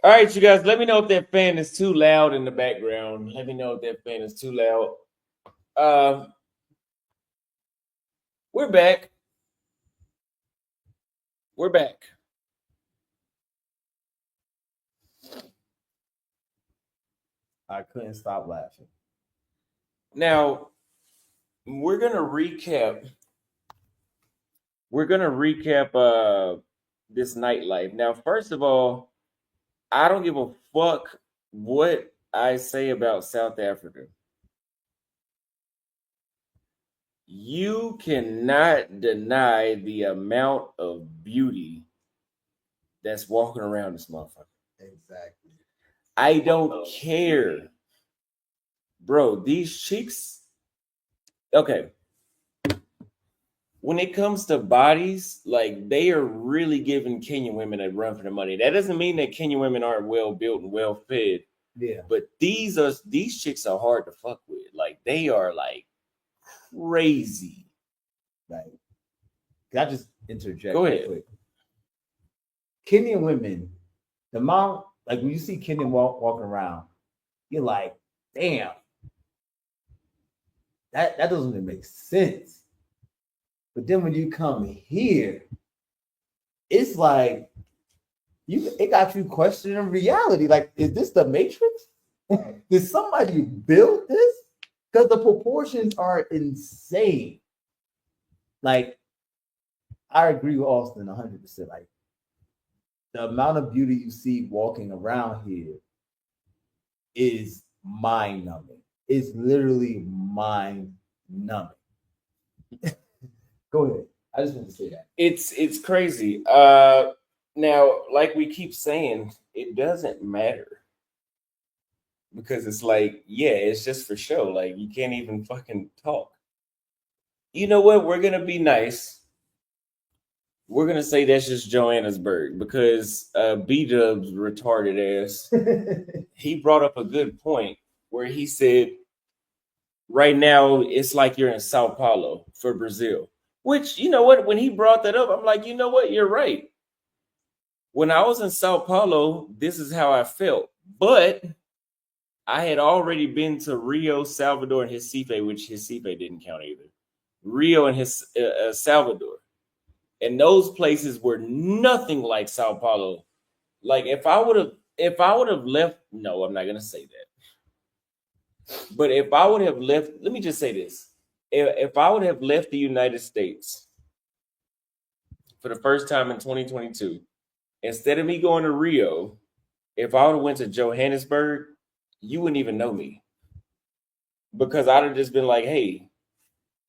All right, you guys, let me know if that fan is too loud in the background. Let me know if that fan is too loud. We're back. We're back. I couldn't stop laughing. Now, we're gonna recap. We're gonna recap this nightlife. Now, first of all, I don't give a fuck what I say about South Africa. You cannot deny the amount of beauty that's walking around this motherfucker. Exactly. I don't care. Bro, these chicks. Okay. When it comes to bodies, like they are really giving Kenyan women a run for the money. That doesn't mean that Kenyan women aren't well built and well fed. Yeah. But these chicks are hard to fuck with. Like they are like crazy. Like, can I just interject? Go ahead. Quick? Kenyan women, the amount, like when you see Kenyan walking around, you're like, damn, that doesn't even make sense. But then when you come here, it's like it got you questioning reality. Like, is this the Matrix? Did somebody build this? Because the proportions are insane. Like, I agree with Austin 100%. Like, the amount of beauty you see walking around here is mind numbing. It's literally mind numbing. Go ahead. I just want to say that. It's crazy. Now, like we keep saying, it doesn't matter. Because it's like, yeah, it's just for show. Like you can't even fucking talk. You know what? We're gonna be nice. We're gonna say that's just Johannesburg because BDubz retarded ass. He brought up a good point where he said, right now it's like you're in Sao Paulo for Brazil. Which, you know what? When he brought that up, I'm like, you know what? You're right. When I was in Sao Paulo, this is how I felt. But I had already been to Rio, Salvador, and Recife, which Recife didn't count either. Rio and his Salvador, and those places were nothing like Sao Paulo. Like if I would have left, no, I'm not gonna say that. But if I would have left, let me just say this: if I would have left the United States for the first time in 2022, instead of me going to Rio, if I would have went to Johannesburg, you wouldn't even know me because I'd have just been like, hey,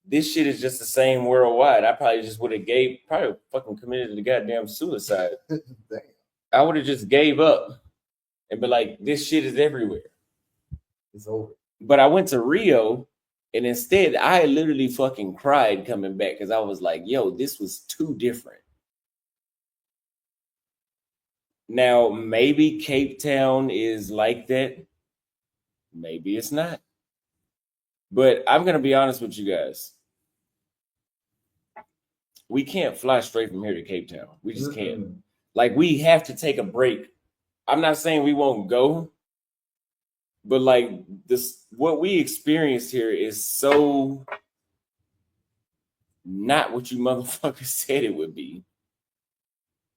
this shit is just the same worldwide. I probably just would have probably fucking committed the goddamn suicide. I would have just gave up and be like, this shit is everywhere. It's over. But I went to Rio and instead I literally fucking cried coming back because I was like, yo, this was too different. Now, maybe Cape Town is like that. Maybe it's not. But I'm going to be honest with you guys. We can't fly straight from here to Cape Town. We just can't. Like, we have to take a break. I'm not saying we won't go, but like this, what we experienced here is so not what you motherfuckers said it would be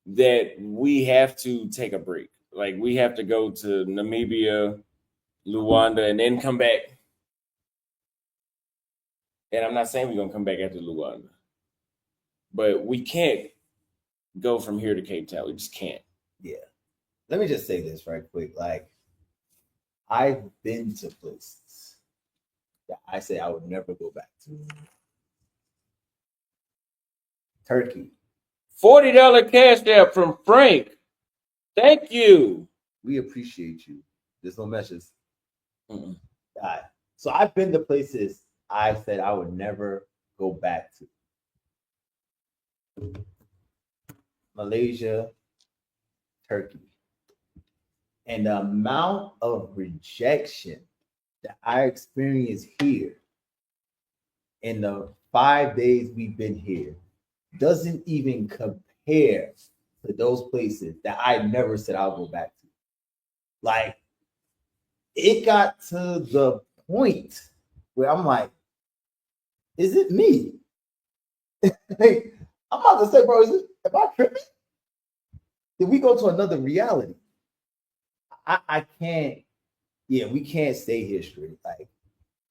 that we have to take a break. Like, we have to go to Namibia, Luanda, and then come back. And I'm not saying we're going to come back after Luanda, but we can't go from here to Cape Town. We just can't. Yeah. Let me just say this right quick. Like, I've been to places that I say I would never go back to. Turkey. $40 cash app from Frank. Thank you. We appreciate you. There's no messages. God. So I've been to places I said I would never go back to. Malaysia, Turkey. And the amount of rejection that I experienced here in the 5 days we've been here doesn't even compare to those places that I never said I'll go back to. Like, it got to the point where I'm like, is it me? Like, I'm about to say, bro, am I tripping? Did we go to another reality? I can't, yeah, we can't stay here straight. Like,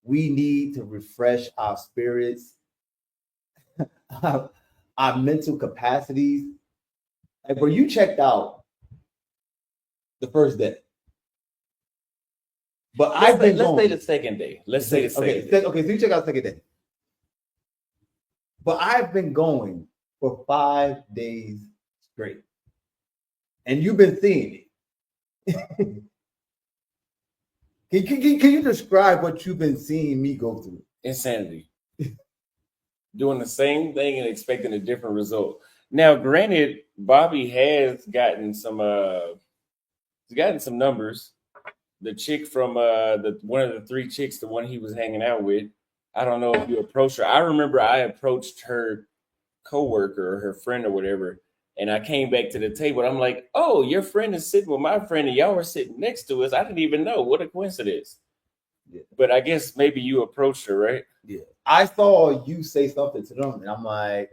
we need to refresh our spirits, our mental capacities. Like, bro, you checked out the first day. But let's say the second day. Let's say the second day. Okay, so you check out the second day. But I've been going for 5 days straight. And you've been seeing it. Can you describe what you've been seeing me go through? Insanity. Doing the same thing and expecting a different result. Now, granted, Bobby has gotten some numbers. The chick from the one of the 3 chicks, the one he was hanging out with. I don't know if you approached her. I remember I approached her coworker or her friend or whatever, and I came back to the table. I'm like, "Oh, your friend is sitting with my friend, and y'all were sitting next to us. I didn't even know. What a coincidence!" Yeah. But I guess maybe you approached her, right? Yeah. I saw you say something to them, and I'm like,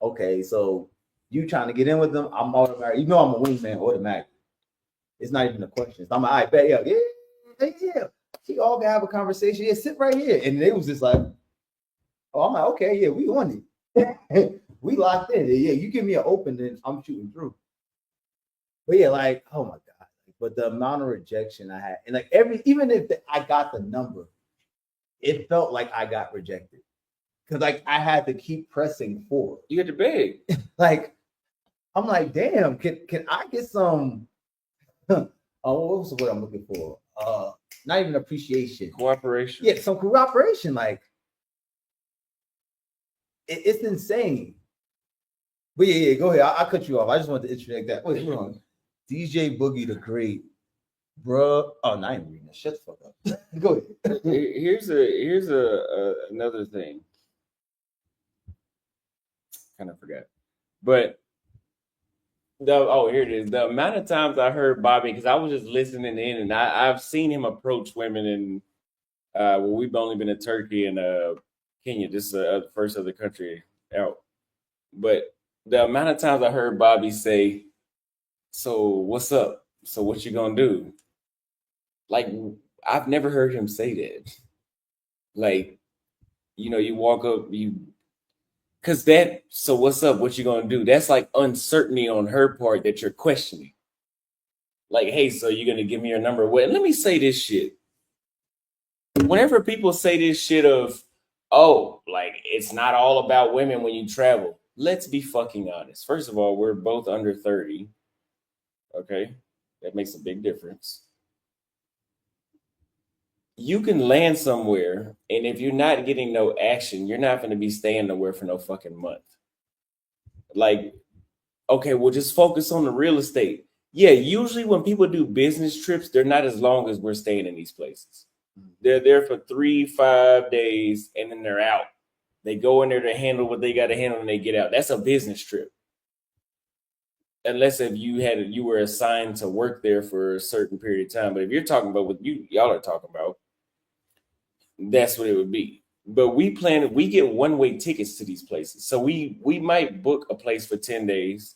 okay, so you trying to get in with them? I'm automatic. You know, I'm a wingman automatically. It's not even a question. So I'm like, I bet, yeah. She all can have a conversation. Yeah, sit right here. And they was just like, oh, I'm like, okay, yeah, we on it. We locked in. Yeah, you give me an open, then I'm shooting through. But yeah, like, oh my God. But the amount of rejection I had, and like even if I got the number, it felt like I got rejected. Because like I had to keep pressing forward. You had to beg. Like, I'm like, damn, can I get some what was the word I'm looking for? Not even appreciation. Cooperation. Yeah, some cooperation. Like, it's insane. But yeah, go ahead. I cut you off. I just wanted to interject that. Wait, hold on. DJ Boogie the Great, bro. Oh, no, I ain't reading that. Shut the fuck up. Go ahead. Here's another thing. Kind of forgot, but here it is. The amount of times I heard Bobby, because I was just listening in, and I've seen him approach women in we've only been to Turkey and Kenya. This is the first other country out. But the amount of times I heard Bobby say, "So what's up? So what you gonna do?" Like, I've never heard him say that. Like, you walk up, because so what's up? What you gonna do? That's like uncertainty on her part that you're questioning. Like, hey, so you're gonna give me your number? Well, let me say this shit. Whenever people say this shit of, oh, like, it's not all about women when you travel. Let's be fucking honest. First of all, we're both under 30. Okay, that makes a big difference. You can land somewhere, and if you're not getting no action, you're not going to be staying nowhere for no fucking month. Like, okay, we'll just focus on the real estate. Yeah, usually when people do business trips, they're not as long as we're staying in these places. They're there for 3-5 days, and then they're out. They go in there to handle what they got to handle, and they get out. That's a business trip. Unless if you were assigned to work there for a certain period of time. But if you're talking about what y'all are talking about, that's what it would be. But we get one-way tickets to these places. So we might book a place for 10 days,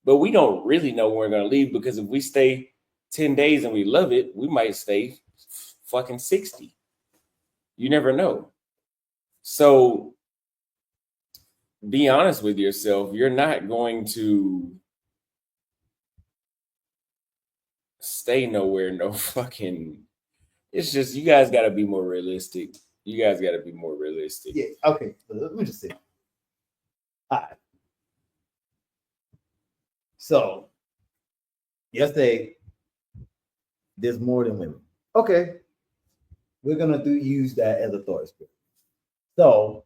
but we don't really know when we're going to leave, because if we stay 10 days and we love it, we might stay fucking 60. You never know. So be honest with yourself. You're not going to stay nowhere, no fucking. It's just, you guys got to be more realistic. Yeah, okay. Let me just say. All right. So, yesterday, there's more than women. Okay. We're going to use that as a thought experiment. So,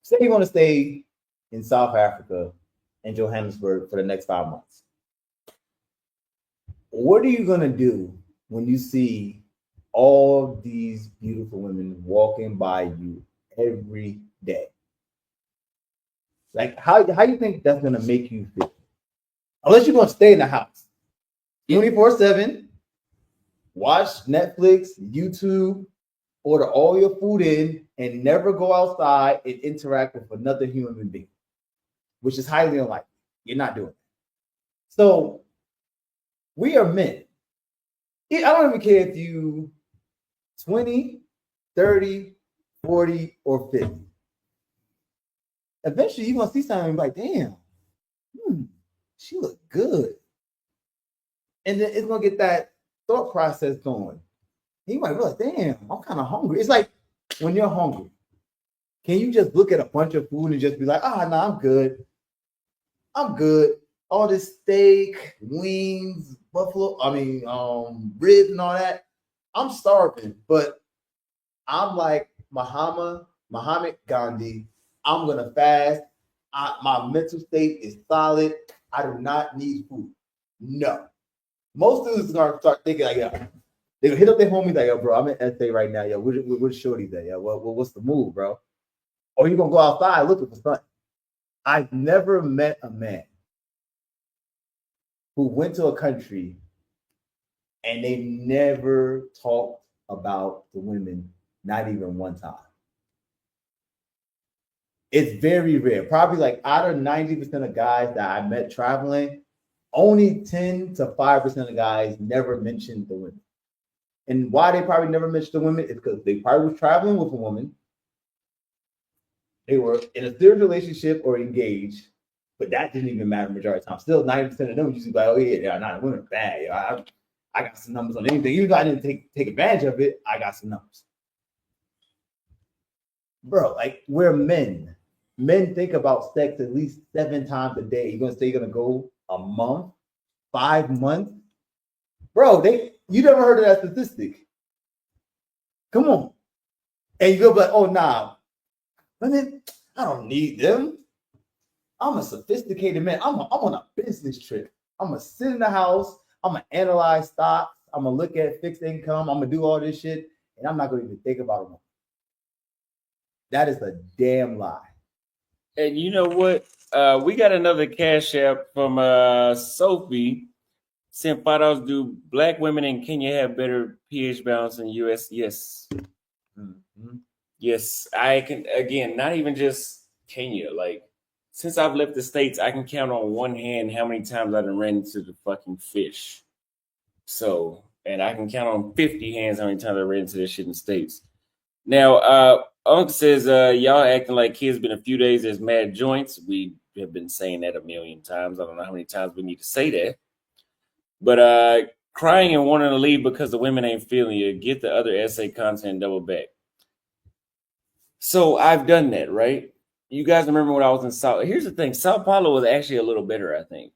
say you want to stay in South Africa and Johannesburg for the next 5 months. What are you going to do when you see all these beautiful women walking by you every day? Like, how you think that's going to make you feel? Unless you're going to stay in the house 24/7, watch Netflix, YouTube, order all your food in, and never go outside and interact with another human being, which is highly unlikely. You're not doing it. So we are men. I don't even care if you 20, 30, 40, or 50. Eventually, you're going to see something like, damn, she look good. And then it's going to get that thought process going. You might realize, damn, I'm kind of hungry. It's like when you're hungry, can you just look at a bunch of food and just be like, no, I'm good. I'm good. All this steak, wings, buffalo, ribs and all that. I'm starving, but I'm like Muhammad Gandhi. I'm gonna fast. My mental state is solid. I do not need food. No. Most of us are gonna start thinking like, yo, they gonna hit up their homies like, yo, bro, I'm in SA right now. Yo, where's Shorty there? Yo, what's the move, bro? Or you gonna go outside looking for something. I've never met a man who went to a country and they never talked about the women, not even one time. It's very rare. Probably like out of 90% of guys that I met traveling, only 10 to 5% of guys never mentioned the women. And why they probably never mentioned the women is because they probably was traveling with a woman. They were in a serious relationship or engaged, but that didn't even matter majority of the time. Still, 90% of them usually like, oh yeah, nah, the women are bad. I got some numbers on anything. Even though I didn't take advantage of it, I got some numbers. Bro, like we're men. Men think about sex at least 7 times a day. You're gonna say you're gonna go a month, 5 months? Bro, you never heard of that statistic. Come on. And you go like, oh nah. Women, I don't need them. I'm a sophisticated man. I'm on a business trip. I'm gonna sit in the house. I'm gonna analyze stocks. I'm gonna look at fixed income. I'm gonna do all this shit, and I'm not gonna even think about it. That is a damn lie. And you know what? We got another cash app from Sophie. Sent $5. Do black women in Kenya have better pH balance than US? Yes. Mm-hmm. Yes, I can. Again, not even just Kenya. Like, since I've left the States, I can count on one hand how many times I've ran into the fucking fish. So, and I can count on 50 hands how many times I ran into this shit in the States. Now, Unc says, y'all acting like kids been a few days, there's mad joints. We have been saying that a million times. I don't know how many times we need to say that. But crying and wanting to leave because the women ain't feeling you. Get the other essay content and double back. So I've done that, right? You guys remember when I was in South? Here's the thing: Sao Paulo was actually a little better, I think,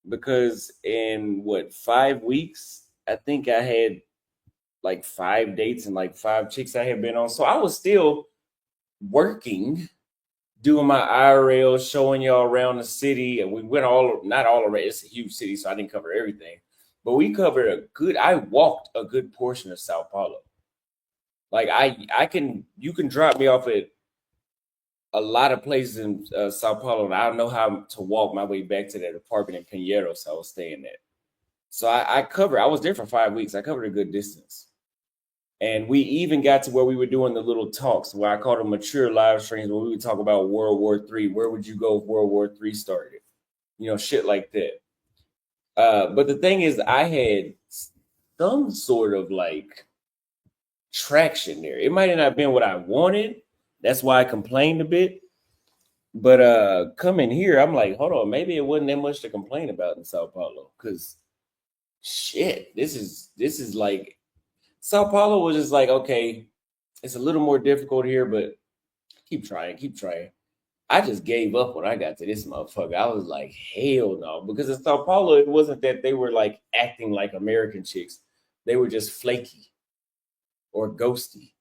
because in 5 weeks, I think I had like 5 dates and like 5 chicks I had been on. So I was still working, doing my IRL, showing y'all around the city, and we went not all around. It's a huge city, so I didn't cover everything, but we covered I walked a good portion of Sao Paulo. Like you can drop me off at a lot of places in Sao Paulo, and I don't know how to walk my way back to that apartment in Pinheiros I was staying at. So I was there for 5 weeks. I covered a good distance. And we even got to where we were doing the little talks, where I called them mature live streams, where we would talk about World War III. Where would you go if World War III started? Shit like that. But the thing is, I had some sort of like traction there. It might have not been what I wanted. That's why I complained a bit. But coming here, I'm like, hold on, maybe it wasn't that much to complain about in Sao Paulo. Because shit, this is like Sao Paulo was just like, okay, it's a little more difficult here, but keep trying. I just gave up when I got to this motherfucker. I was like, hell no. Because in Sao Paulo, it wasn't that they were like acting like American chicks. They were just flaky or ghosty,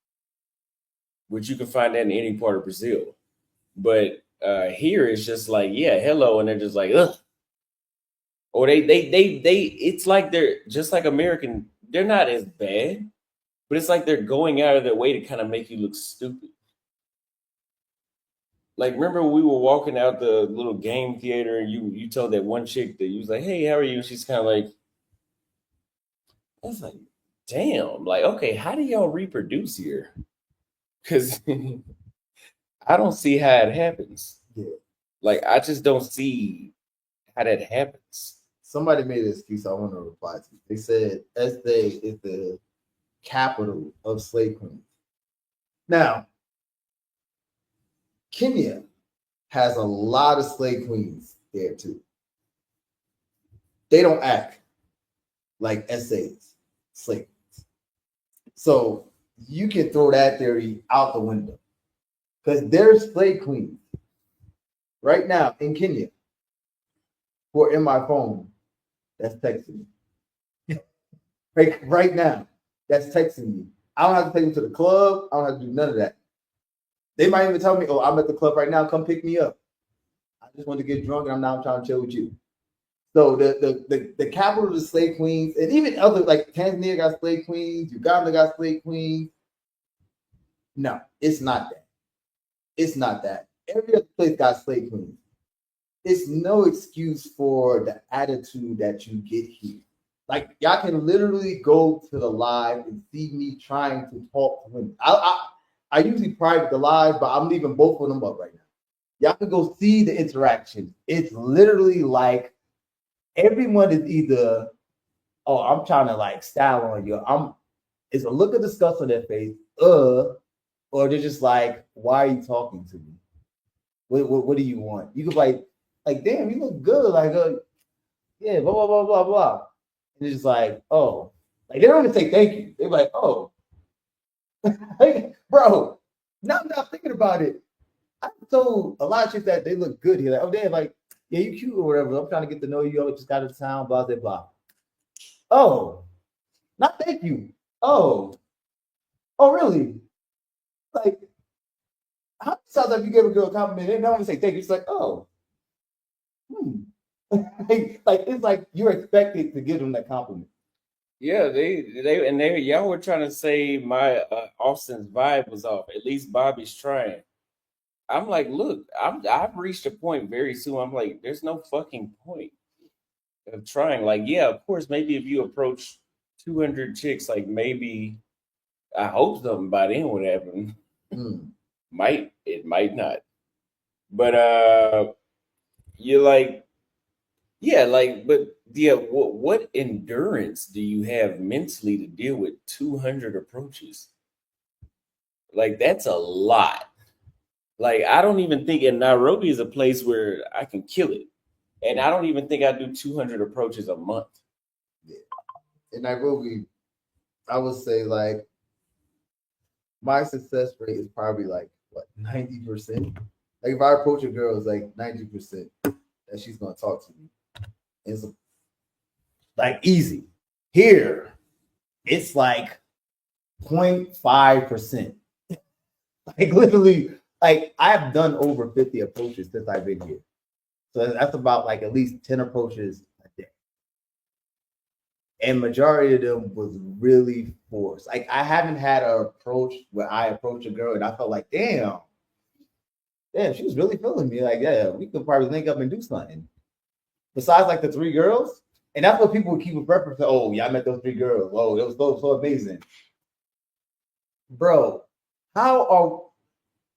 which you can find that in any part of Brazil. But here it's just like, yeah, hello. And they're just like, ugh. Or they it's like they're just like American. They're not as bad, but it's like they're going out of their way to kind of make you look stupid. Like, remember we were walking out the little game theater and you told that one chick that you was like, hey, how are you? She's kind of like, I was like, damn, like, okay, how do y'all reproduce here? Because I don't see how it happens. Yeah. Like, I just don't see how that happens. Somebody made an excuse I want to reply to. They said Estee is the capital of slave queens. Now, Kenya has a lot of slave queens there too. They don't act like Essays, slave queens. So you can throw that theory out the window. Because there's slave queens right now in Kenya who are in my phone that's texting me. right now, that's texting me. I don't have to take them to the club. I don't have to do none of that. They might even tell me, "Oh, I'm at the club right now. Come pick me up. I just want to get drunk and I'm now trying to chill with you." So the capital of the slave queens, and even other like Tanzania got slave queens, Uganda got slave queens. No, it's not that. It's not that. Every other place got slave queens. It's no excuse for the attitude that you get here. Like y'all can literally go to the live and see me trying to talk to women. I usually private the live, but I'm leaving both of them up right now. Y'all can go see the interaction. It's literally like everyone is either, oh, I'm trying to like style on you. It's a look of disgust on their face, or they're just like, why are you talking to me? What do you want? You could like, damn, you look good. Like, yeah, blah, blah, blah, blah, blah. And it's just like, oh, like they don't even say thank you. They're like, oh, like, bro, now I'm not thinking about it. I told a lot of chicks that they look good here. Like, oh, damn, like, yeah, you cute or whatever. I'm trying to get to know you. I just got into town, blah, blah, blah. Oh, not thank you. Oh, really? Like, how many times have you gave a girl a compliment and no one say thank you? It's like, oh, like it's like you're expected to give them that compliment. Yeah, they y'all were trying to say my Austin's vibe was off. At least Bobby's trying. I'm like, look, I've reached a point very soon. I'm like, there's no fucking point of trying. Like, yeah, of course, maybe if you approach 200 chicks, like maybe I hope something by then would happen. It might not. But you're like, yeah, like, but yeah, what endurance do you have mentally to deal with 200 approaches? Like, that's a lot. Like, I don't even think, in Nairobi is a place where I can kill it. And I don't even think I do 200 approaches a month. Yeah. In Nairobi, I would say like my success rate is probably like what 90%. Like if I approach a girl, it's like 90% that she's gonna talk to me. It's like easy. Here, it's like 0.5%. Like literally, like I've done over 50 approaches since I've been here. So that's about like at least 10 approaches a day. And majority of them was really forced. Like I haven't had an approach where I approached a girl and I felt like, damn, she was really feeling me. Like, yeah, we could probably link up and do something. Besides like the 3 girls, and that's what people would keep a reference to. Oh, yeah, I met those 3 girls. Oh, it was so amazing. Bro,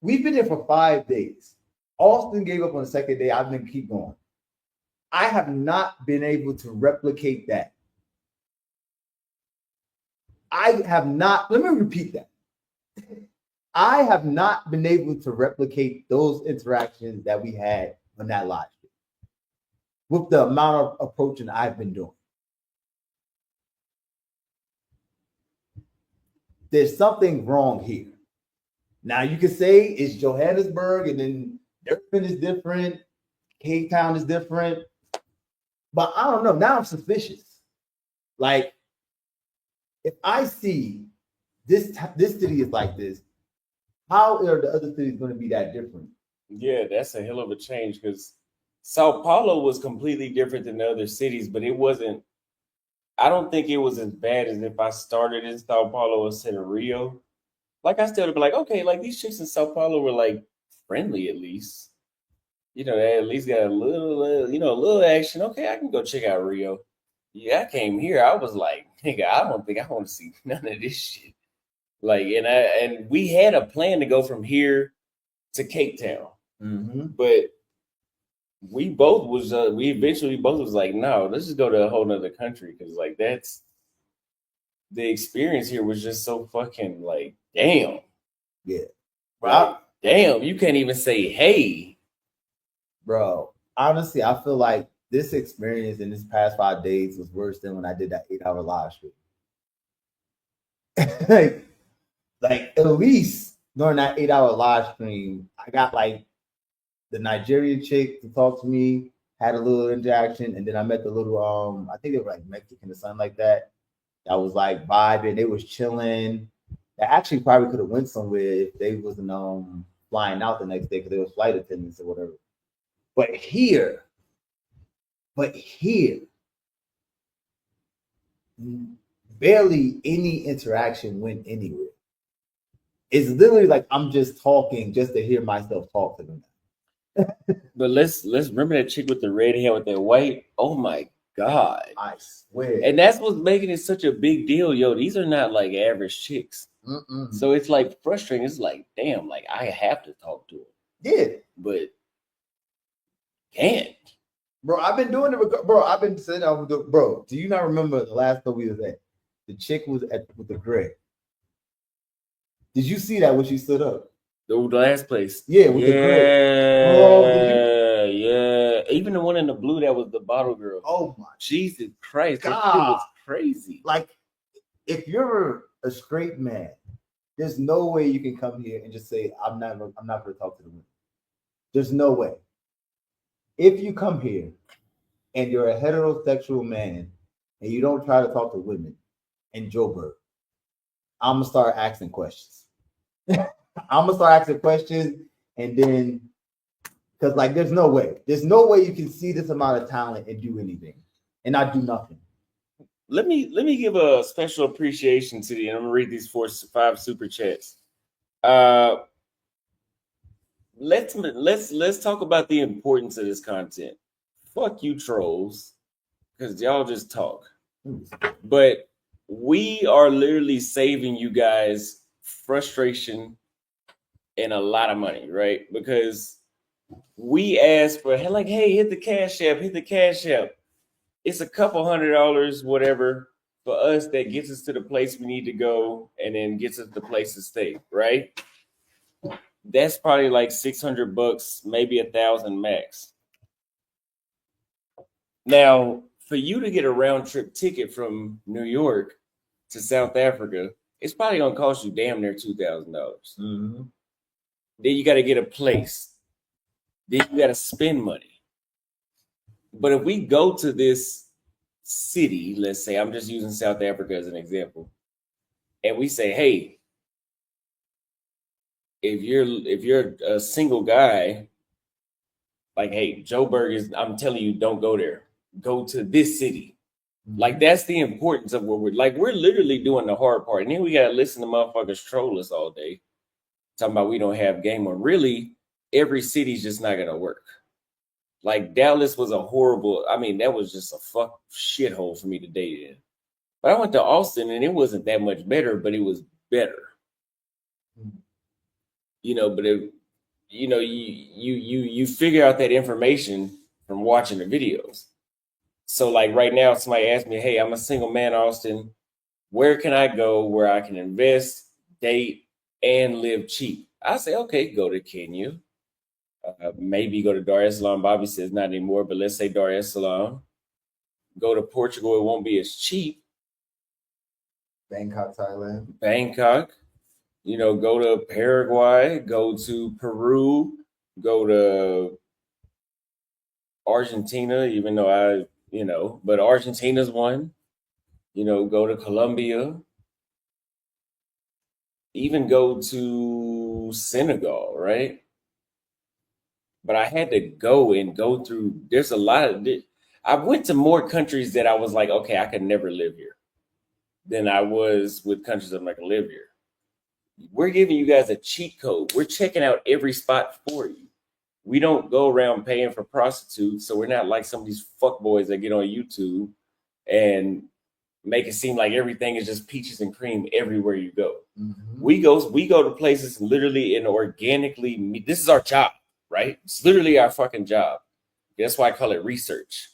we've been there for 5 days. Austin gave up on the second day. I've been keep going. I have not been able to replicate that. I have not, let me repeat that. I have not been able to replicate those interactions that we had on that live stream with the amount of approaching I've been doing. There's something wrong here. Now you can say it's Johannesburg and then Durban is different, Cape Town is different, but I don't know. Now I'm suspicious. Like, if I see this city is like this, how are the other cities going to be that different? Yeah, that's a hell of a change because Sao Paulo was completely different than the other cities, but it wasn't. I don't think it was as bad as if I started in Sao Paulo instead of Rio. Like I still would be like, okay, like these chicks in Sao Paulo were like friendly at least. You know, they at least got a little, a little action. Okay, I can go check out Rio. yeah, I came here. I was like, nigga, I don't think I want to see none of this shit. Like, and we had a plan to go from here to Cape Town, but we eventually both was like, no, let's just go to a whole nother country because like that's the experience here was just so fucking like, damn, Yeah. like, damn, you can't even say hey, Bro, honestly, I feel like this experience in this past 5 days was worse than when I did that 8-hour live stream. like at least during that 8-hour live stream, I got like the Nigerian chick to talk to me, had a little interaction, and then I met the little I think they were like Mexican or something like that. That was like vibing, they was chilling. That actually probably could have went somewhere if they wasn't flying out the next day because they was flight attendants or whatever. But here, barely any interaction went anywhere. It's literally like I'm just talking just to hear myself talk to them. But let's remember that chick with the red hair with that white. Oh my god! I swear. And that's what's making it such a big deal, yo. These are not like average chicks. So it's like frustrating. It's like, damn, like I have to talk to her. Yeah, but can't. Bro, I've been doing it. Bro, I've been sitting out with the bro. Do you not remember the last time we was at? The chick was at with the gray. Did you see that when she stood up? The last place. Yeah, with the gray. Bro, yeah. Even the one in the blue that was the bottle girl. Oh my Jesus Christ. God. That shit was crazy. Like, if you're a straight man, there's no way you can come here and just say, I'm not gonna talk to the women. There's no way. If you come here and you're a heterosexual man and you don't try to talk to women in Joburg, I'm gonna start asking questions. And then because like there's no way you can see this amount of talent and do anything and not do nothing. Let me give a special appreciation to the, and I'm gonna read these 5 super chats. Let's talk about the importance of this content. Fuck you trolls, because y'all just talk. But we are literally saving you guys frustration and a lot of money, right? Because we asked for like, hey, hit the cash app. It's a couple $100, whatever, for us that gets us to the place we need to go and then gets us the place to stay, right? That's probably like $600, maybe $1,000 max. Now, for you to get a round trip ticket from New York to South Africa, it's probably gonna cost you damn near $2,000. Then you got to get a place. Then you got to spend money. But if we go to this city, let's say I'm just using South Africa as an example, and we say, hey, if you're a single guy, like, hey, Joburg is, I'm telling you, don't go there. Go to this city. Like, that's the importance of what we're literally doing the hard part. And then we got to listen to motherfuckers troll us all day, talking about we don't have game. When really, every city's just not going to work. Like, Dallas was a horrible, I mean, that was just a fuck shithole for me to date in. But I went to Austin and it wasn't that much better, but it was better. You know, but it, you know, you figure out that information from watching the videos. So like right now, somebody asked me, hey, I'm a single man, Austin. Where can I go where I can invest, date, and live cheap? I say, okay, go to Kenya. Maybe go to Dar es Salaam. Bobby says not anymore, but let's say Dar es Salaam. Go to Portugal. It won't be as cheap. Bangkok, Thailand. Bangkok. You know, go to Paraguay. Go to Peru. Go to Argentina, even though but Argentina's one. You know, go to Colombia. Even go to Senegal, right? But I had to go through. There's a lot of. I went to more countries that I was like, okay, I could never live here, than I was with countries I'm like, live here. We're giving you guys a cheat code. We're checking out every spot for you. We don't go around paying for prostitutes, so we're not like some of these fuckboys that get on YouTube and make it seem like everything is just peaches and cream everywhere you go. Mm-hmm. We go to places literally and organically meet. This is our job, right? It's literally our fucking job. That's why I call it research.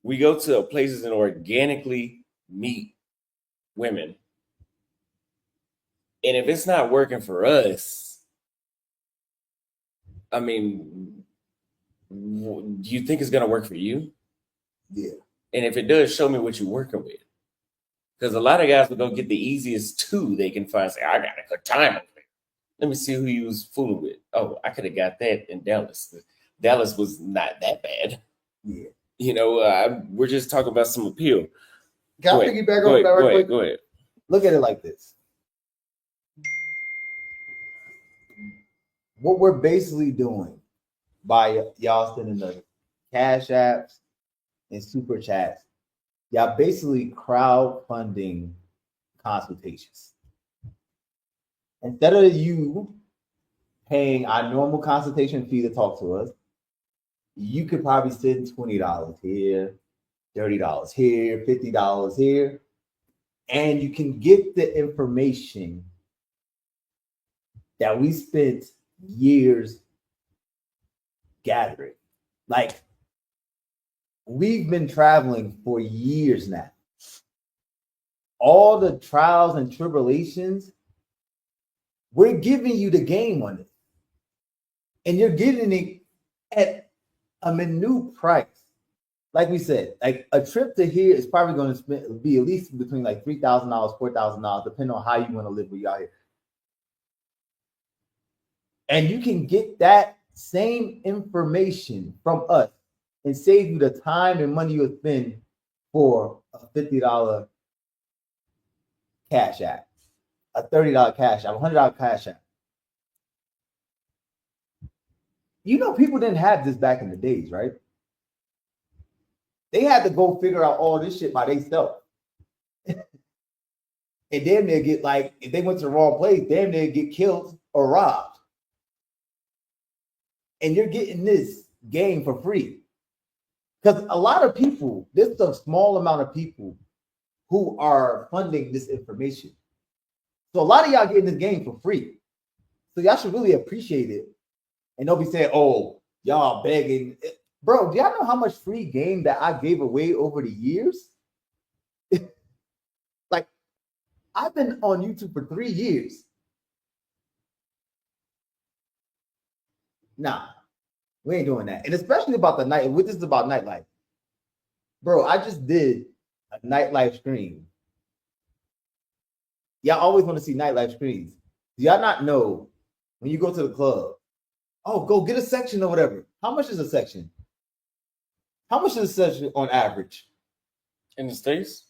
We go to places and organically meet women. And if it's not working for us, I mean, do you think it's going to work for you? Yeah. And if it does, show me what you're working with. Because a lot of guys will go get the easiest two they can find. Say, I got a good time over there. Let me see who he was fooling with. Oh, I could have got that in Dallas. Dallas was not that bad. Yeah. You know, we're just talking about some appeal. Can I piggyback on that right quick? Go ahead. Look at it like this. What we're basically doing by y'all sending the cash apps and super chats, y'all basically crowdfunding consultations. Instead of you paying our normal consultation fee to talk to us, you could probably send $20 here, $30 here, $50 here, and you can get the information that we spent years gathering. Like, we've been traveling for years now. All the trials and tribulations, we're giving you the game on it. And you're getting it at a minute price. Like we said, like a trip to here is probably going to be at least between like $3,000, $4,000, depending on how you want to live when you're out here. And you can get that same information from us and save you the time and money you'll spend for a $50 cash app, a $30 cash app, a $100 cash app. You know, people didn't have this back in the days, right? They had to go figure out all this shit by themselves. And damn near get, like, if they went to the wrong place, damn near get killed or robbed. And you're getting this game for free. Because a lot of people, there's a small amount of people who are funding this information. So a lot of y'all getting this game for free. So y'all should really appreciate it. And don't be saying, oh, y'all begging. Bro, do y'all know how much free game that I gave away over the years? Like, I've been on YouTube for 3 years. Nah, we ain't doing that. And especially about the night, what this is about nightlife. Bro, I just did a nightlife stream. Y'all always want to see nightlife streams. Do y'all not know when you go to the club, oh, go get a section or whatever. How much is a section? How much is a section on average? In the States?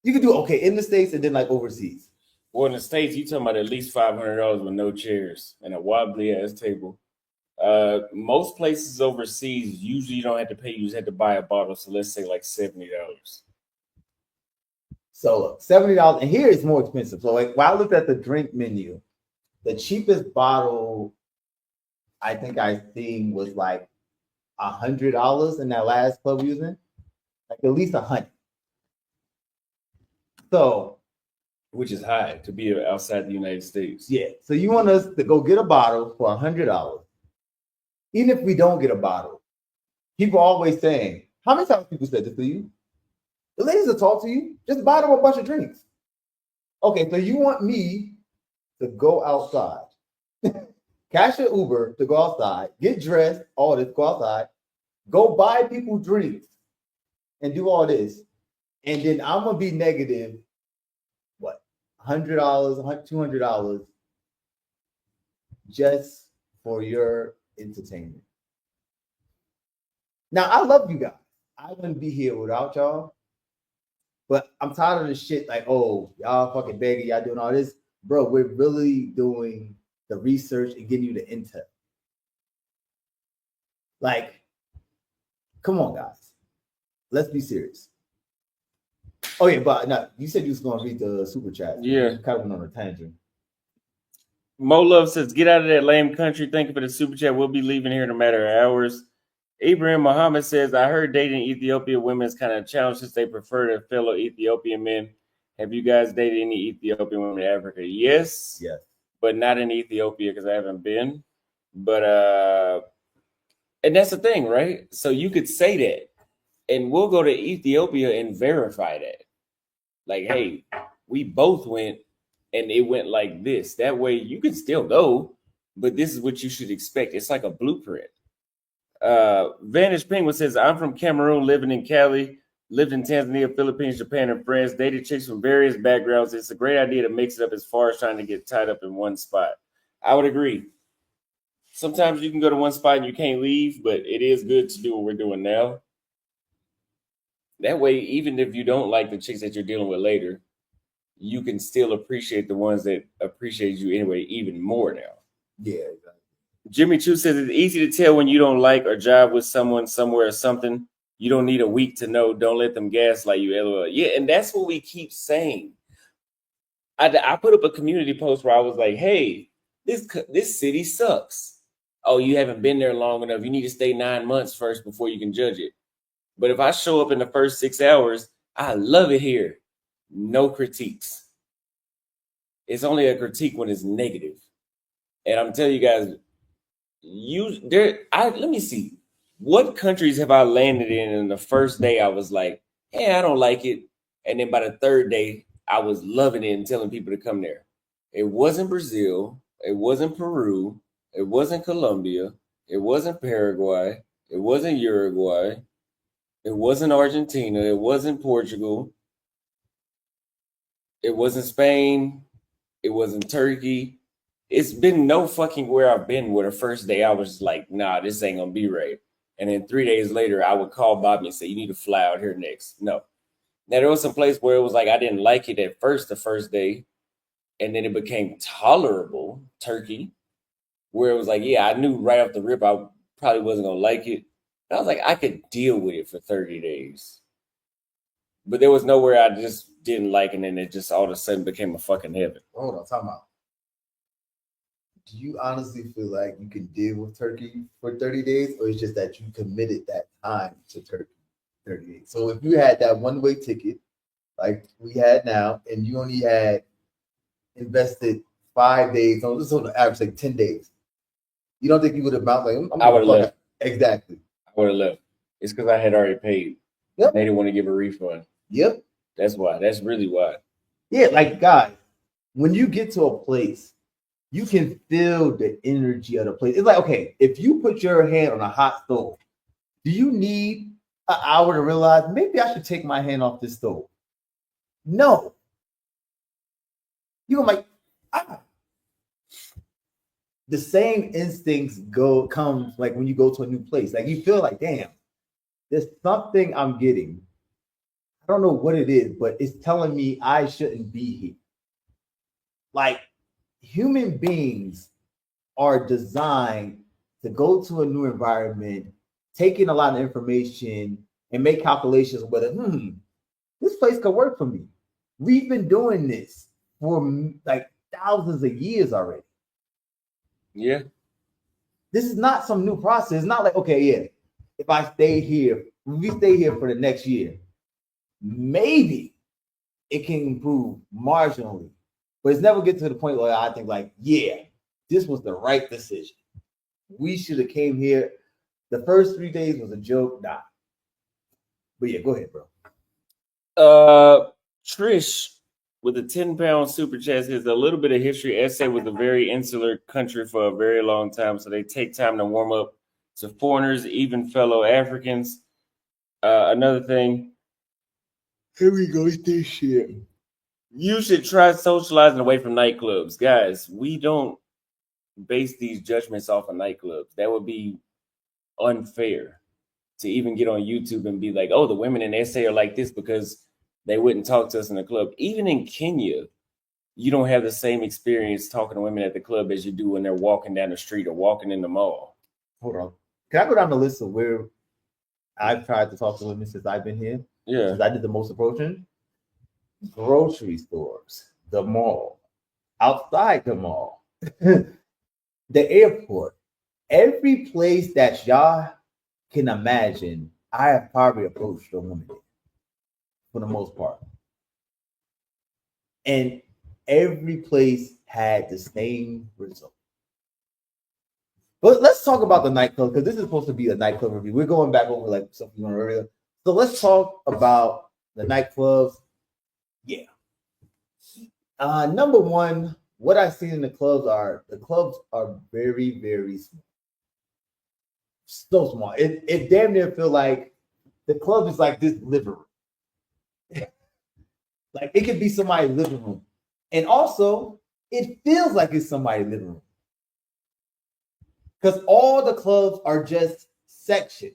You can do, okay, in the States and then like overseas. Well, in the States, you talking about at least $500 with no chairs and a wobbly ass table. Most places overseas, usually you don't have to pay. You just have to buy a bottle. So let's say like $70. So $70, and here it's more expensive. So like, when I looked at the drink menu, the cheapest bottle I think I seen was like $100 in that last club we was in, like at least $100. So, which is high to be outside the United States. Yeah. So you want us to go get a bottle for $100. Even if we don't get a bottle, people are always saying, how many times people said this to you? The ladies will talk to you, just buy them a bunch of drinks. Okay, so you want me to go outside, cash an Uber to go outside, get dressed, all this, go outside, go buy people drinks and do all this. And then I'm going to be negative, what, $100, $200 just for your entertainment. Now, I love you guys. I wouldn't be here without y'all. But I'm tired of this shit like, oh, y'all fucking begging, y'all doing all this. Bro, we're really doing the research and getting you the intel. Like, come on, guys. Let's be serious. Oh, yeah, but no, you said you was going to read the super chat. Yeah. Kind of went on a tangent. Mo Love says, get out of that lame country. Thank you for the super chat. We'll be leaving here in a matter of hours. Ibrahim Muhammad says, I heard dating Ethiopian women is kind of a challenge since they prefer their fellow Ethiopian men. Have you guys dated any Ethiopian women in Africa? Yes, but not in Ethiopia because I haven't been. But and that's the thing, right? So you could say that, and we'll go to Ethiopia and verify that. Like, hey, we both went, and it went like this. That way, you can still go, but this is what you should expect. It's like a blueprint. Vanish Penguin says, I'm from Cameroon, living in Cali, lived in Tanzania, Philippines, Japan, and France, dated chicks from various backgrounds. It's a great idea to mix it up as far as trying to get tied up in one spot. I would agree. Sometimes you can go to one spot and you can't leave, but it is good to do what we're doing now. That way, even if you don't like the chicks that you're dealing with later, you can still appreciate the ones that appreciate you anyway, even more now. Yeah, exactly. Jimmy Choo says it's easy to tell when you don't like or jive with someone somewhere or something. You don't need a week to know. Don't let them gaslight you. LOL. Yeah, and that's what we keep saying. I put up a community post where I was like, hey, this city sucks. Oh, you haven't been there long enough. You need to stay 9 months first before you can judge it. But if I show up in the first 6 hours, I love it here. No critiques. It's only a critique when it's negative. And I'm telling you guys, let me see. What countries have I landed in? And the first day I was like, hey, I don't like it. And then by the third day, I was loving it and telling people to come there. It wasn't Brazil. It wasn't Peru. It wasn't Colombia. It wasn't Paraguay. It wasn't Uruguay. It wasn't Argentina. It wasn't Portugal. It wasn't Spain. It wasn't Turkey. It's been no fucking where I've been where the first day I was like, nah, this ain't gonna be right. And then 3 days later, I would call Bobby and say, you need to fly out here next. No. Now, there was some place where it was like I didn't like it at first, the first day. And then it became tolerable, Turkey, where it was like, yeah, I knew right off the rip I probably wasn't gonna like it. And I was like, I could deal with it for 30 days. But there was nowhere I just didn't like, and then it just all of a sudden became a fucking heaven. Hold on, time out. Do you honestly feel like you can deal with Turkey for 30 days, or it's just that you committed that time to Turkey 30 days? So if you had that one-way ticket, like we had now, and you only had invested 5 days, on this on the average, like 10 days, you don't think you would have bounced like, I would have left. Exactly. I would have left. It's because I had already paid. Yep. They didn't want to give a refund. Yep. That's why. That's really why. Yeah, like, guys, when you get to a place, you can feel the energy of the place. It's like, okay, if you put your hand on a hot stove, do you need an hour to realize maybe I should take my hand off this stove? No. You're like, ah. The same instincts come like when you go to a new place. Like you feel like, damn, there's something I'm getting. I don't know what it is, but it's telling me I shouldn't be here. Like, human beings are designed to go to a new environment, take in a lot of information, and make calculations whether, this place could work for me. We've been doing this for like thousands of years already. Yeah. This is not some new process. It's not like, okay, yeah, if I stay here, we stay here for the next year, maybe it can improve marginally. But it's never get to the point where I think like, yeah, this was the right decision. We should have came here. The first 3 days was a joke. Nah. But yeah, go ahead, bro. Trish with a 10-pound super chat says a little bit of history. SA was a very insular country for a very long time, so they take time to warm up to foreigners, even fellow Africans. Another thing. Here we go with this shit. You should try socializing away from nightclubs. Guys, we don't base these judgments off of nightclubs. That would be unfair to even get on YouTube and be like, oh, the women in SA are like this because they wouldn't talk to us in the club. Even in Kenya, you don't have the same experience talking to women at the club as you do when they're walking down the street or walking in the mall. Hold on. Can I go down the list of where I've tried to talk to women since I've been here? Yeah. Since I did the most approaching? Grocery stores, the mall, outside the mall, the airport, every place that y'all can imagine, I have probably approached a woman for the most part. And every place had the same result. But let's talk about the nightclub, because this is supposed to be a nightclub review. We're going back over like something you want earlier. So let's talk about the nightclubs. Yeah. Number one, what I've seen in the clubs are very, very small. So small. It damn near feel like the club is like this living room. Like it could be somebody's living room. And also, it feels like it's somebody's living room. Because all the clubs are just sections.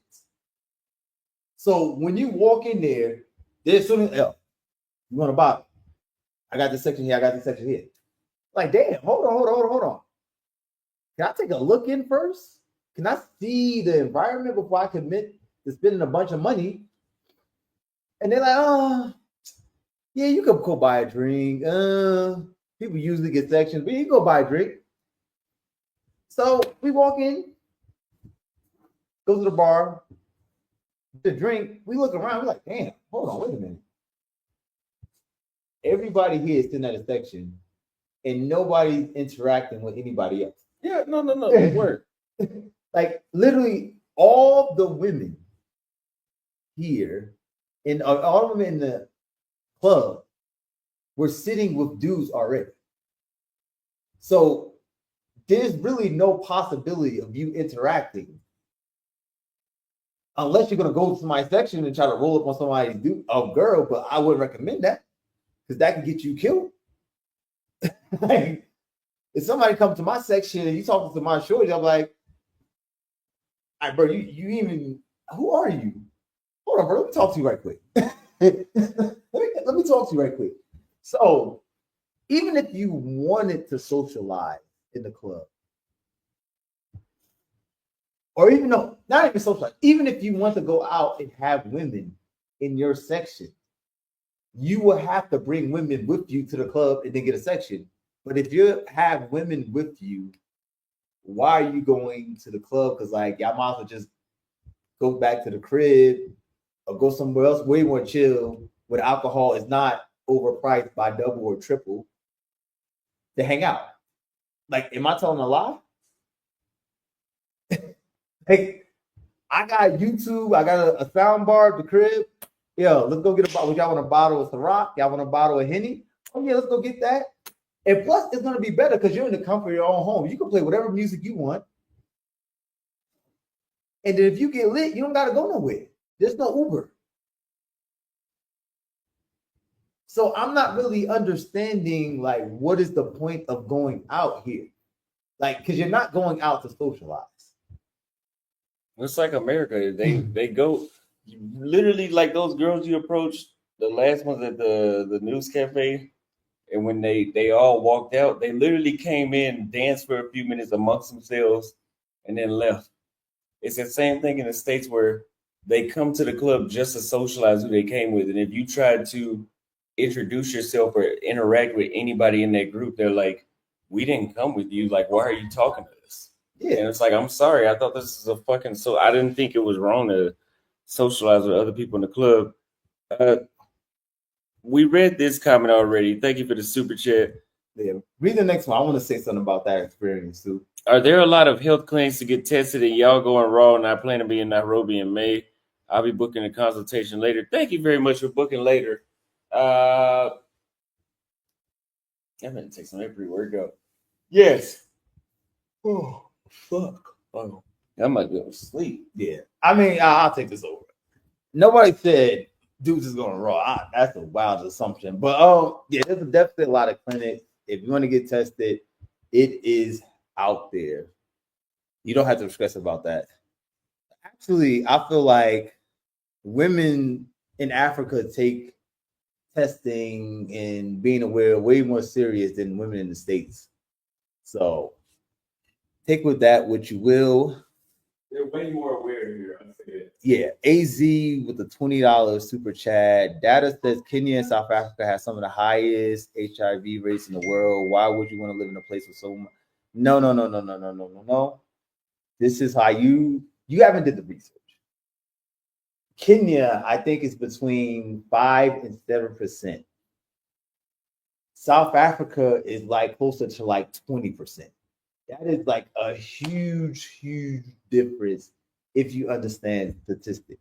So when you walk in there, there's something else. You want a bottle? I got this section here, I got this section here. Like, damn, hold on. Can I take a look in first? Can I see the environment before I commit to spending a bunch of money? And they're like, oh, yeah, you could go buy a drink. People usually get sections, but you can go buy a drink. So we walk in, go to the bar, the drink. We look around, we're like, damn, hold on, wait a minute. Everybody here is sitting at a section, and nobody's interacting with anybody else. Yeah, no, it worked. Like literally, all the women here, and all of them in the club, were sitting with dudes already. So there's really no possibility of you interacting unless you're gonna go to my section and try to roll up on somebody's dude, a girl. But I wouldn't recommend that because that can get you killed. Like, if somebody comes to my section and you talking to my shorty, I'm like, all right, bro, you even, who are you? Hold on, bro, let me talk to you right quick. let me talk to you right quick. So even if you wanted to socialize in the club, or even no, not even socialize, even if you want to go out and have women in your section, you will have to bring women with you to the club and then get a section. But if you have women with you, why are you going to the club? Because like y'all might as well just go back to the crib or go somewhere else way more chill where alcohol is not overpriced by double or triple to hang out. Like, am I telling a lie? Hey, I got YouTube, I got a sound bar at the crib. Yo, let's go get a bottle. Y'all want a bottle of Ciroc? Y'all want a bottle of Henny? Oh yeah, let's go get that. And plus, it's gonna be better because you're in the comfort of your own home. You can play whatever music you want. And then if you get lit, you don't gotta go nowhere. There's no Uber. So I'm not really understanding like what is the point of going out here? Like, because you're not going out to socialize. It's like America. They go literally like those girls you approached, the last ones at the news cafe. And when they all walked out, they literally came in, danced for a few minutes amongst themselves, and then left. It's the same thing in the States where they come to the club just to socialize who they came with. And if you try to introduce yourself or interact with anybody in that group, they're like, we didn't come with you. Like, why are you talking to us? Yeah. And it's like, I'm sorry. I thought this was a fucking, so I didn't think it was wrong to socialize with other people in the club. We read this comment already. Thank you for the super chat. Yeah, read the next one. I want to say something about that experience too. Are there a lot of health clinics to get tested and y'all going raw? And I plan to be in Nairobi in May. I'll be booking a consultation later. Thank you very much for booking later. I'm going to take some every word go. Yes. Oh, fuck. Oh, I might go to sleep. Yeah. I mean, I'll take this over. Nobody said dudes is going raw. That's a wild assumption. But yeah, there's definitely a lot of clinics. If you want to get tested, it is out there. You don't have to stress about that. Actually, I feel like women in Africa take testing and being aware way more serious than women in the States. So take with that what you will. They're way more aware here. Yeah, AZ with the $20 super chat. Data says Kenya and South Africa have some of the highest HIV rates in the world. Why would you want to live in a place with so much? No. This is how you haven't did the research. Kenya, I think, is between 5 and 7%. South Africa is like closer to like 20%. That is like a huge, huge difference if you understand statistics.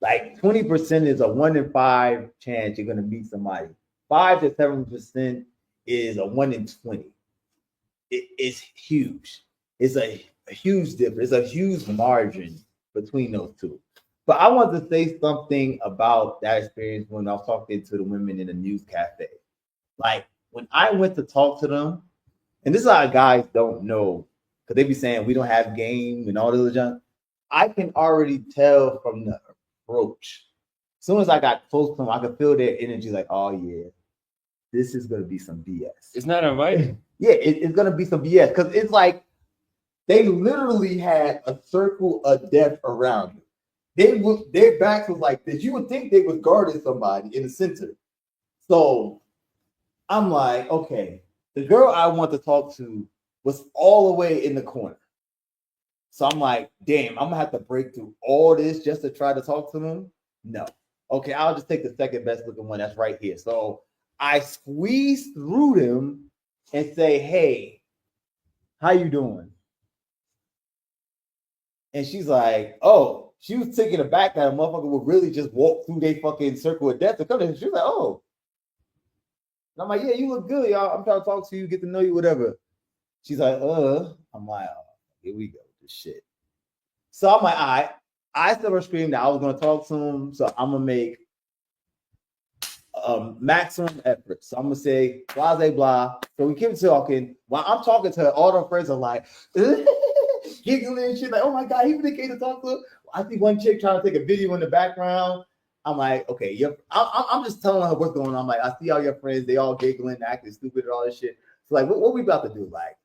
Like 20% is a 1 in 5 chance you're gonna meet somebody. 5 to 7% is a 1 in 20. It's huge. It's a huge difference. It's a huge margin between those two. But I want to say something about that experience when I was talking to the women in the news cafe. Like when I went to talk to them, and this is how guys don't know, because they be saying we don't have game and all this other junk. I can already tell from the approach. As soon as I got close to them, I could feel their energy like, oh yeah, this is gonna be some BS. It's not inviting. Yeah, it's gonna be some BS because it's like they literally had a circle of death around you. Their backs was like this. You would think they was guarding somebody in the center. So I'm like, okay, the girl I want to talk to was all the way in the corner. So I'm like, damn, I'm gonna have to break through all this just to try to talk to them. No. Okay, I'll just take the second best looking one that's right here. So I squeeze through them and say, hey, how you doing? And she's like, oh, she was taking it back that a motherfucker would really just walk through their fucking circle of death to come in. She was like, oh. And I'm like, yeah, you look good, y'all. I'm trying to talk to you, get to know you, whatever. She's like, I'm like, oh, here we go with this shit. So I'm like, all right. I still screamed that I was going to talk to him, so I'm going to make maximum effort. So I'm going to say, blah, blah, blah. So we keep talking. While I'm talking to her, all her friends are like, giggling and shit, like, oh my God, he really came to talk to her. I see one chick trying to take a video in the background. I'm like, okay, I'm just telling her what's going on. I'm like, I see all your friends, they all giggling, acting stupid and all this shit. So like, what we about to do? Like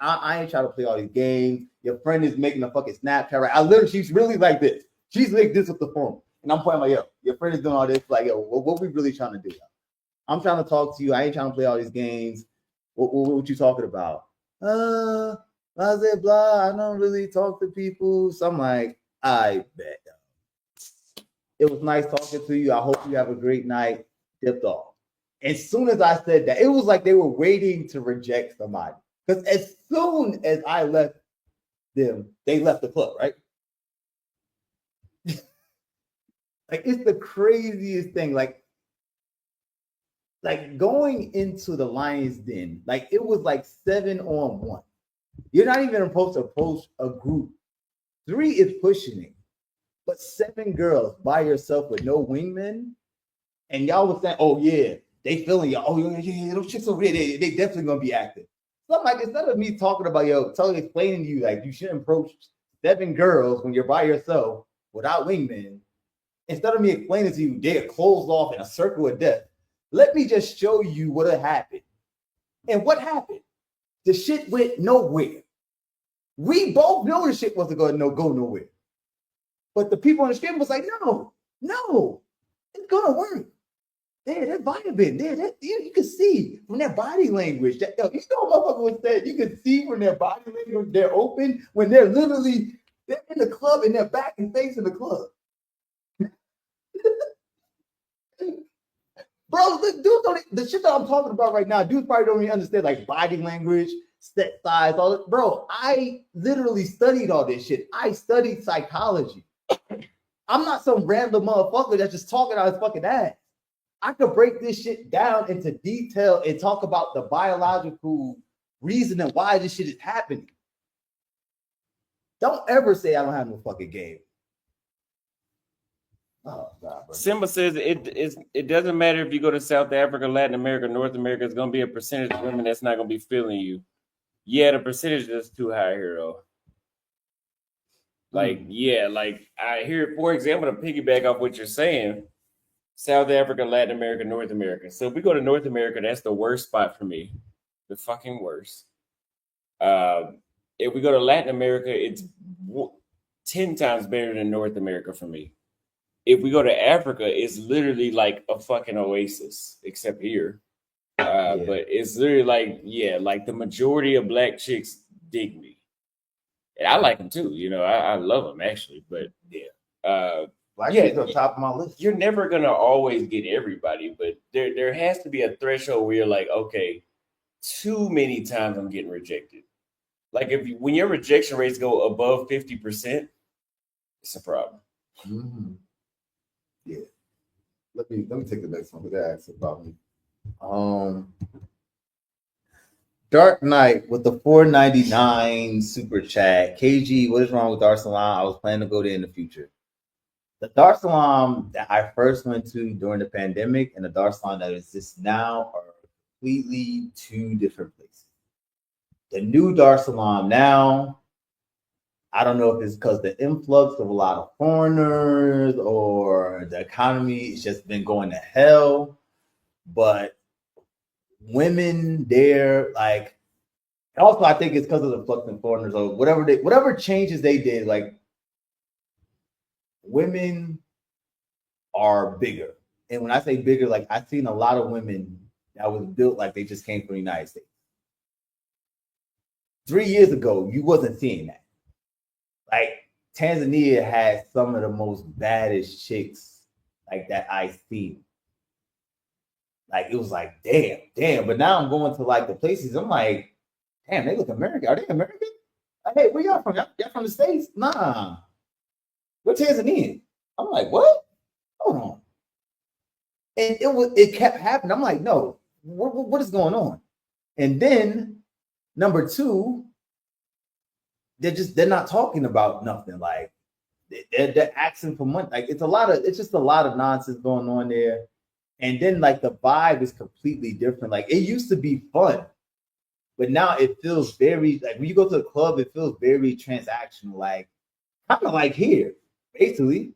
I ain't trying to play all these games. Your friend is making a fucking Snapchat, right? She's really like this. She's like this with the phone. And I'm pointing like, yo, your friend is doing all this. Like, yo, what we really trying to do? I'm trying to talk to you. I ain't trying to play all these games. What you talking about? Blah, blah, blah. I don't really talk to people. So I'm like, I bet. It was nice talking to you. I hope you have a great night. Dipped off. As soon as I said that, it was like they were waiting to reject somebody. Because as soon as I left them, they left the club, right? Like, it's the craziest thing. Like going into the Lion's Den, like it was like 7-on-1. You're not even supposed to approach a group. 3 is pushing it. But 7 girls by yourself with no wingmen, and y'all was saying, oh yeah, they feeling y'all. Oh yeah, those chicks over there, they definitely gonna be active. So I'm like, instead of me talking about explaining to you like you shouldn't approach 7 girls when you're by yourself without wingmen, instead of me explaining to you they're closed off in a circle of death, let me just show you what had happened. And what happened? The shit went nowhere. We both know the shit wasn't gonna go nowhere. But the people on the screen was like, no, it's gonna work. They're vibing. You can see from their body language. You know what motherfucker was saying? You can see from their body language they're open when they're in the club and they're back and facing the club. Bro, the shit that I'm talking about right now, dudes probably don't even understand like body language, step size, all that. Bro, I literally studied all this shit. I studied psychology. I'm not some random motherfucker that's just talking out his fucking ass. I could break this shit down into detail and talk about the biological reason and why this shit is happening. Don't ever say I don't have no fucking game. Oh, God, bro. Simba says it doesn't matter if you go to South Africa, Latin America, North America, it's going to be a percentage of women that's not going to be feeling you. Yeah, the percentage is too high here, though. Like, yeah, like I hear, for example, to piggyback off what you're saying, South Africa, Latin America, North America. So if we go to North America, that's the worst spot for me. The fucking worst. If we go to Latin America, it's 10 times better than North America for me. If we go to Africa, it's literally like a fucking oasis, except here. But it's literally like the majority of black chicks dig me. And I like them too. You know, I love them actually. But yeah. Black Yeah, chicks are top of my list. you're never gonna always get everybody, but there has to be a threshold where you're like, okay, too many times I'm getting rejected. Like when your rejection rates go above 50%, it's a problem. Mm-hmm. Yeah. Let me take the next one because that's about me. Dark Knight with the 4.99 super chat. KG, what is wrong with Dar Salaam? I was planning to go there in the future. The Dar Salaam that I first went to during the pandemic and the Dar Salaam that exists now are completely two different places. The new Dar Salaam now, I don't know if it's because the influx of a lot of foreigners or the economy has just been going to hell, but women there, like, also I think it's because of the flux in foreigners or whatever changes they did, like women are bigger. And when I say bigger, like I've seen a lot of women that was built like they just came from the United States. 3 years ago, you wasn't seeing that. Like Tanzania had some of the most baddest chicks like that I seen. Like it was like, damn. But now I'm going to like the places, I'm like, damn, they look American. Are they American? Like, hey, where y'all from? Y'all from the States? Nah. We're Tanzanian. I'm like, what? Hold on. And it kept happening. I'm like, no, what is going on? And then number two, they're not talking about nothing. Like they're asking for money. Like it's just a lot of nonsense going on there. And then like the vibe is completely different. Like it used to be fun, but now it feels very like when you go to the club, it feels very transactional. Like kind of like here, basically.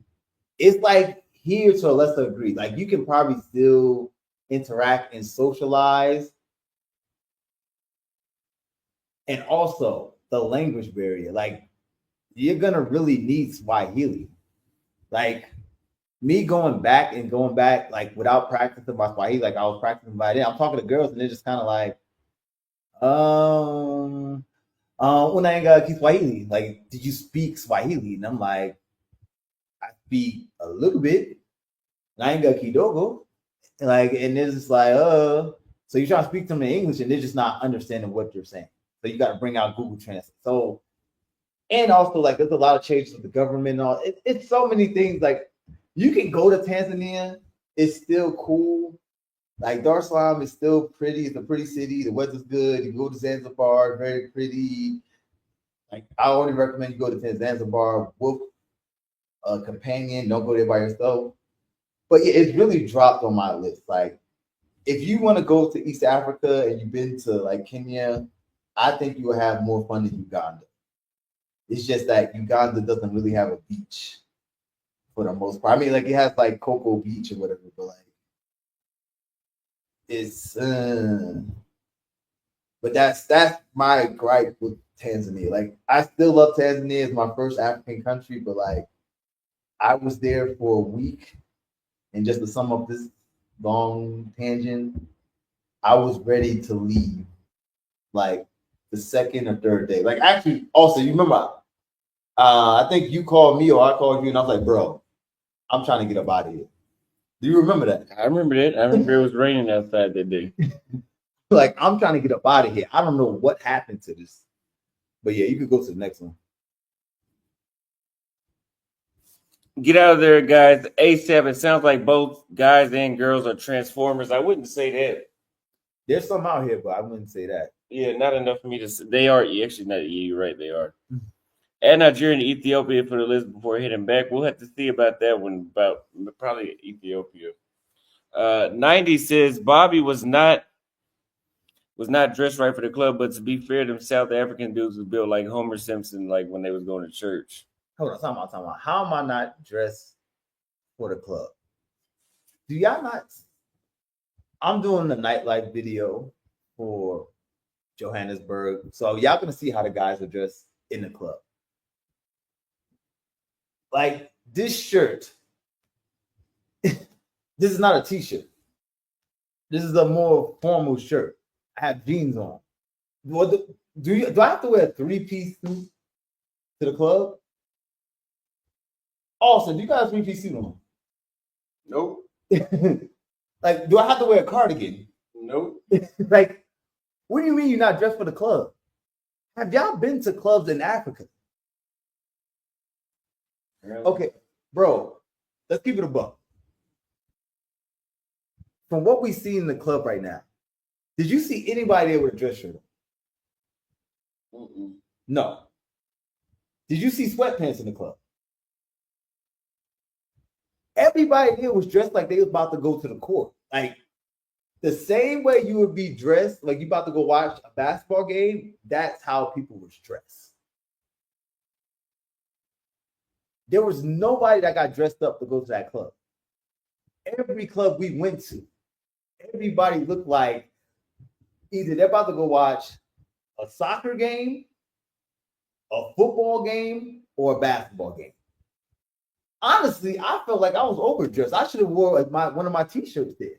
It's like here to a lesser degree. Like you can probably still interact and socialize. And also the language barrier. Like you're gonna really need Swahili. Like me going back, like without practicing my Swahili, like I was practicing by then. I'm talking to girls and they're just kind of like, unainga Kiswahili. Like, did you speak Swahili? And I'm like, I speak a little bit. Nainga kidogo. Like, and they're just like, so you try to speak to them in English and they're just not understanding what you're saying. So you got to bring out Google Translate. So, and also like there's a lot of changes with the government and all. It's so many things. Like you can go to Tanzania, it's still cool. Like Dar es Salaam is still pretty. It's a pretty city. The weather's good. You go to Zanzibar, very pretty. Like I only recommend you go to Zanzibar with a companion. Don't go there by yourself. But yeah, it's really dropped on my list. Like if you want to go to East Africa and you've been to like Kenya, I think you will have more fun in Uganda. It's just that Uganda doesn't really have a beach for the most part. I mean, like it has like Cocoa Beach or whatever, but like it's. But that's my gripe with Tanzania. Like I still love Tanzania. It's my first African country, but like I was there for a week, and just to sum up this long tangent, I was ready to leave. Like the second or third day. Like actually, also you remember, I think you called me or I called you, and I was like, bro, I'm trying to get up out of here. Do you remember that? I remember that. I remember it was raining outside that day. Like I'm trying to get up out of here. I don't know what happened to this, but yeah, you could go to the next one. Get out of there, guys. ASAP. It sounds like both guys and girls are transformers. I wouldn't say that. There's some out here, but I wouldn't say that. Yeah, not enough for me to say. They are actually not. Yeah, you're right. They are. Add Nigeria and Ethiopia for the list before hitting back. We'll have to see about that one. About probably Ethiopia. 90 says Bobby was not dressed right for the club, but to be fair, them South African dudes was built like Homer Simpson, like when they was going to church. Hold on, talking about. How am I not dressed for the club? Do y'all not? I'm doing the nightlife video for Johannesburg, so y'all gonna see how the guys are dressed in the club. Like this shirt, this is not a t-shirt. This is a more formal shirt. I have jeans on. Do I have to wear a 3-piece suit to the club? Austin, do you got a three-piece suit on? Nope. Like, do I have to wear a cardigan? Nope. Like, what do you mean you're not dressed for the club? Have y'all been to clubs in Africa? Really? Okay, bro, let's keep it a buck. From what we see in the club right now, did you see anybody there with a dress shirt on? Mm-mm. No. Did you see sweatpants in the club? Everybody there was dressed like they was about to go to the court. Like the same way you would be dressed, like you about to go watch a basketball game, that's how people were dressed. There was nobody that got dressed up to go to that club. Every club we went to, everybody looked like either they're about to go watch a soccer game, a football game, or a basketball game. Honestly, I felt like I was overdressed. I should have wore one of my t-shirts there.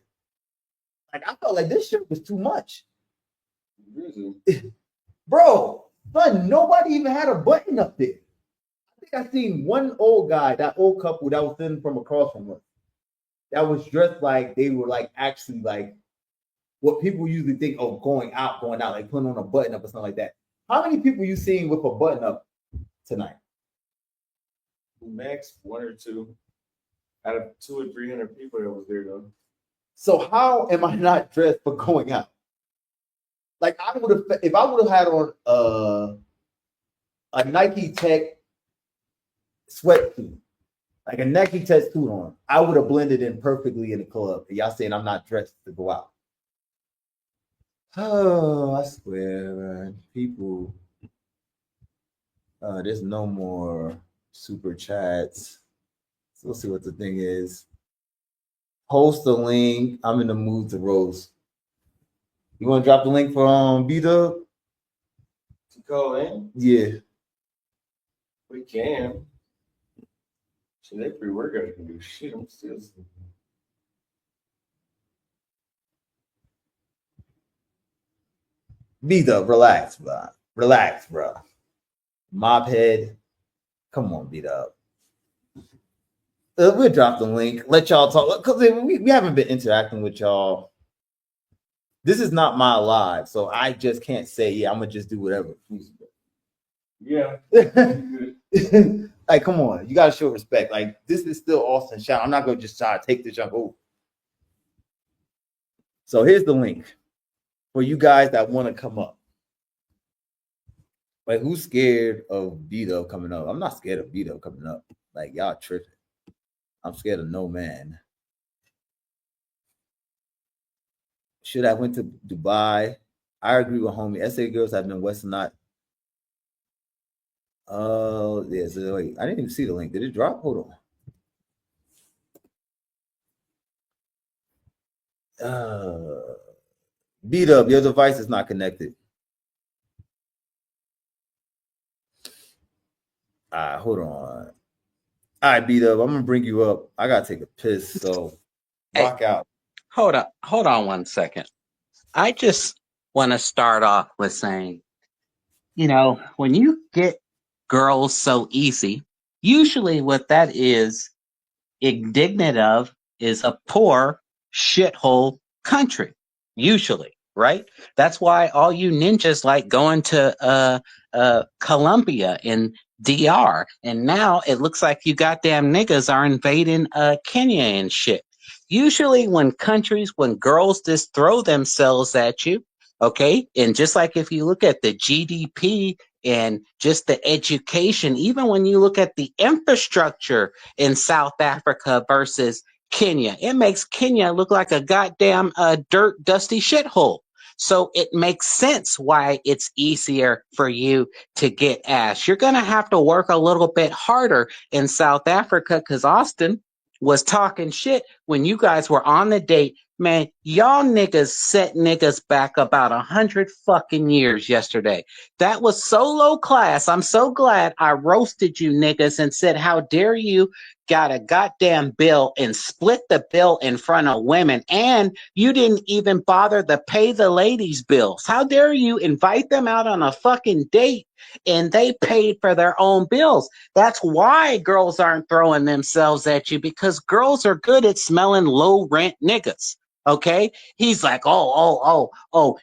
Like I felt like this shirt was too much. Really? Bro, son, nobody even had a button up there. I think I seen one old guy, that old couple that was sitting from across from us, that was dressed like they were like actually like what people usually think of going out, like putting on a button up or something like that. How many people you seen with a button up tonight? Max 1 or 2 out of 200 or 300 people that was there though. So how am I not dressed for going out? Like I would have, if I would have had on a Nike Tech sweatsuit, like a Nike Tech suit on, I would have blended in perfectly in the club. And y'all saying I'm not dressed to go out. Oh, I swear, man. People, there's no more super chats. So we'll see what the thing is. Post the link. I'm in the mood to roast. You want to drop the link for BDubz? To call in? Yeah. We can. Shit, they pre-workout can do shit. I'm still. BDubz, relax, bro. Relax, bro. Mob head. Come on, BDubz. We'll drop the link. Let y'all talk. Because we haven't been interacting with y'all. This is not my live, so I just can't say, yeah, I'm going to just do whatever. Yeah. Like, come on. You got to show respect. Like, this is still Austin Shout. I'm not going to just try to take the junk over. So here's the link for you guys that want to come up. Like, who's scared of BDubz coming up? I'm not scared of BDubz coming up. Like, y'all tripping. I'm scared of no man. Should I went to Dubai? I agree with homie. SA girls have been Western not. Oh, yeah. So wait, I didn't even see the link. Did it drop? Hold on. BDubz, your device is not connected. Hold on. All right, BDubz, I'm gonna bring you up. I gotta take a piss, so rock out. Hold on 1 second. I just want to start off with saying, when you get girls so easy, usually what that is indignant of is a poor shithole country. Usually, right? That's why all you ninjas like going to Colombia and DR, and now it looks like you goddamn niggas are invading Kenya and shit. Usually when girls just throw themselves at you, okay, and just like if you look at the GDP and just the education, even when you look at the infrastructure in South Africa versus Kenya, it makes Kenya look like a goddamn dirt dusty shithole. So it makes sense why it's easier for you to get ass. You're going to have to work a little bit harder in South Africa because Austin was talking shit when you guys were on the date. Man, y'all niggas set niggas back about 100 fucking years yesterday. That was so low class. I'm so glad I roasted you niggas and said, how dare you got a goddamn bill and split the bill in front of women, and you didn't even bother to pay the ladies' bills. How dare you invite them out on a fucking date and they paid for their own bills? That's why girls aren't throwing themselves at you, because girls are good at smelling low rent niggas. Okay, he's like,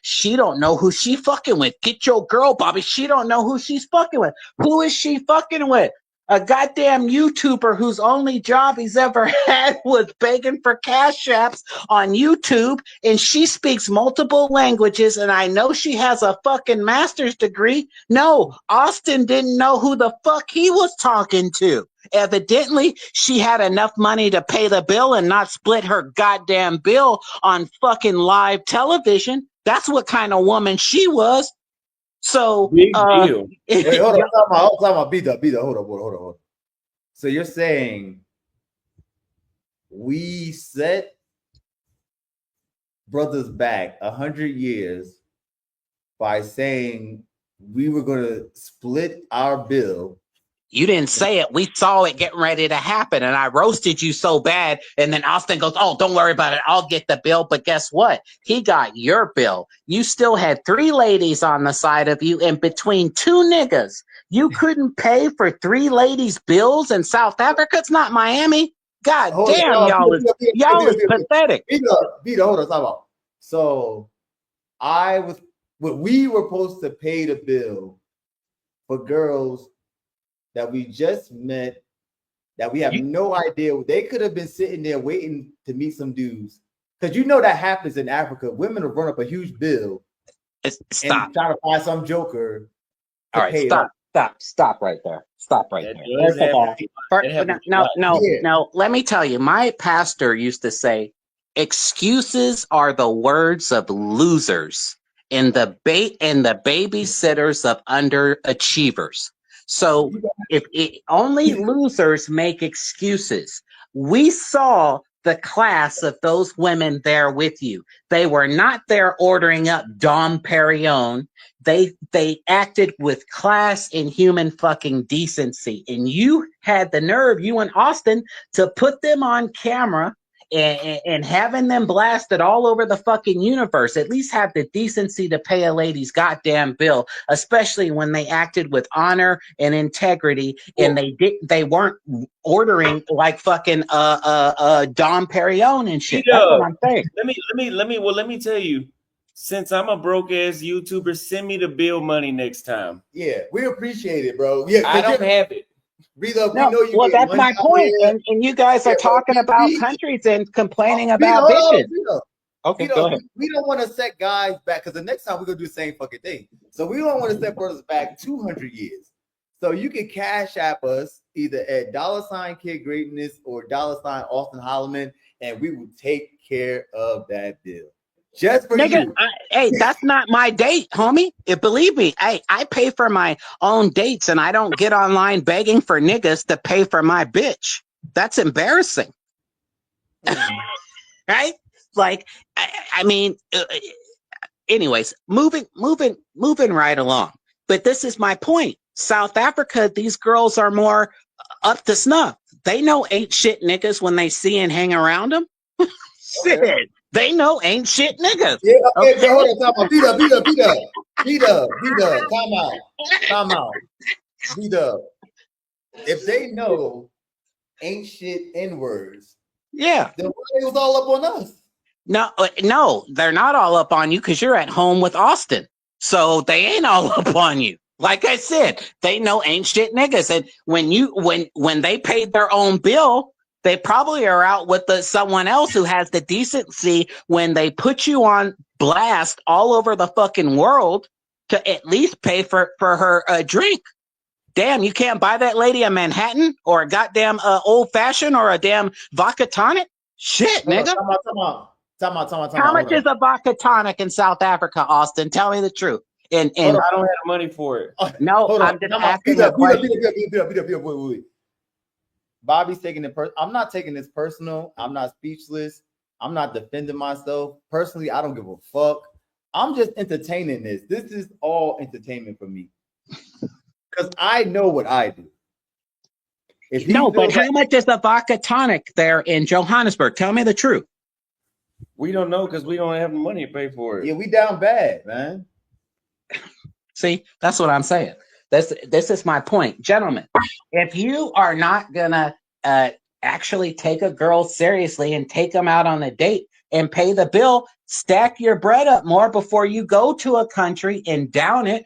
she don't know who she fucking with. Get your girl, Bobby. She don't know who she's fucking with. Who is she fucking with? A goddamn YouTuber whose only job he's ever had was begging for cash apps on YouTube, and she speaks multiple languages, and I know she has a fucking master's degree. No, Austin didn't know who the fuck he was talking to. Evidently, she had enough money to pay the bill and not split her goddamn bill on fucking live television. That's what kind of woman she was. So, Big deal. Wait, hold on, BDubz, hold on. So you're saying we set brothers back 100 years by saying we were going to split our bill? You didn't say it. We saw it getting ready to happen, and I roasted you so bad. And then Austin goes, "Oh, don't worry about it. I'll get the bill." But guess what? He got your bill. You still had 3 ladies on the side of you, and between 2 niggas, you couldn't pay for 3 ladies' bills in South Africa. It's not Miami. God damn, y'all is pathetic. BDubz, hold on, talk about. So we were supposed to pay the bill for girls that we just met, that we have no idea. They could have been sitting there waiting to meet some dudes. Because you know that happens in Africa. Women will run up a huge bill and try to find some joker. All right, stop right there. Stop right there. No, let me tell you, my pastor used to say, excuses are the words of losers and the babysitters of underachievers. So only losers make excuses. We saw the class of those women there with you. They were not there ordering up Dom Perignon. They acted with class and human fucking decency. And you had the nerve, you and Austin, to put them on camera and having them blasted all over the fucking universe. At least have the decency to pay a lady's goddamn bill, especially when they acted with honor and integrity, and they weren't ordering like fucking Dom Perignon and shit. That's what I'm saying. Let me tell you, since I'm a broke ass YouTuber, send me the bill money next time. Yeah, we appreciate it, bro. Yeah, I don't have it. Well, that's my point. And you guys are talking about countries and complaining about bitches. Okay, go ahead. We don't want to set guys back, because the next time we're going to do the same fucking thing. So we don't want to set brothers back 200 years. So you can cash app us either at $Kid Greatness or $Auston Holleman, and we will take care of that bill. Just for you. Hey, that's not my date, homie. Believe me, I pay for my own dates, and I don't get online begging for niggas to pay for my bitch. That's embarrassing. Right? Like, I mean, anyways, moving right along. But this is my point. South Africa, these girls are more up to snuff. They know ain't shit niggas when they see and hang around them. Shit. They know ain't shit niggas. Yeah, okay. Hold on, time out. BDubz, time out. BDubz. If they know ain't shit N-words, yeah, then why it was all up on us? No, they're not all up on you because you're at home with Austin. So they ain't all up on you. Like I said, they know ain't shit niggas. And when they paid their own bill, they probably are out with someone else who has the decency when they put you on blast all over the fucking world to at least pay for her drink. Damn, you can't buy that lady a Manhattan or a goddamn old fashioned or a damn vodka tonic? Shit, nigga. Time out. How much is a vodka tonic in South Africa, Austin? Tell me the truth. And I don't have money for it. No, I'm just asking a question. Wait. Bobby's taking it personal. I'm not taking this personal. I'm not speechless. I'm not defending myself. Personally, I don't give a fuck. I'm just entertaining this. This is all entertainment for me. Because I know what I do. If he No, but feels like how much is a vodka tonic there in Johannesburg? Tell me the truth. We don't know because we don't have the money to pay for it. yeah, we down bad, man. See, that's what I'm saying. This is my point, gentlemen. If you are not gonna actually take a girl seriously and take them out on a date and pay the bill, stack your bread up more before you go to a country and down it.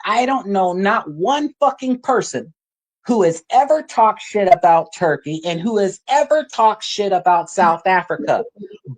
I don't know, not one fucking person who has ever talked shit about Turkey and who has ever talked shit about South Africa.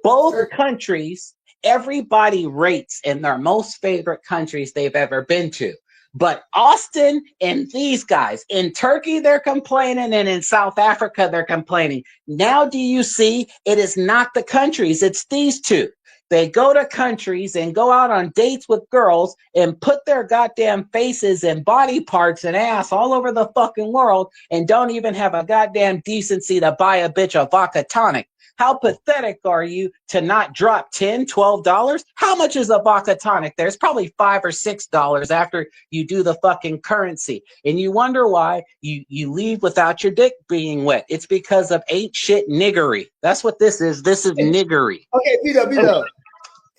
Both countries, everybody rates in their most favorite countries they've ever been to. But Austin and these guys, in Turkey, they're complaining, and in South Africa, they're complaining. Now, do you see? It is not the countries, it's these two. They go to countries and go out on dates with girls and put their goddamn faces and body parts and ass all over the fucking world and don't even have a goddamn decency to buy a bitch a vodka tonic. How pathetic are you to not drop $10, $12? How much is a vodka tonic? There's probably $5 or $6 after you do the fucking currency. And you wonder why you leave without your dick being wet. It's because of ain't shit niggery. That's what this is. This is niggery. Okay, BDubz,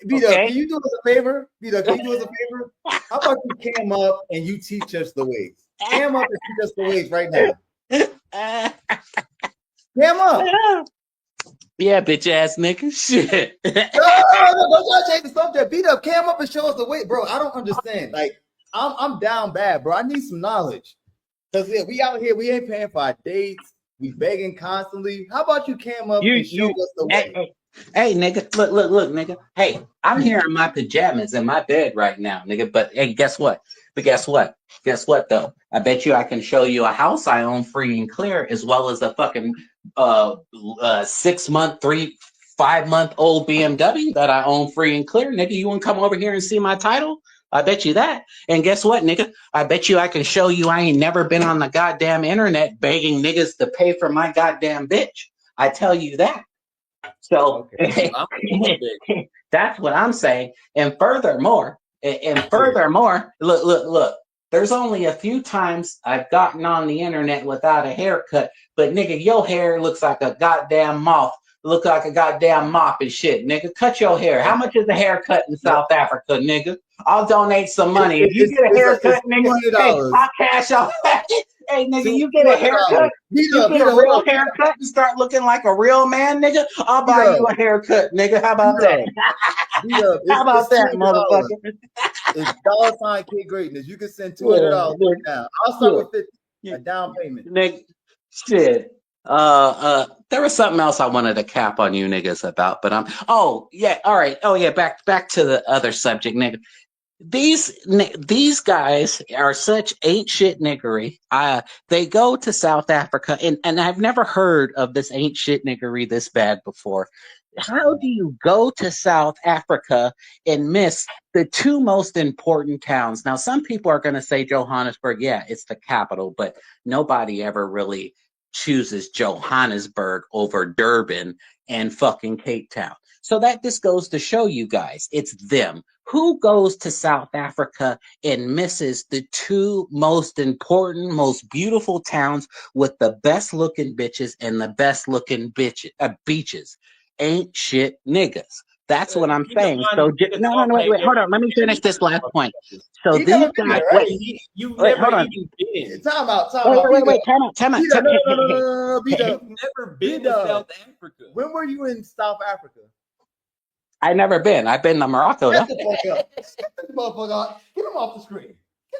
Okay. can you do us a favor? BDubz, can you do us a favor? How about you cam up and you teach us the ways? Cam up and teach us the ways right now. Cam up. Yeah, bitch ass nigga. Shit. No, don't try to change the subject. BDubz, cam up and show us the way, bro. I don't understand. Like, I'm down bad, bro. I need some knowledge. Cause yeah, we out here, we ain't paying for our dates. We begging constantly. How about you cam up and show us the way? Hey, nigga, look, nigga. Hey, I'm here in my pajamas in my bed right now, nigga. But hey, guess what? Guess what though? I bet you I can show you a house I own free and clear, as well as a fucking 6 month, 5 month old BMW that I own free and clear, nigga. You want to come over here and see my title? I bet you that. And guess what, nigga? I bet you I can show you I ain't never been on the goddamn internet begging niggas to pay for my goddamn bitch. I tell you that. So Okay. that's what I'm saying. And furthermore, look. There's only a few times I've gotten on the internet without a haircut, but nigga, your hair looks like a goddamn moth. Look like a goddamn mop and shit, nigga. Cut your hair. How much is a haircut in South Africa, nigga? I'll donate some money. If you get a haircut, nigga, hey, I'll cash out. Hey, nigga, you get a haircut, you get a real haircut and start looking like a real man, nigga, I'll buy you a haircut, nigga. How about that? How about that, motherfucker? It's $ Kid Greatness. You can send $200 right now. I'll start with 50, a down payment. Nigga, shit. There was something else I wanted to cap on you niggas about, but all right. Oh yeah, back to the other subject, nigga. These guys are such ain't shit niggery. They go to South Africa, and I've never heard of this ain't shit niggery this bad before. How do you go to South Africa and miss the two most important towns? Now, some people are going to say Johannesburg, yeah, it's the capital, but nobody ever really chooses Johannesburg over Durban and fucking Cape Town. So that just goes to show you guys, it's them. Who goes to South Africa and misses the two most important, most beautiful towns with the best looking bitches and the best looking beaches? Ain't shit niggas. That's what I'm saying. So no, wait, hold on. Let me finish this last point. So these guys, you've never even been. Time out. Wait, time out. No, you've never been to South Africa. When were you in South Africa? I never been. I've been to Morocco. Get the fuck up. Get the motherfucker off. Get him off the screen.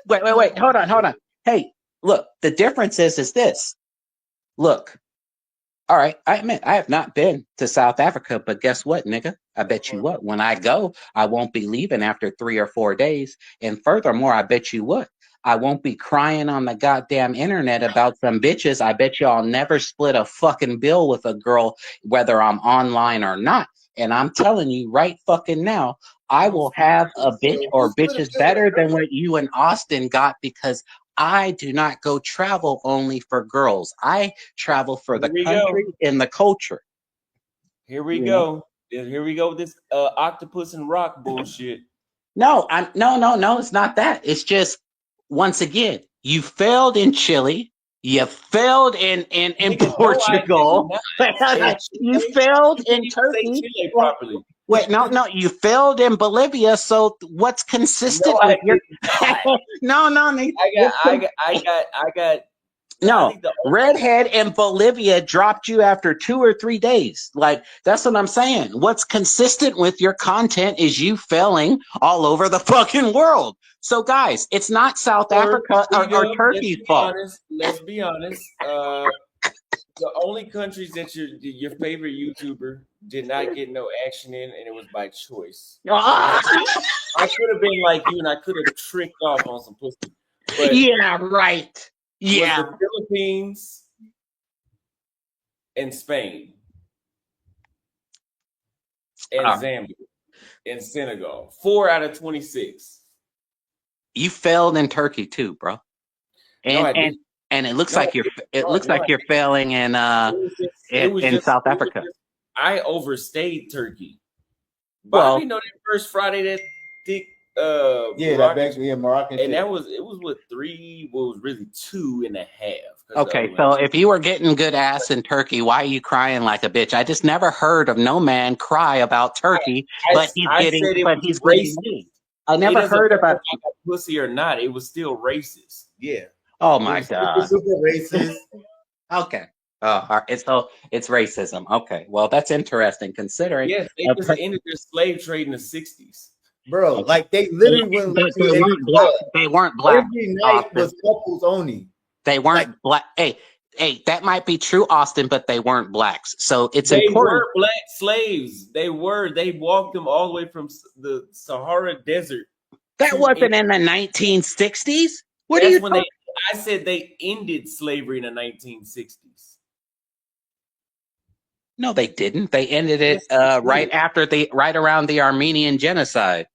Wait. Hold on. Hey, look. The difference is this. Look. All right, I admit I have not been to South Africa, but guess what, nigga? I bet you what, when I go, I won't be leaving after 3 or 4 days. And furthermore, I bet you what, I won't be crying on the goddamn internet about some bitches. I bet you I'll never split a fucking bill with a girl, whether I'm online or not. And I'm telling you right fucking now, I will have a bitch or bitches better than what you and Austin got, because I do not go travel only for girls. I travel for the country and the culture. Here we go. Here we go with this octopus and rock bullshit. No, it's not that. It's just, once again, you failed in Chile, You failed in Nigga, no, I did Portugal. not. In You Chile, failed you in can't even say Turkey. Chile properly. Wait, no, you failed in Bolivia. So what's No, consistent I with your? did not. No, nigga. I got. No, I No, think the redhead in Bolivia dropped you after 2 or 3 days. Like, that's what I'm saying. What's consistent with your content is you failing all over the fucking world. So, guys, it's not South Africa or freedom. Let's Turkey's be fault. honest. Let's be honest. The only countries that your favorite YouTuber did not get no action in, and it was by choice. Ah! I could have been like you, and I could have tricked off on some pussy, but Yeah, right. was Yeah. the Philippines and Spain and Zambia and Senegal. 4 out of 26. You failed in Turkey too, bro. No, I didn't. And it looks No, like you're failing in it was just South Africa. I overstayed Turkey. Well, Bobby, know that first Friday that thick Yeah, Moroccan, that back Moroccan and shit. it was what 3, well, it was really 2.5. okay, so if you were getting good ass in Turkey, why are you crying like a bitch? I just never heard of no man cry about Turkey, but he's getting laid. I never heard about pussy or not. It was still racist. Yeah. Oh my god. Super racist. Okay. It's racism. Okay. Well, that's interesting considering. Yes, they just ended their slave trade in the 60s. Bro, like they literally went. They weren't black. Every night was couples only. They weren't black. Hey, that might be true, Austin, but they weren't blacks. So it's important. They were black slaves. They walked them all the way from the Sahara Desert. That wasn't in the 1960s. What are you talking? I said they ended slavery in the 1960s. No, they didn't. They ended it right around the Armenian genocide.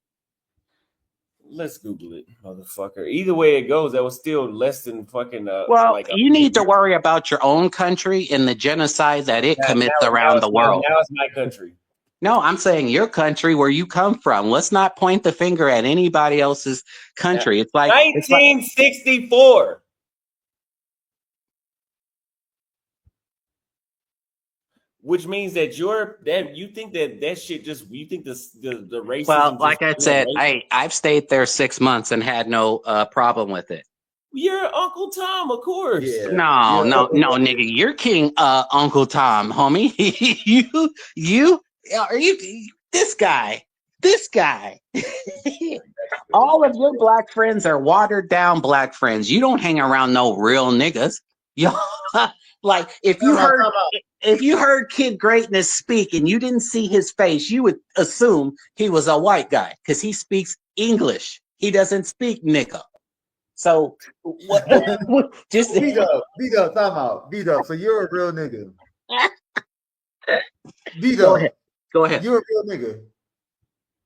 Let's Google it, motherfucker. Either way it goes, that was still less than fucking. Well, you need to worry about your own country and the genocide that it commits around the world. Now it's my country. No, I'm saying your country, where you come from. Let's not point the finger at anybody else's country. It's like 1964. Which means that you think that shit just you think the racism. Well, like I said, I've stayed there 6 months and had no problem with it. You're Uncle Tom, of course. Yeah. No, nigga, you're King Uncle Tom, homie. you are you this guy. All of your black friends are watered down black friends. You don't hang around no real niggas. Like if you heard Kid Greatness speak and you didn't see his face, you would assume he was a white guy because he speaks English. He doesn't speak nigga. So what? Just BDubz, time out. BDubz, so you're a real nigga. BDubz, go ahead. You're a real nigga.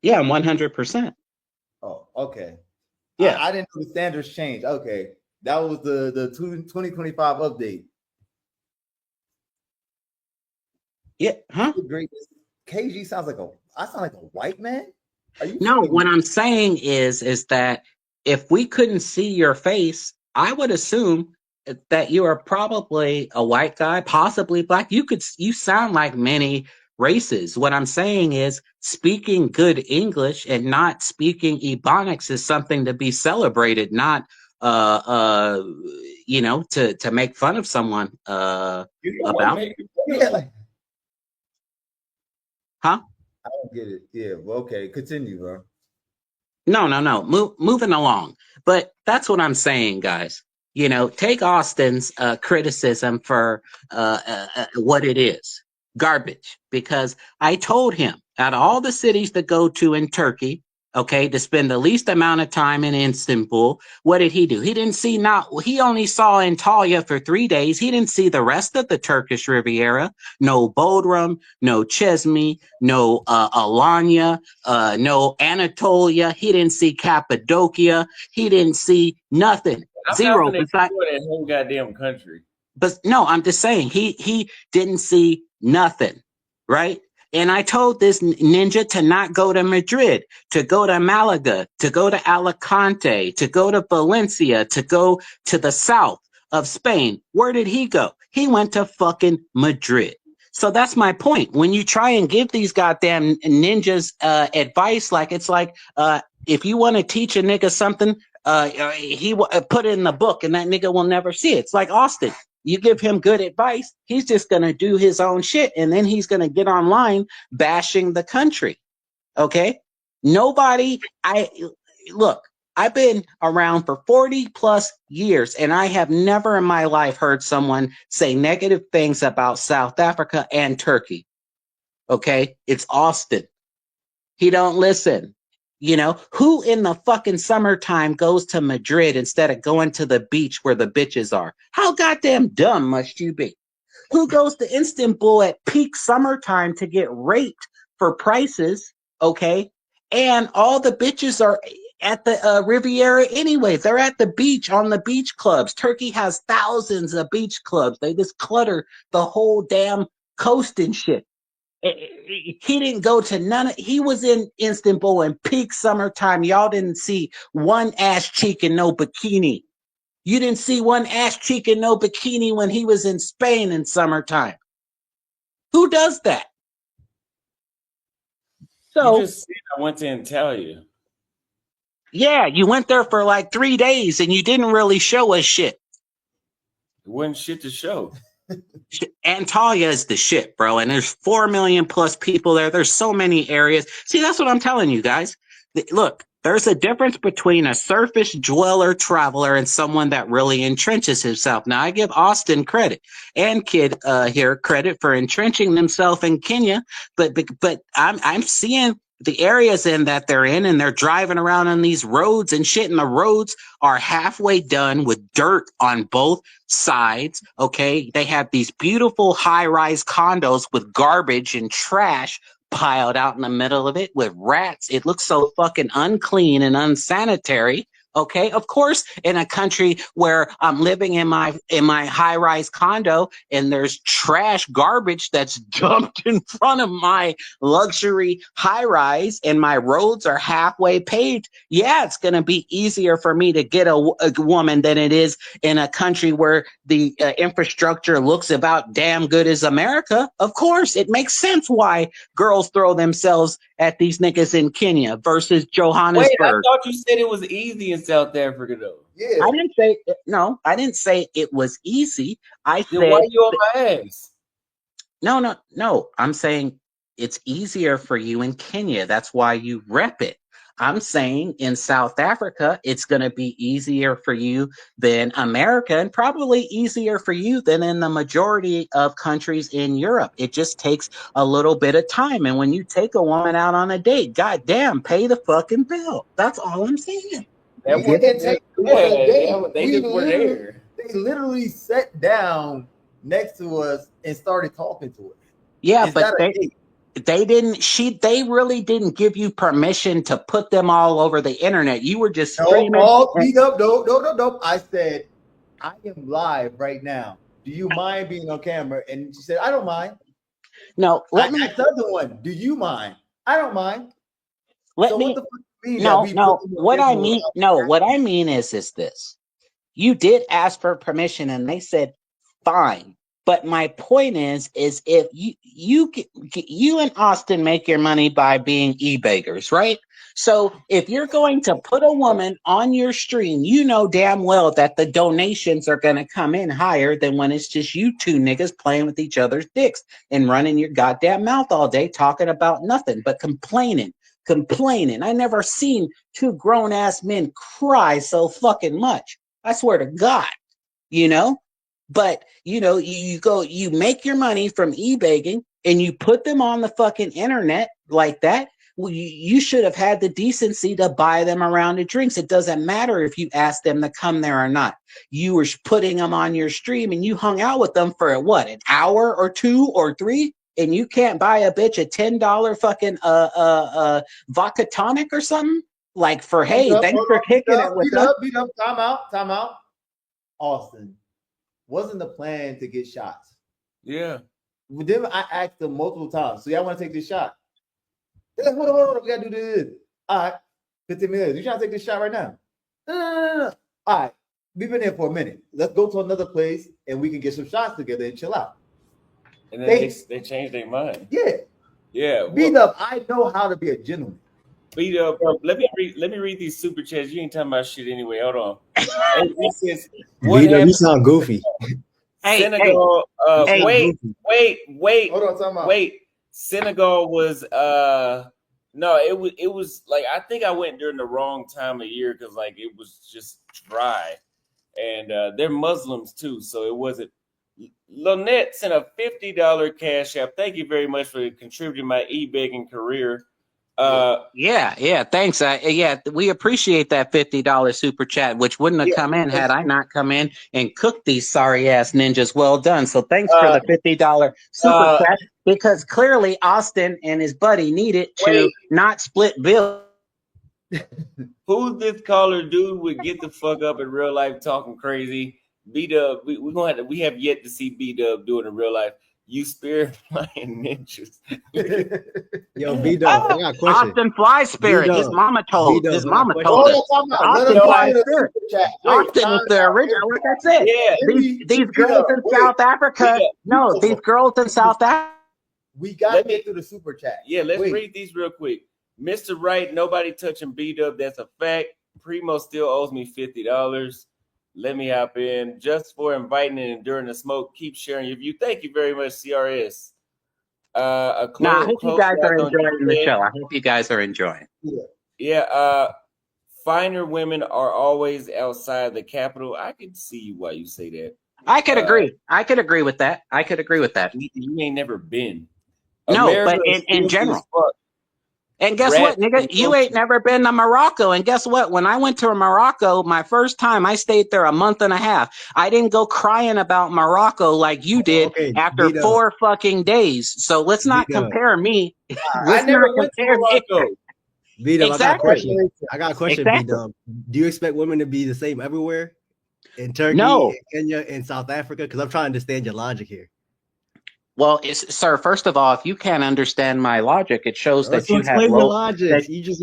Yeah, I'm 100%. Oh, okay. Yeah, I didn't know the standards changed. Okay, that was the 2025 update. Yeah, huh? Greatness. KG sounds like I sound like a white man. No, what I'm saying is that if we couldn't see your face, I would assume that you are probably a white guy, possibly black. You sound like many races. What I'm saying is speaking good English and not speaking Ebonics is something to be celebrated, not to make fun of someone about. Huh? I don't get it. Yeah, well, okay, continue, bro. No. Moving along. But that's what I'm saying, guys. Take Austin's criticism for what it is. Garbage. Because I told him, out of all the cities to go to in Turkey, okay, to spend the least amount of time in Istanbul, what did he do? He only saw Antalya for 3 days. He didn't see the rest of the Turkish Riviera. No Bodrum, no Chesme, no Alanya, no Anatolia. He didn't see Cappadocia. He didn't see nothing. Zero. That whole goddamn country. But no, I'm just saying he didn't see nothing, right? And I told this ninja to not go to Madrid, to go to Malaga, to go to Alicante, to go to Valencia, to go to the south of Spain. Where did he go? He went to fucking Madrid. So that's my point. When you try and give these goddamn ninjas advice, like it's like if you want to teach a nigga something, he put it in the book, and that nigga will never see it. It's like Austin. You give him good advice, he's just gonna do his own shit, and then he's gonna get online bashing the country. Okay, nobody. Look. I've been around for 40 plus years, and I have never in my life heard someone say negative things about South Africa and Turkey. Okay? It's Austin. He don't listen. You know, who in the fucking summertime goes to Madrid instead of going to the beach where the bitches are? How goddamn dumb must you be? Who goes to Istanbul at peak summertime to get raped for prices? Okay? And all the bitches are at the Riviera anyway. They're at the beach on the beach clubs. Turkey has thousands of beach clubs. They just clutter the whole damn coast and shit. He didn't go to none of, he was in Istanbul in peak summertime. Y'all didn't see one ass cheek and no bikini. You didn't see one ass cheek and no bikini when he was in Spain in summertime. Who does that? You So just said I went to Antalya. yeah, you went there for like 3 days and you didn't really show us shit. It wasn't shit to show. Antalya is the shit, bro. And there's 4 million plus people there. There's so many areas. See, that's what I'm telling you guys. Look, there's a difference between a surface dweller traveler and someone that really entrenches himself. Now, I give Austin credit and Kid here credit for entrenching themselves in Kenya, but I'm seeing the areas in that they're in, and they're driving around on these roads and shit, and the roads are halfway done with dirt on both sides. Okay, they have these beautiful high-rise condos with garbage and trash piled out in the middle of it with rats. It looks so fucking unclean and unsanitary. Okay, of course, in a country where I'm living in my high-rise condo and there's trash garbage that's dumped in front of my luxury high-rise and my roads are halfway paved, yeah, it's going to be easier for me to get a woman than it is in a country where the infrastructure looks about damn good as America. Of course, it makes sense why girls throw themselves at these niggas in Kenya versus Johannesburg. Wait, I thought you said it was easy in South Africa, though. Yeah. I didn't say no. I didn't say it was easy. I Then said why you on my ass? no. I'm saying it's easier for you in Kenya. That's why you rep it. I'm saying in South Africa, it's going to be easier for you than America, and probably easier for you than in the majority of countries in Europe. It just takes a little bit of time. And when you take a woman out on a date, goddamn, pay the fucking bill. That's all I'm saying. That We wasn't didn't that. take it was a Yeah, date. they We just were there. They literally sat down next to us and started talking to us. Yeah, It's but not a date. they really didn't give you permission to put them all over the internet. You were just No, streaming. all beat up. No. I said, I am live right now. Do you mind being on camera? And she said, I don't mind. No, I asked the other one, do you mind? I don't mind. So what the fuck do you mean that we put them on what I camera mean, without no, what I mean is this. You did ask for permission and they said fine. But my point is if you and Austin make your money by being e-beggars, right? So if you're going to put a woman on your stream, you know damn well that the donations are going to come in higher than when it's just you two niggas playing with each other's dicks and running your goddamn mouth all day talking about nothing but complaining. I never seen two grown ass men cry so fucking much. I swear to God, you know. But you make your money from e-begging and you put them on the fucking internet like that. Well, you should have had the decency to buy them a round of drinks. It doesn't matter if you asked them to come there or not. You were putting them on your stream and you hung out with them for what, an hour or 2 or 3, and you can't buy a bitch a $10 fucking vodka tonic or something like for Beat hey, up, thanks for kicking it with us. beat up. Time out. Austin, wasn't the plan to get shots? Yeah. But then I asked them multiple times, so y'all want to take this shot? They're like, hold on, we gotta do this. All right, 15 minutes. You trying to take this shot right now? No. All right, we've been there for a minute. Let's go to another place and we can get some shots together and chill out. And then they changed their mind. Yeah. Yeah. BDubz, I know how to be a gentleman. BDubz, let me read these super chats. You ain't talking about shit anyway. Hold on. BDubz, you sound goofy. Senegal. Wait. Hold on, time out. Wait. Senegal was no, it was like I think I went during the wrong time of year because like it was just dry, and they're Muslims too, so it wasn't. Lynette sent a $50 cash app. Thank you very much for contributing my e-begging career. Yeah, thanks. Yeah, we appreciate that $50 super chat, which wouldn't have come in had I not come in and cooked these sorry ass ninjas. Well done. So thanks for the $50 super chat, because clearly Austin and his buddy needed to not split bill. Who's this caller dude would get the fuck up in real life talking crazy? BDubz, we have yet to see BDubz do it in real life. You spirit flying ninjas. Yo, BDubz, I got a question. Austin fly spirit. BDubz, his mama told us. Austin fly spirit. Austin is the original. Like I said, these girls in South Africa. No, these girls in South Africa. We got to get through the super chat. Yeah, let's read these real quick. Mr. Wright, nobody touching BDubz. That's a fact. Primo still owes me $50. Let me hop in. Just for inviting and enduring the smoke. Keep sharing your view. Thank you very much, CRS. I hope you guys are enjoying the show. I hope you guys are enjoying. Yeah. Finer women are always outside the capital. I can see why you say that. I could agree. I could agree with that. You ain't never been. No, America but in general. And guess what, nigga? You ain't never been to Morocco. And guess what? When I went to Morocco, my first time, I stayed there a month and a half. I didn't go crying about Morocco like you did after BDubz. 4 fucking days. So let's not compare me. I never went to Morocco. BDubz, exactly. I got a question, BDubz. Do you expect women to be the same everywhere? In Turkey, no. Kenya, and South Africa? Because I'm trying to understand your logic here. Well, sir, first of all, if you can't understand my logic, it shows that you have low logic. You just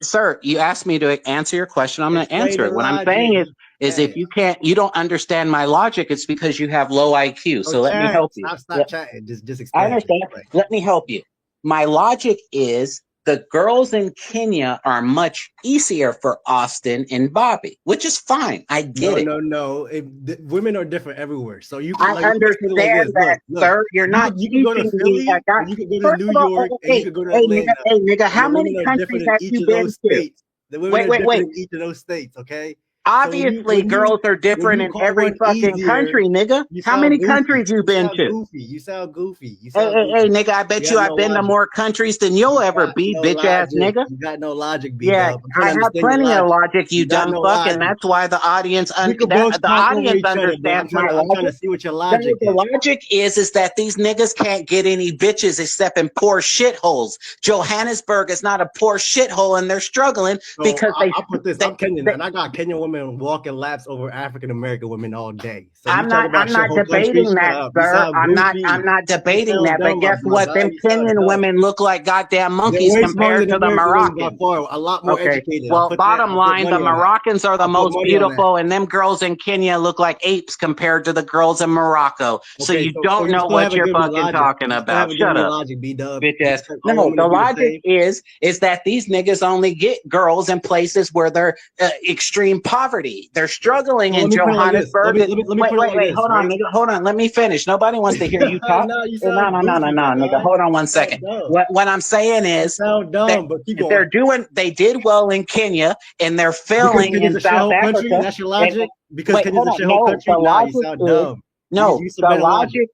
sir, you asked me to answer your question. I'm going to answer it. What I'm saying is if you don't understand my logic, it's because you have low IQ. So let me help you. Stop chatting. Just explain. I understand. Let me help you. My logic is the girls in Kenya are much easier for Austin and Bobby, which is fine. I get it. No. Women are different everywhere. So you can understand that, sir. You're not. You can go to Philly, you can go to New York, and you can go to Atlanta. Hey, nigga, how many countries have you been to? The women are different in each of those states, okay? Obviously, girls are different in every fucking country, nigga. How many countries you been to? You sound goofy. Hey, nigga, I bet you I've been to more countries than you'll ever be, bitch ass nigga. You got no logic, BDubz. Yeah, I have plenty of logic, you dumb fuck, and that's why the audience understands my logic. I'm trying to see what your logic is. The logic is that these niggas can't get any bitches except in poor shitholes. Johannesburg is not a poor shithole, and they're struggling because I'll put this. I'm Kenyan, and I got Kenyan women walking laps over African American women all day. So I'm not debating that, sir. I'm not debating that. But guess what? Them Kenyan women look like goddamn monkeys compared to the Moroccans. A lot more educated. Well, bottom line, the Moroccans are the most beautiful, and them girls in Kenya look like apes compared to the girls in Morocco. So you don't know what you're fucking talking about. Shut up, bitch ass. No, the logic is that these niggas only get girls in places where they're extreme poverty. They're struggling in Johannesburg. Wait, hold on, nigga. Hold on. Let me finish. Nobody wants to hear you talk. No, nigga. Hold on one second. What I'm saying is they did well in Kenya and they're failing in South Africa. That's your logic? Because Kenya's a shithole country? No, you sound dumb. No, the logic,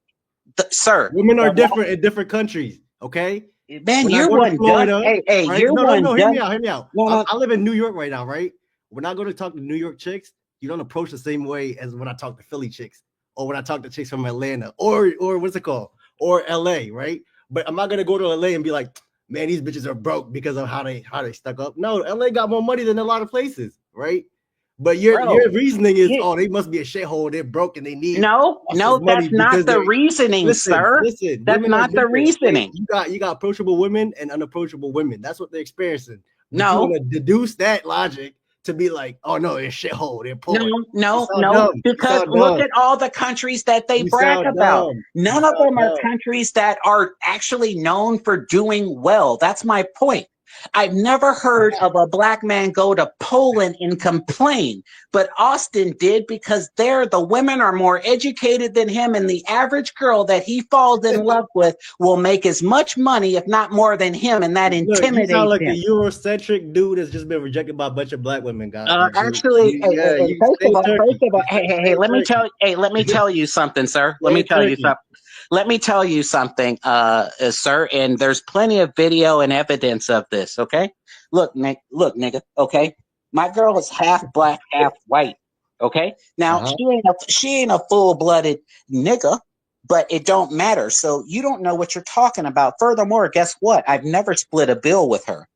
sir. Women are different in different countries, okay? Man, you're one done. Hey, you're one done. Hear me out. I live in New York right now, right? When I go to talk to New York chicks, you don't approach the same way as when I talk to Philly chicks or when I talk to chicks from Atlanta or what's it called? Or LA, right? But I'm not gonna go to LA and be like, man, these bitches are broke because of how they stuck up. No, LA got more money than a lot of places, right? But your reasoning is, they must be a shithole, they're broke and they need no, that's not the reasoning, sir. Listen, that's not the reasoning. You got approachable women and unapproachable women. That's what they're experiencing. No, you want to deduce that logic to be like, oh no, it's shithole. They're poor. No, You sound dumb. You because sound look dumb. at all the countries that they You brag sound about. dumb. None You of them sound are dumb. countries that are actually known for doing well. That's my point. I've never heard of a black man go to Poland and complain, but Austin did because there the women are more educated than him, and the average girl that he falls in love with will make as much money, if not more, than him, and that Look, you sound intimidates like him. a Eurocentric dude that's just been rejected by a bunch of black women, guys. Actually, first of all, hey, let me tell you something, sir. Let me tell you something. Let me tell you something, sir. And there's plenty of video and evidence of this. Okay, look, nigga. Okay, my girl is half black, half white. Okay, now she ain't a full-blooded nigga, but it don't matter. So you don't know what you're talking about. Furthermore, guess what? I've never split a bill with her.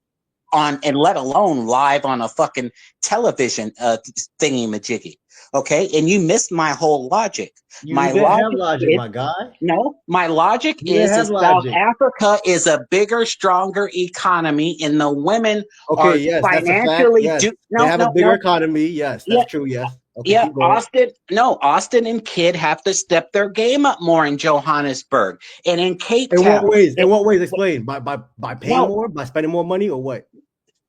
And let alone live on a fucking television thingy majiggy. Okay, and you missed my whole logic. You didn't have logic, my guy. No, my logic is South Africa is a bigger, stronger economy, and the women are financially they have a bigger economy. Yes, that's true. Yes. Okay, yeah, Austin and Kid have to step their game up more in Johannesburg and in Cape Town. In what ways? Explain. By paying more, by spending more money, or what?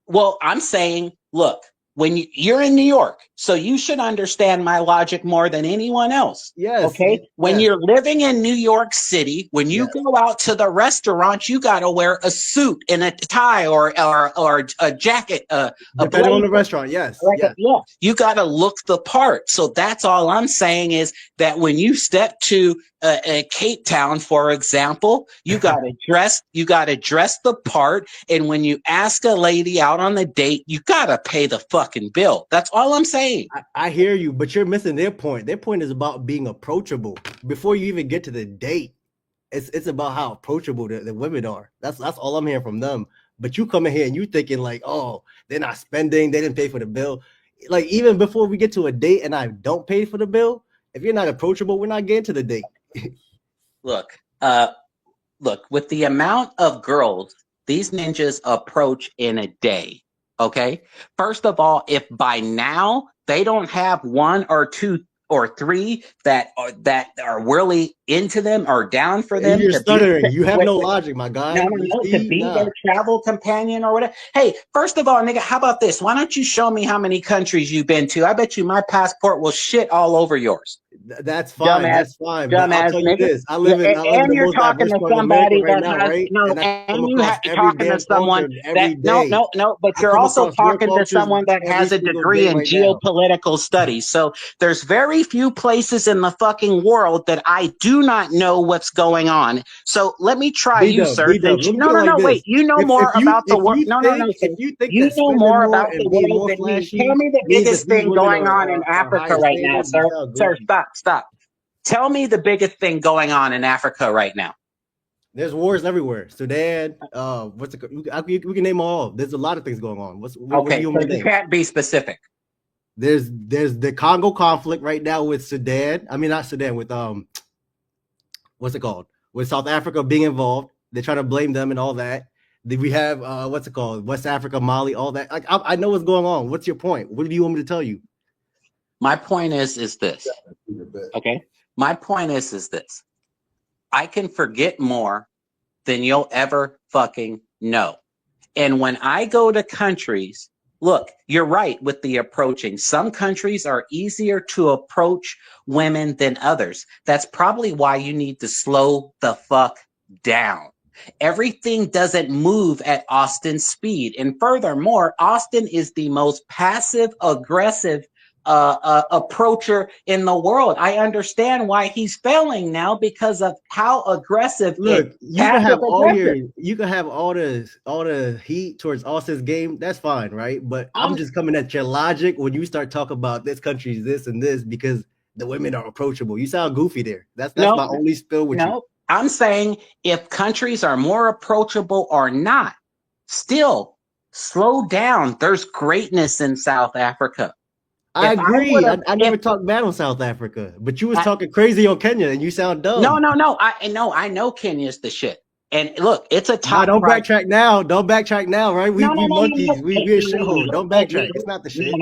Well, I'm saying, look, when you're in New York, so you should understand my logic more than anyone else. Yes. Okay. When you're living in New York City, when you go out to the restaurant, you got to wear a suit and a tie or a jacket. Depending on the restaurant, yes. You got to look the part. So that's all I'm saying is that when you step to Cape Town, for example, you got to dress the part. And when you ask a lady out on a date, you got to pay the fucking bill. That's all I'm saying. I hear you, but you're missing their point. Their point is about being approachable before you even get to the date. It's about how approachable the women are. That's all I'm hearing from them. But you come in here and you thinking like, oh, they're not spending, they didn't pay for the bill. Like even before we get to a date and I don't pay for the bill, if you're not approachable, we're not getting to the date. Look, with the amount of girls these ninjas approach in a day, okay? First of all, if by now they don't have one or two or three that are really into them or down for them. You're stuttering. You have no logic, my guy. No, to be their travel companion or whatever. Hey, first of all, nigga, how about this? Why don't you show me how many countries you've been to? I bet you my passport will shit all over yours. That's fine. That's fine. But I'll tell you this. I live in and you're talking to somebody that has and you have talking to someone that no, but you're also talking to someone that has a degree in geopolitical studies. So there's very few places in the fucking world that I do not know what's going on. So let me try you, sir. Wait. You know more about the world. You know more about the world than me. Tell me the biggest thing going on in Africa right now, sir. Sir, stop. Tell me the biggest thing going on in Africa right now. There's wars everywhere. Sudan, we can name all. There's a lot of things going on. What do you want to name? You can't be specific. There's the Congo conflict right now with Sudan. I mean, not Sudan, with what's it called? With South Africa being involved. They're trying to blame them and all that. We have what's it called? West Africa, Mali, all that. Like I know what's going on. What's your point? What do you want me to tell you? My point is this. Okay. My point is this. I can forget more than you'll ever fucking know. And when I go to countries, look, you're right with the approaching. Some countries are easier to approach women than others. That's probably why you need to slow the fuck down. Everything doesn't move at Austin's speed. And furthermore, Austin is the most passive aggressive approacher in the world. I understand why he's failing now because of how aggressive. Look, you can have all the heat towards Austin's game. That's fine, right? But I'm just coming at your logic when you start talking about this country's this and this because the women are approachable. You sound goofy there. That's my only spill with you. I'm saying if countries are more approachable or not, still slow down. There's greatness in South Africa. I agree. I never talked bad on South Africa, but you was talking crazy on Kenya, and you sound dumb. No. I know Kenya's the shit. And look, it's a Nah, top. don't backtrack now. Don't backtrack now, right? We No, no, no, no, monkeys. no. We're a shithole. Don't backtrack. It's not the shit.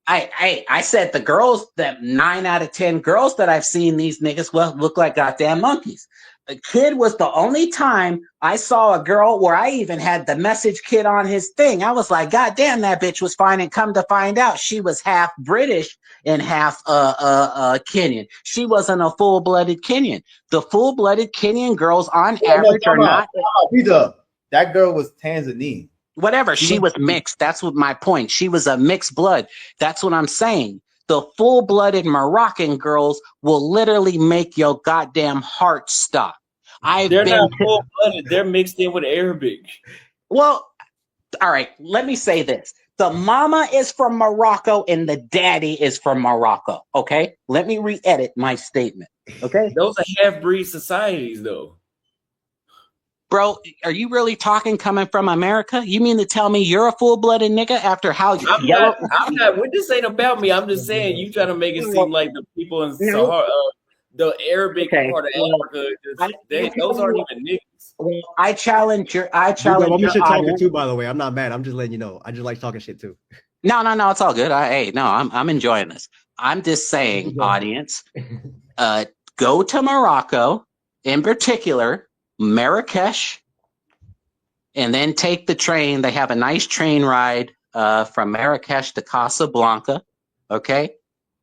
I said the girls that 9 out of 10 girls that I've seen these niggas look like goddamn monkeys. The kid was the only time I saw a girl where I even had the message kid on his thing. I was like, God damn, that bitch was fine. And come to find out, she was half British and half Kenyan. She wasn't a full-blooded Kenyan. The full-blooded Kenyan girls on average are not. BDubz. That girl was Tanzanian. Whatever, she was mixed. That's what my point. She was a mixed blood. That's what I'm saying. The full-blooded Moroccan girls will literally make your goddamn heart stop. They're not full-blooded. They're mixed in with Arabic. Well, all right. Let me say this: the mama is from Morocco and the daddy is from Morocco. Okay. Let me re-edit my statement. Okay. Those are half-breed societies, though. Bro, are you really talking coming from America? You mean to tell me you're a full-blooded nigga after how yellow? I'm not. What this ain't about me. I'm just saying you trying to make it seem like the people in Sahara, the Arabic part of Africa, those aren't even niggas. Well, I challenge your. I'm a shit talker too, by the way. I'm not mad. I'm just letting you know. I just like talking shit too. No, it's all good. I'm enjoying this. I'm just saying, audience, go to Morocco, in particular, Marrakesh, and then take the train. They have a nice train ride from Marrakesh to Casablanca, okay?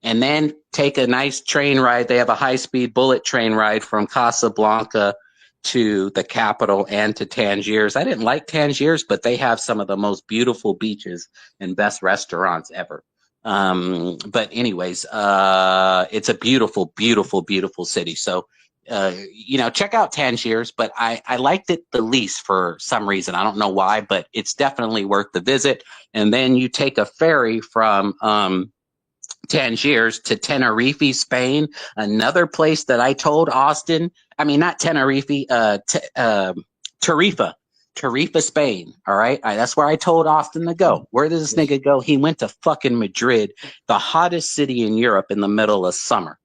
And then take a nice train ride. They have a high-speed bullet train ride from Casablanca to the capital and to Tangiers. I didn't like Tangiers, but they have some of the most beautiful beaches and best restaurants ever. But anyways, it's a beautiful, beautiful, beautiful city. So, check out Tangiers, but I liked it the least for some reason. I don't know why, but it's definitely worth the visit. And then you take a ferry from Tangiers to Tenerife, Spain, another place that I told Austin. I mean, not Tenerife, Tarifa, Spain. All right. That's where I told Austin to go. Where did this nigga go? He went to fucking Madrid, the hottest city in Europe in the middle of summer.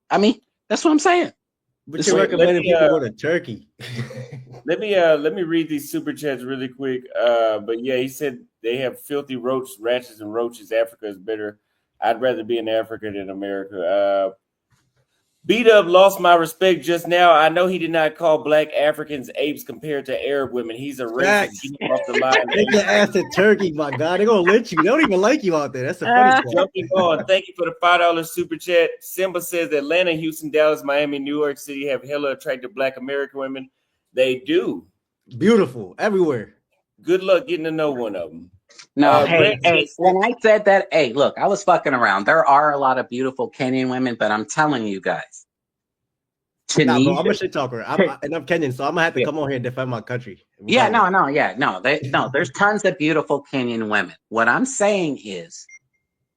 I mean, that's what I'm saying. But you're recommending people go to Turkey. Let me read these super chats really quick. But yeah, he said they have filthy ratchets and roaches. Africa is better. I'd rather be in Africa than America. BDubz lost my respect just now. I know he did not call black Africans apes compared to Arab women. He's a racist. Get him off the line. Take your ass to Turkey, my God. They're going to lynch you. They don't even like you out there. That's the funny part. Jumping on. Thank you for the $5 super chat. Simba says Atlanta, Houston, Dallas, Miami, New York City have hella attractive black American women. They do. Beautiful. Everywhere. Good luck getting to know one of them. No, hey, when I said that, hey, look, I was fucking around. There are a lot of beautiful Kenyan women, but I'm telling you guys. Nah, bro, I'm a shit talker. And I'm Kenyan, so I'm going to have to come on here and defend my country. There's tons of beautiful Kenyan women. What I'm saying is,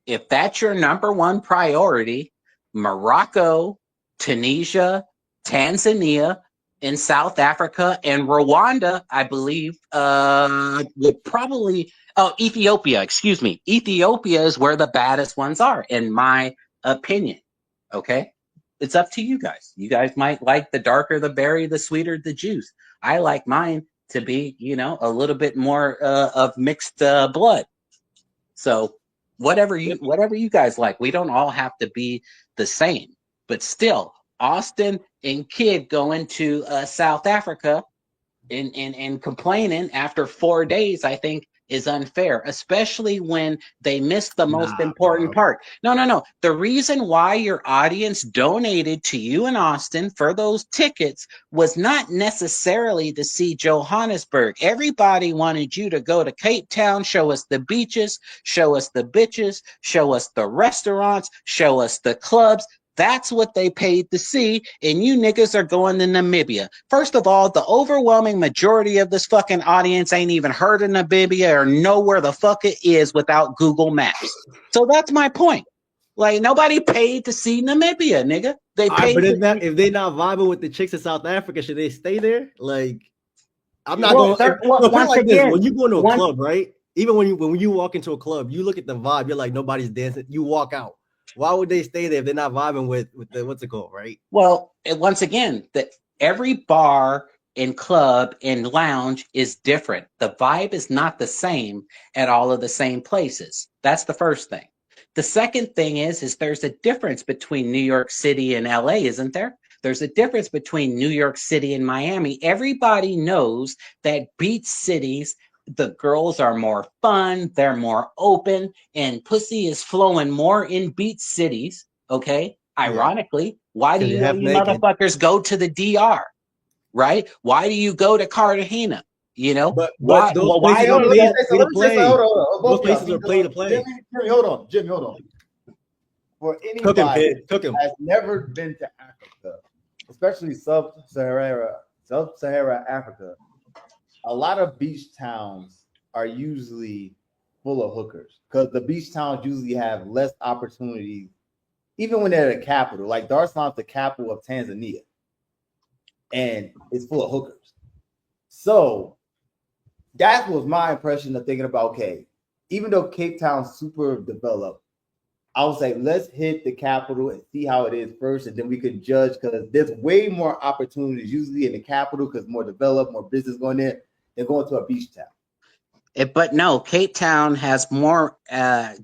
if that's your number one priority, Morocco, Tunisia, Tanzania, in South Africa, and Rwanda, I believe, would probably Ethiopia, excuse me. Ethiopia is where the baddest ones are, in my opinion. Okay? It's up to you guys. You guys might like the darker the berry, the sweeter the juice. I like mine to be, a little bit more of mixed blood. So whatever you guys like, we don't all have to be the same, but still, Austin and Kid going to South Africa and complaining after 4 days, I think, is unfair, especially when they missed the most important part. No. The reason why your audience donated to you and Austin for those tickets was not necessarily to see Johannesburg. Everybody wanted you to go to Cape Town, show us the beaches, show us the bitches, show us the restaurants, show us the clubs. That's what they paid to see, and you niggas are going to Namibia. First of all, the overwhelming majority of this fucking audience ain't even heard of Namibia or know where the fuck it is without Google Maps. So that's my point. Like, nobody paid to see Namibia, nigga. They paid. But if they're not vibing with the chicks in South Africa, should they stay there? Like, I'm not going to. When you go into a club, right? Even when you walk into a club, you look at the vibe, you're like, nobody's dancing. You walk out. Why would they stay there if they're not vibing with the what's it called, right? Well, once again, every bar and club and lounge is different. The vibe is not the same at all of the same places. That's the first thing. The second thing is there's a difference between New York City and LA, isn't there? There's a difference between New York City and Miami. Everybody knows that beach cities, the girls are more fun, they're more open, and pussy is flowing more in beach cities. Okay. Ironically, why do 'Cause you you're half naked. motherfuckers go to the DR? Right? Why do you go to Cartagena? You know, But why? those Well, places why are do play you? to play. Hold on. Those Both places y'all, are play to play. Jimmy, hold on. Jimmy, hold on. For Cook him, anybody kid. Cook him. has never been to Africa, especially sub-Sahara Africa, a lot of beach towns are usually full of hookers because the beach towns usually have less opportunities, even when they're the capital. Like Dar es Salaam is the capital of Tanzania, and it's full of hookers. So that was my impression of thinking about, okay, even though Cape Town's super developed, I would say let's hit the capital and see how it is first, and then we can judge because there's way more opportunities usually in the capital because more developed, more business going there than going to a beach town. But no, Cape Town has more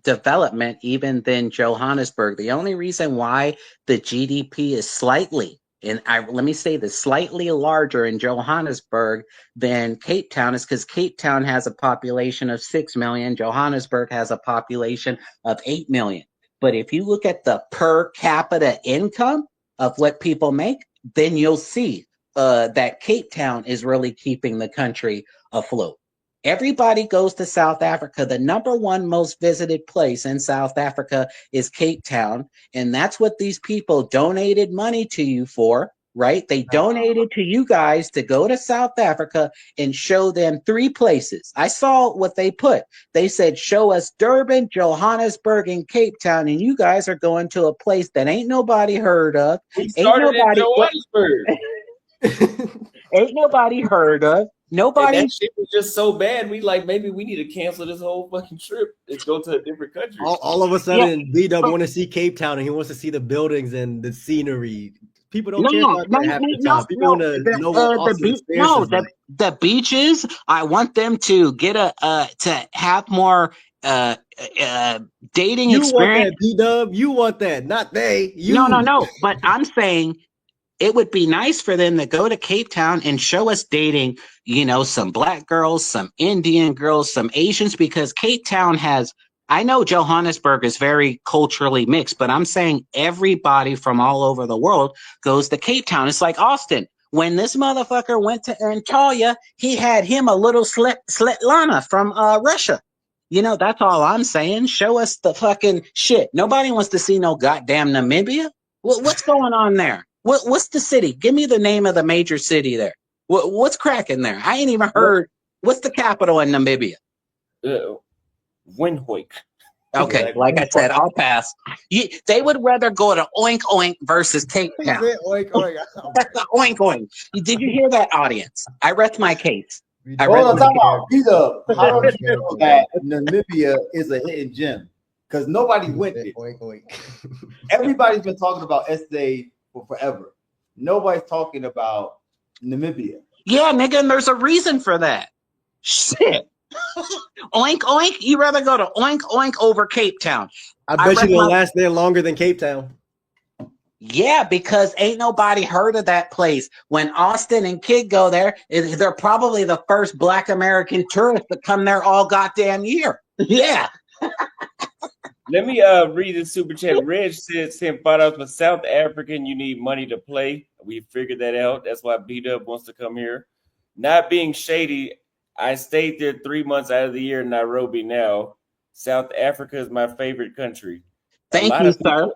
development even than Johannesburg. The only reason why the GDP is slightly, and let me say this, slightly larger in Johannesburg than Cape Town is because Cape Town has a population of 6 million. Johannesburg has a population of 8 million. But if you look at the per capita income of what people make, then you'll see that Cape Town is really keeping the country afloat. Everybody goes to South Africa. The number one most visited place in South Africa is Cape Town. And that's what these people donated money to you for, right? They donated to you guys to go to South Africa and show them 3 places. I saw what they put. They said, show us Durban, Johannesburg, and Cape Town. And you guys are going to a place that ain't nobody heard of. We started in Johannesburg. Ain't nobody heard of. And that shit was just so bad. We like, maybe we need to cancel this whole fucking trip and go to a different country. All of a sudden, BDubz want to see Cape Town and he wants to see the buildings and the scenery. People don't care about that half the time. People want to know what Austin experiences like. The beaches. I want them to get to have more dating you experience. Want that, BDubz? You want that, not they. You. No. But I'm saying it would be nice for them to go to Cape Town and show us dating, some black girls, some Indian girls, some Asians, because Cape Town has, I know Johannesburg is very culturally mixed, but I'm saying everybody from all over the world goes to Cape Town. It's like Austin. When this motherfucker went to Antalya, he had him a little Svetlana from Russia. That's all I'm saying. Show us the fucking shit. Nobody wants to see no goddamn Namibia. What's going on there? What's the city? Give me the name of the major city there. What's cracking there? I ain't even heard. What's the capital in Namibia? Windhoek. Okay, like I said, I'll pass. They would rather go to Oink Oink versus Cape Town. Oink Oink. Oink Oink. Did you hear that, audience? I rest my case. Hold on, talk about BDubz. How don't you know that Namibia is a hidden gem? Because nobody went there. Oink, oink. Everybody's been talking about SA for forever. Nobody's talking about Namibia. Yeah, nigga, and there's a reason for that. Shit. Oink Oink. You rather go to Oink Oink over Cape Town? I bet you it'll last there longer than Cape Town. Yeah, because ain't nobody heard of that place. When Austin and Kid go there, they're probably the first Black American tourists to come there all goddamn year. Yeah. Let me read the super chat. Reg said, "Send $5 for South African. You need money to play. We figured that out. That's why BDubz wants to come here. Not being shady, I stayed there 3 months out of the year in Nairobi now. South Africa is my favorite country. Thank you, sir.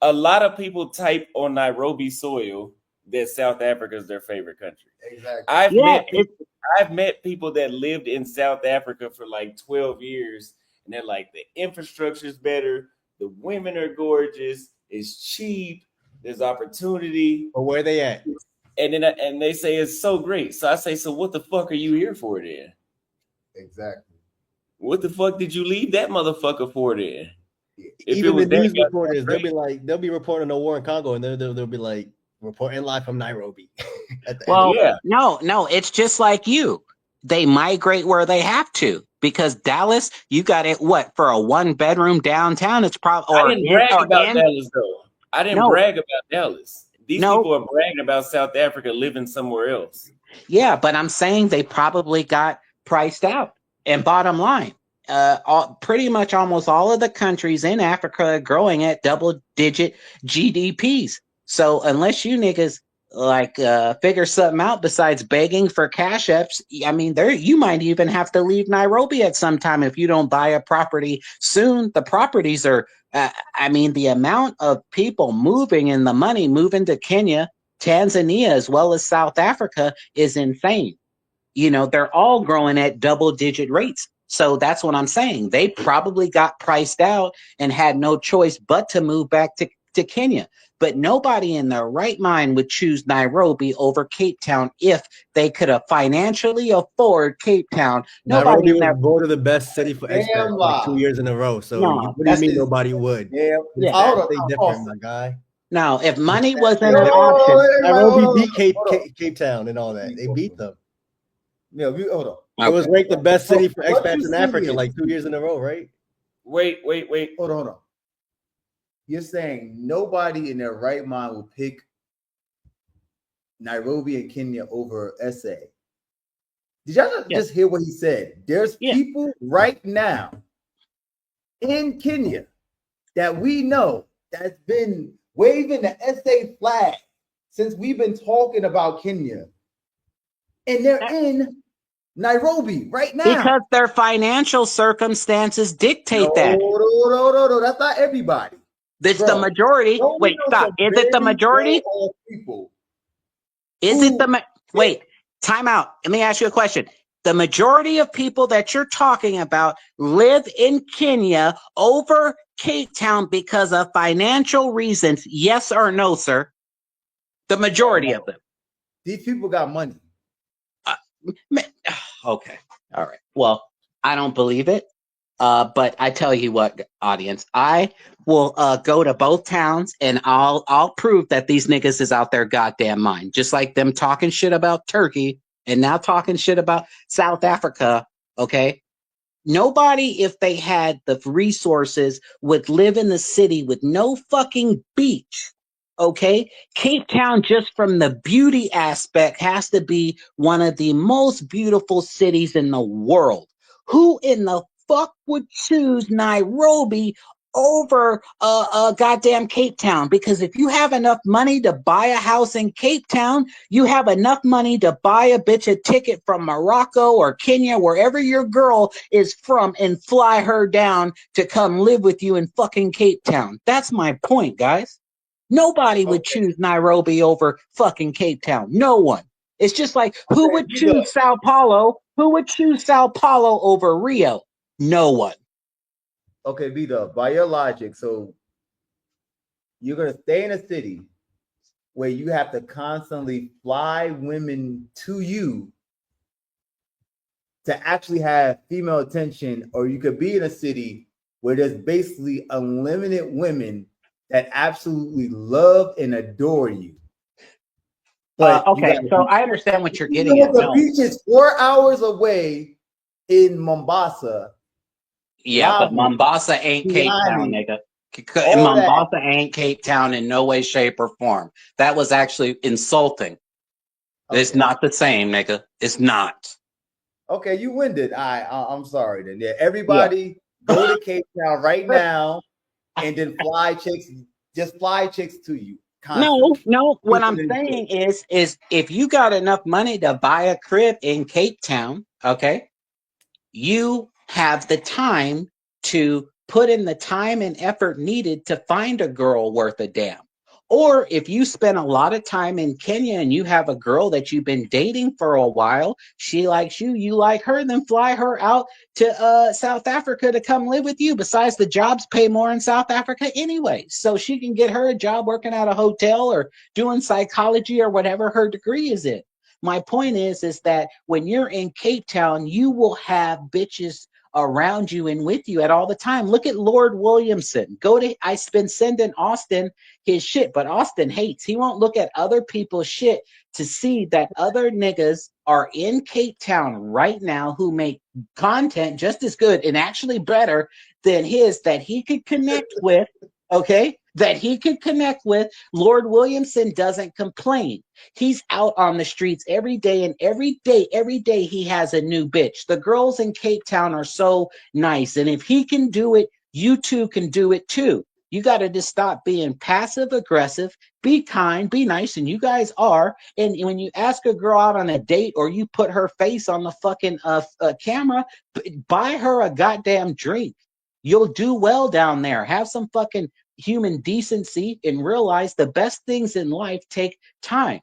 A lot of people type on Nairobi soil that South Africa is their favorite country. Exactly. I've met people that lived in South Africa for like 12 years, and they're like, the infrastructure is better, the women are gorgeous, it's cheap, there's opportunity. But where they at? And they say it's so great. So I say, so what the fuck are you here for then? Exactly. What the fuck did you leave that motherfucker for then? Even the news reporters, they'll be reporting the war in Congo, and they'll be like reporting live from Nairobi. at the end Well, of Yeah. no, it's just like you. They migrate where they have to because Dallas, you got it. What for a 1 bedroom downtown? It's probably I didn't brag about Dallas though. I didn't no, brag about Dallas. These no, people are bragging about South Africa living somewhere else. yeah, but I'm saying they probably got priced out. And bottom line, pretty much almost all of the countries in Africa are growing at double-digit GDPs. So unless you niggas like figure something out besides begging for cash apps, I mean, there you might even have to leave Nairobi at some time if you don't buy a property soon. The properties are, I mean, the amount of people moving and the money moving to Kenya, Tanzania, as well as South Africa is insane. You know, they're all growing at double-digit rates. So that's what I'm saying. They probably got priced out and had no choice but to move back to Kenya. But nobody in their right mind would choose Nairobi over Cape Town if they could have financially afford Cape Town. Nobody Nairobi in was their voted the best city for expats Damn like lie. 2 years in a row. So no, what do you that's mean just- nobody would? Yeah. Yeah. Hold on. They different, Austin. my guy. no. If money wasn't Yo, an wait, option, wait, wait, hold Nairobi on, beat hold on. Cape Town and all that. They beat them. Yeah, hold on. It was ranked the best city for What expats you in Africa saying? like 2 years in a row, right? Wait. Hold on. You're saying nobody in their right mind will pick Nairobi and Kenya over SA. Did y'all just hear what he said? There's people right now in Kenya that we know that's been waving the SA flag since we've been talking about Kenya. And they're in Nairobi right now. because their financial circumstances dictate that. No, that's not everybody. It's the majority. Wait, stop. Is it the majority? People. Is it the wait? Time out. Let me ask you a question. The majority of people that you're talking about live in Kenya over Cape Town because of financial reasons. Yes or no, sir? The majority of them. These people got money. Okay. All right. Well, I don't believe it. But I tell you what, audience, I will go to both towns and I'll prove that these niggas is out their goddamn mind. Just like them talking shit about Turkey and now talking shit about South Africa. Okay. Nobody, if they had the resources, would live in the city with no fucking beach. Okay. Cape Town, just from the beauty aspect, has to be one of the most beautiful cities in the world. Who in the fuck would choose Nairobi over goddamn Cape Town? Because if you have enough money to buy a house in Cape Town, you have enough money to buy a bitch a ticket from Morocco or Kenya, wherever your girl is from, and fly her down to come live with you in fucking Cape Town. That's my point, guys. Nobody would choose Nairobi over fucking Cape Town. No one. It's just like, who would choose Sao Paulo? Who would choose Sao Paulo over Rio? No one. Okay, BDubz, by your logic, so you're gonna stay in a city where you have to constantly fly women to you to actually have female attention, or you could be in a city where there's basically unlimited women that absolutely love and adore you. But okay, so I understand what you're getting at. The beach is 4 hours away in Mombasa. Yeah, but Mombasa ain't Cape Town, nigga. Mombasa ain't Cape Town in no way, shape, or form. That was actually insulting. Okay. It's not the same, nigga. It's not. Okay, you winded. I'm sorry then. Yeah, everybody go to Cape Town right now and then fly chicks to you. Constantly. No. What I'm saying is if you got enough money to buy a crib in Cape Town, okay, you have the time to put in the time and effort needed to find a girl worth a damn. Or if you spend a lot of time in Kenya and you have a girl that you've been dating for a while, she likes you, you like her, then fly her out to South Africa to come live with you. Besides, the jobs pay more in South Africa anyway. So she can get her a job working at a hotel or doing psychology or whatever her degree is in. My point is that when you're in Cape Town, you will have bitches around you and with you at all the time. Look at Lord Williamson. I've been sending Austin his shit, but Austin hates. He won't look at other people's shit to see that other niggas are in Cape Town right now who make content just as good and actually better than his that he could connect with. Okay, that he could connect with. Lord Williamson doesn't complain. He's out on the streets every day, and every day he has a new bitch. The girls in Cape Town are so nice, and if he can do it, you two can do it too. You got to just stop being passive aggressive, be kind, be nice, and you guys are. And when you ask a girl out on a date or you put her face on the fucking camera, buy her a goddamn drink. You'll do well down there. Have some fucking human decency and realize the best things in life take time.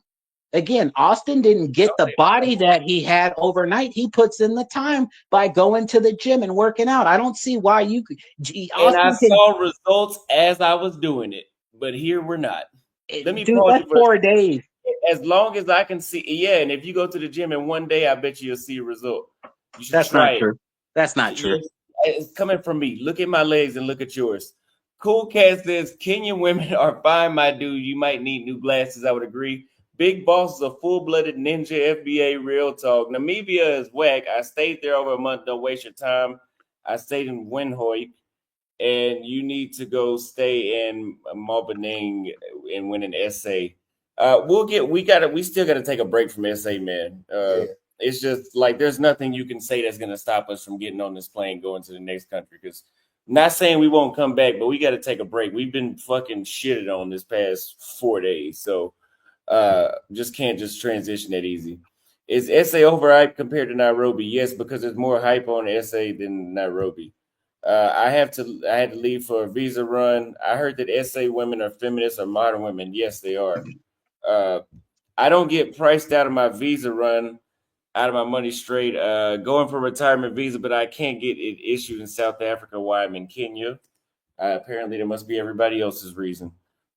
Again, Austin didn't get the body that he had overnight. He puts in the time by going to the gym and working out. I don't see why you could. And I saw results as I was doing it, but here we're not. Let me pause you for 4 days. As long as I can see, yeah. And if you go to the gym in one day, I bet you'll see a result. You should try it. That's not true. It's coming from me. Look at my legs and look at yours. Cool Cat says Kenyan women are fine, my dude. You might need new glasses. I would agree. Big Boss is a full-blooded ninja. FBA real talk. Namibia is whack. I stayed there over a month. Don't waste your time. I stayed in Windhoek, and you need to go stay in Malbaning and win an essay. We still gotta take a break from essay, man. It's just like there's nothing you can say that's gonna stop us from getting on this plane going to the next country. Because not saying we won't come back, but we got to take a break. We've been fucking shitted on this past 4 days, so just can't just transition that easy. Is SA overhyped compared to Nairobi? Yes, because there's more hype on SA than Nairobi. I had to leave for a visa run. I heard that SA women are feminists or modern women. Yes, they are. I don't get priced out of my visa run, out of my money straight. Going for a retirement visa, but I can't get it issued in South Africa while I'm in Kenya. Apparently, there must be everybody else's reason.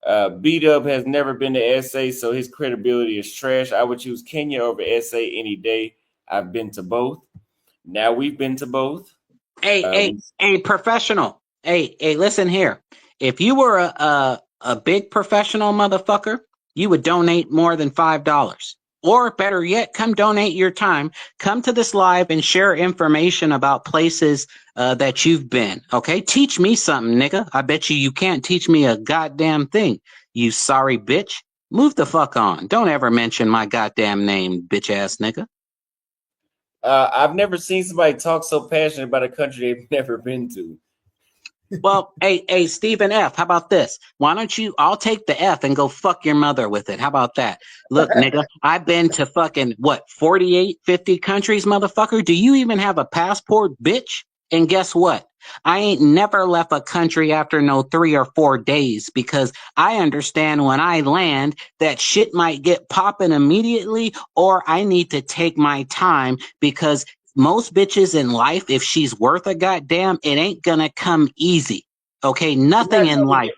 BDubz has never been to SA, so his credibility is trash. I would choose Kenya over SA any day. I've been to both. Now we've been to both. Hey, professional. Hey, listen here. If you were a big professional motherfucker, you would donate more than $5. Or better yet, come donate your time. Come to this live and share information about places that you've been. Okay? Teach me something, nigga. I bet you can't teach me a goddamn thing. You sorry bitch. Move the fuck on. Don't ever mention my goddamn name, bitch ass nigga. I've never seen somebody talk so passionate about a country they've never been to. Well, hey, Stephen F., how about this? Why don't you, I'll take the F and go fuck your mother with it. How about that? Look, nigga, I've been to fucking, 48, 50 countries, motherfucker? Do you even have a passport, bitch? And guess what? I ain't never left a country after no 3 or 4 days because I understand when I land that shit might get popping immediately or I need to take my time because most bitches in life, if she's worth a goddamn, it ain't gonna come easy. Okay, nothing in life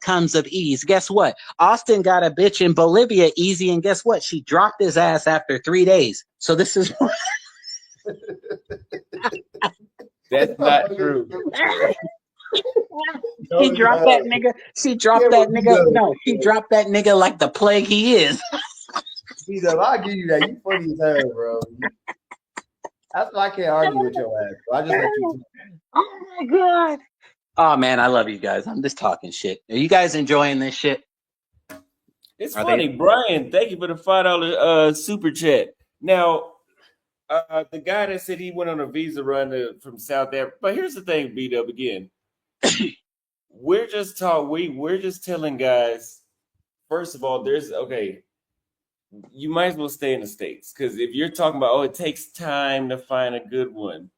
comes of ease. Guess what? Austin got a bitch in Bolivia easy, and guess what? She dropped his ass after 3 days. So this is That's not true. She dropped that nigga. She dropped that nigga. No, she dropped that nigga like the plague he is. BDubz, I'll give you that. You funny as hell, bro. That's why I can't argue with your ass. Bro. I just let you. Oh my god. Oh man, I love you guys. I'm just talking shit. Are you guys enjoying this shit? It's funny, Brian. Thank you for the $5 super chat. Now, the guy that said he went on a visa run from South Africa. But here's the thing, BDubz again. We're just telling guys. First of all, you might as well stay in the States because if you're talking about it takes time to find a good one.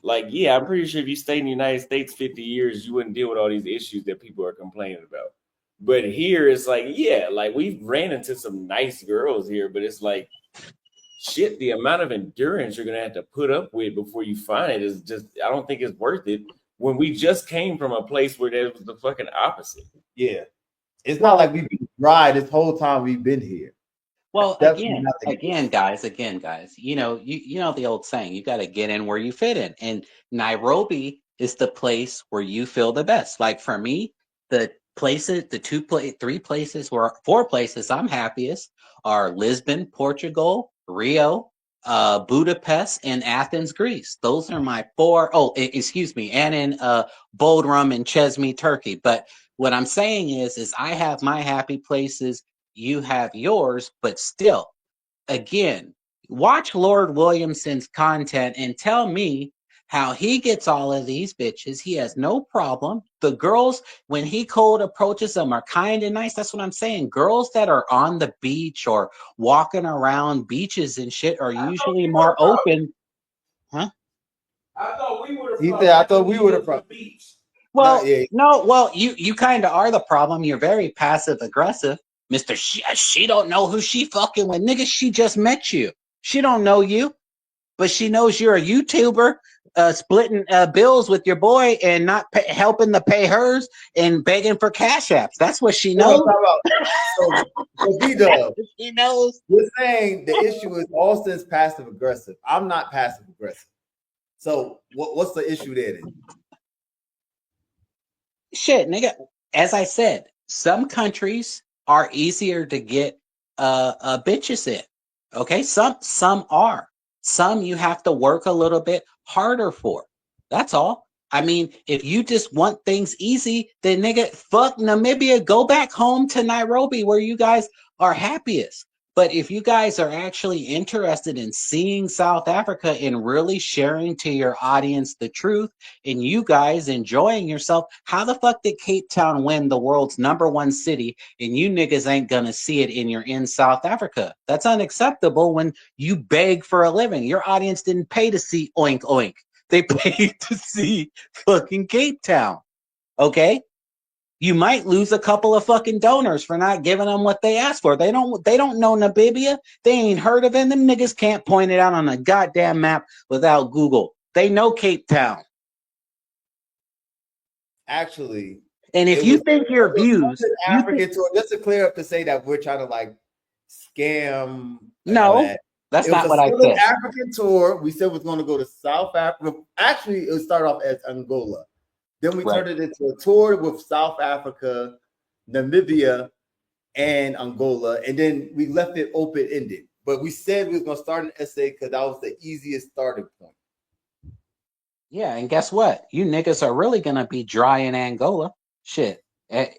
Like, yeah, I'm pretty sure if you stayed in the United States 50 years, you wouldn't deal with all these issues that people are complaining about. But here it's like, yeah, like we've ran into some nice girls here, but it's like, shit, the amount of endurance you're going to have to put up with before you find it is just, I don't think it's worth it when we just came from a place where there was the fucking opposite. Yeah. It's not like we've been dry this whole time we've been here. Well, Definitely not the case. again, guys. You know the old saying, you got to get in where you fit in, and Nairobi is the place where you feel the best. Like for me, the places, three places where four places I'm happiest are Lisbon, Portugal, Rio, Budapest, and Athens, Greece. Those are my four. Oh, excuse me, and in Bodrum and Chesme, Turkey. But what I'm saying is I have my happy places, you have yours, but still, again, watch Lord Williamson's content and tell me how he gets all of these bitches. He has no problem. The girls, when he cold approaches them, are kind and nice. That's what I'm saying. Girls that are on the beach or walking around beaches and shit are usually more open. Huh? I thought we would have. He said, "I thought we would have." Beach. No, Well, yeah. no, well, you kind of are the problem. You're very passive aggressive. Mr. She don't know who she fucking with. Nigga, she just met you. She don't know you, but she knows you're a YouTuber, splitting bills with your boy and not helping to pay hers and begging for cash apps. That's what she No, knows. talk about so B-Dub. She knows. You're saying the issue is Austin's passive aggressive. I'm not passive aggressive. So what's the issue there then? Shit, nigga. As I said, some countries are easier to get bitches in. Okay, some are. Some you have to work a little bit harder for. That's all. I mean, if you just want things easy, then nigga, fuck Namibia, go back home to Nairobi where you guys are happiest. But if you guys are actually interested in seeing South Africa and really sharing to your audience the truth, and you guys enjoying yourself, how the fuck did Cape Town win the world's #1 city and you niggas ain't gonna see it and you're in South Africa? That's unacceptable when you beg for a living. Your audience didn't pay to see Oink Oink. They paid to see fucking Cape Town. Okay? You might lose a couple of fucking donors for not giving them what they asked for. They don't know Namibia. They ain't heard of it. Them niggas can't point it out on a goddamn map without Google. They know Cape Town. Actually, And if you think your views, African tour, just to clear up to say that we're trying to like scam. No, that's not what I said. African tour. We said we're going to go to South Africa. Actually, it started off as Angola. Then we turned it into a tour with South Africa, Namibia, and Angola. And then we left it open-ended. But we said we were going to start an essay because that was the easiest starting point. Yeah, and guess what? You niggas are really going to be dry in Angola. Shit.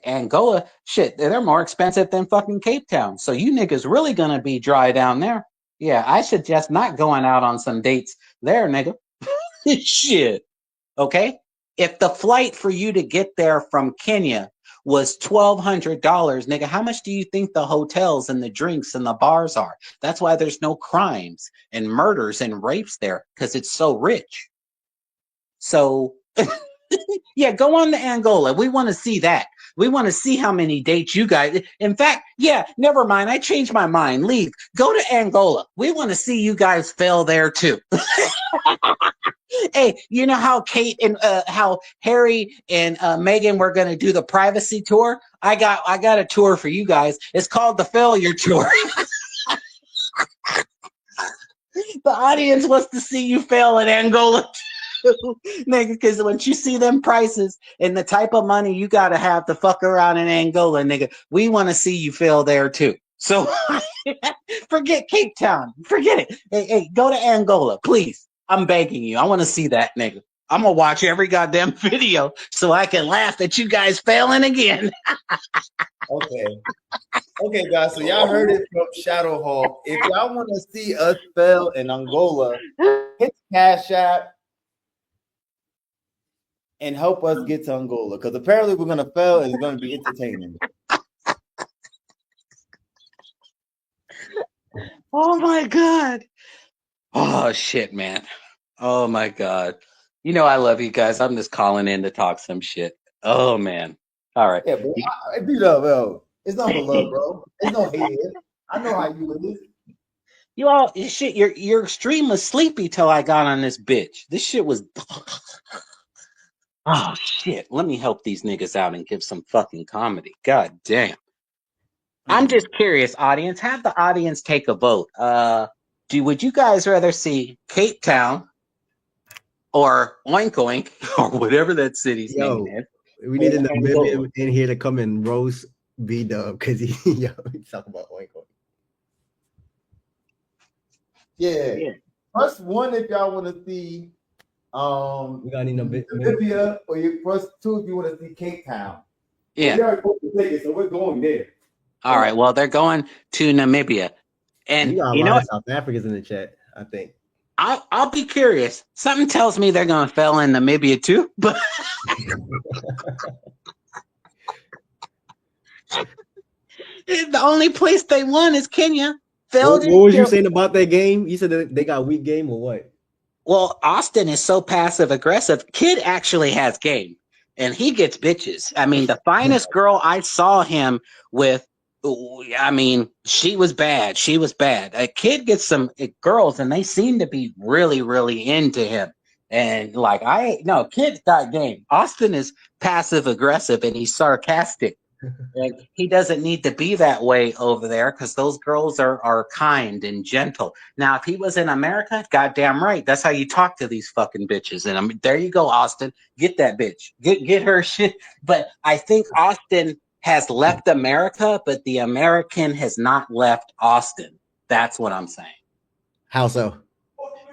Angola, shit, they're more expensive than fucking Cape Town. So you niggas really going to be dry down there. Yeah, I suggest not going out on some dates there, nigga. Shit. Okay? If the flight for you to get there from Kenya was $1,200, nigga, how much do you think the hotels and the drinks and the bars are? That's why there's no crimes and murders and rapes there, because it's so rich. So, yeah, go on to Angola. We want to see that. We want to see how many dates you guys. In fact, yeah, never mind. I changed my mind. Leave. Go to Angola. We want to see you guys fail there too. Hey, you know how Kate and how Harry and Meghan were going to do the privacy tour? I got a tour for you guys. It's called the Failure Tour. The audience wants to see you fail in Angola too, nigga. Because once you see them prices and the type of money you got to have to fuck around in Angola, nigga, we want to see you fail there too. So forget Cape Town. Forget it. Hey, go to Angola, please. I'm begging you. I want to see that, nigga. I'm going to watch every goddamn video so I can laugh at you guys failing again. Okay, guys. So y'all heard it from ShadowHawk. If y'all want to see us fail in Angola, hit the Cash App and help us get to Angola. Because apparently we're going to fail and it's going to be entertaining. Oh, my God. Oh, shit, man. Oh, my God. You know I love you guys. I'm just calling in to talk some shit. Oh, man. All right. Yeah, bro. It's not love, bro. It's no hate. I know how you live. You all, shit, your stream was sleepy till I got on this bitch. This shit was... Oh, shit. Let me help these niggas out and give some fucking comedy. God damn. I'm just curious, audience. Have the audience take a vote. Would you guys rather see Cape Town or Oink Oink or whatever that city's name Yo, is? we need a Or Namibian in here to come and roast BDubz because he talk about oink oink. Yeah. Press 1 if y'all want to see We got any Namibia, or you press 2 if you want to see Cape Town. Yeah. We already booked the ticket, so we're going there. All right. Well, they're going to Namibia, and you got a lot of South Africans in the chat, I think. I'll be curious. Something tells me they're going to fail in Namibia too, but the only place they won is Kenya. What was you saying about that game? You said that they got weak game or what? Well, Austin is so passive aggressive. Kid actually has game, and he gets bitches. I mean, the finest girl I saw him with, I mean, she was bad. She was bad. A Kid gets some girls, and they seem to be really, really into him. And like, Kid's got game. Austin is passive aggressive, and he's sarcastic. And he doesn't need to be that way over there because those girls are kind and gentle. Now, if he was in America, goddamn right, that's how you talk to these fucking bitches. And I mean, there you go, Austin. Get that bitch. Get her shit. But I think Austin has left America, but the American has not left Austin. That's what I'm saying. How so?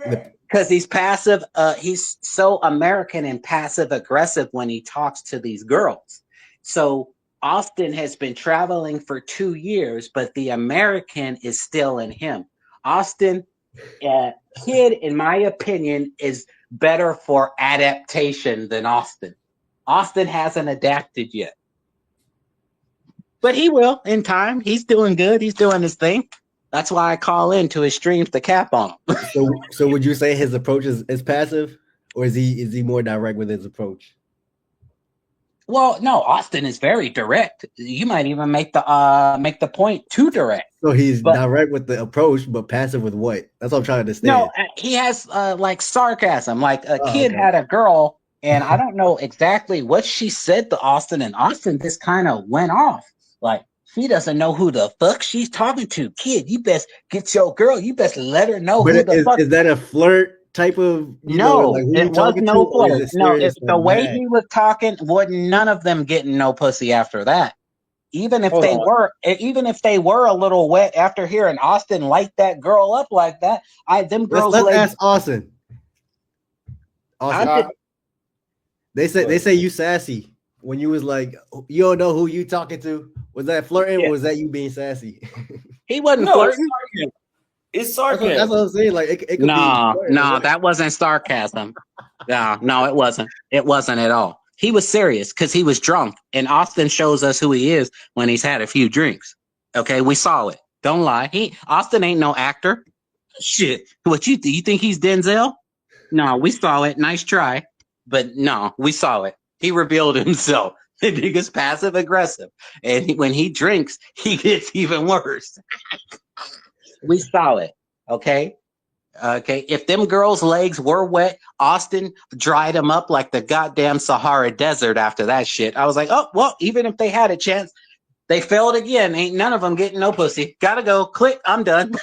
Because he's passive. He's so American and passive aggressive when he talks to these girls. So Austin has been traveling for 2 years, but the American is still in him. Austin, Kid, in my opinion, is better for adaptation than Austin. Austin hasn't adapted yet. But he will in time. He's doing good. He's doing his thing. That's why I call into his streams to cap on him. So would you say his approach is passive, or is he more direct with his approach? Well, no, Austin is very direct. You might even make the point too direct. So he's direct with the approach, but passive with what? That's what I'm trying to understand. No, he has like sarcasm. Like a kid had a girl, and I don't know exactly what she said to Austin, and Austin just kind of went off. Like, she doesn't know who the fuck she's talking to. Kid, you best get your girl. You best let her know who the fuck. Is that a flirt type of? No, it was no flirt. No, it's the way he was talking. Wasn't none of them getting no pussy after that. Even if they were a little wet after hearing Austin light that girl up like that, girls. Let's ask Austin. They say you sassy when you was like, you don't know who you talking to. Was that flirting or was that you being sassy? He wasn't flirting. It's sarcasm. That's what I'm saying. Like, it could be that wasn't sarcasm. No, it wasn't. It wasn't at all. He was serious because he was drunk, and Austin shows us who he is when he's had a few drinks. Okay, we saw it. Don't lie. Austin ain't no actor. Shit. What you think he's Denzel? No, we saw it. Nice try, but no, we saw it. He revealed himself. The nigga's passive aggressive, and when he drinks, he gets even worse. We saw it. Okay. If them girls' legs were wet, Austin dried them up like the goddamn Sahara Desert after that shit. I was like, oh, well, even if they had a chance, they failed again. Ain't none of them getting no pussy. Gotta go. Click. I'm done.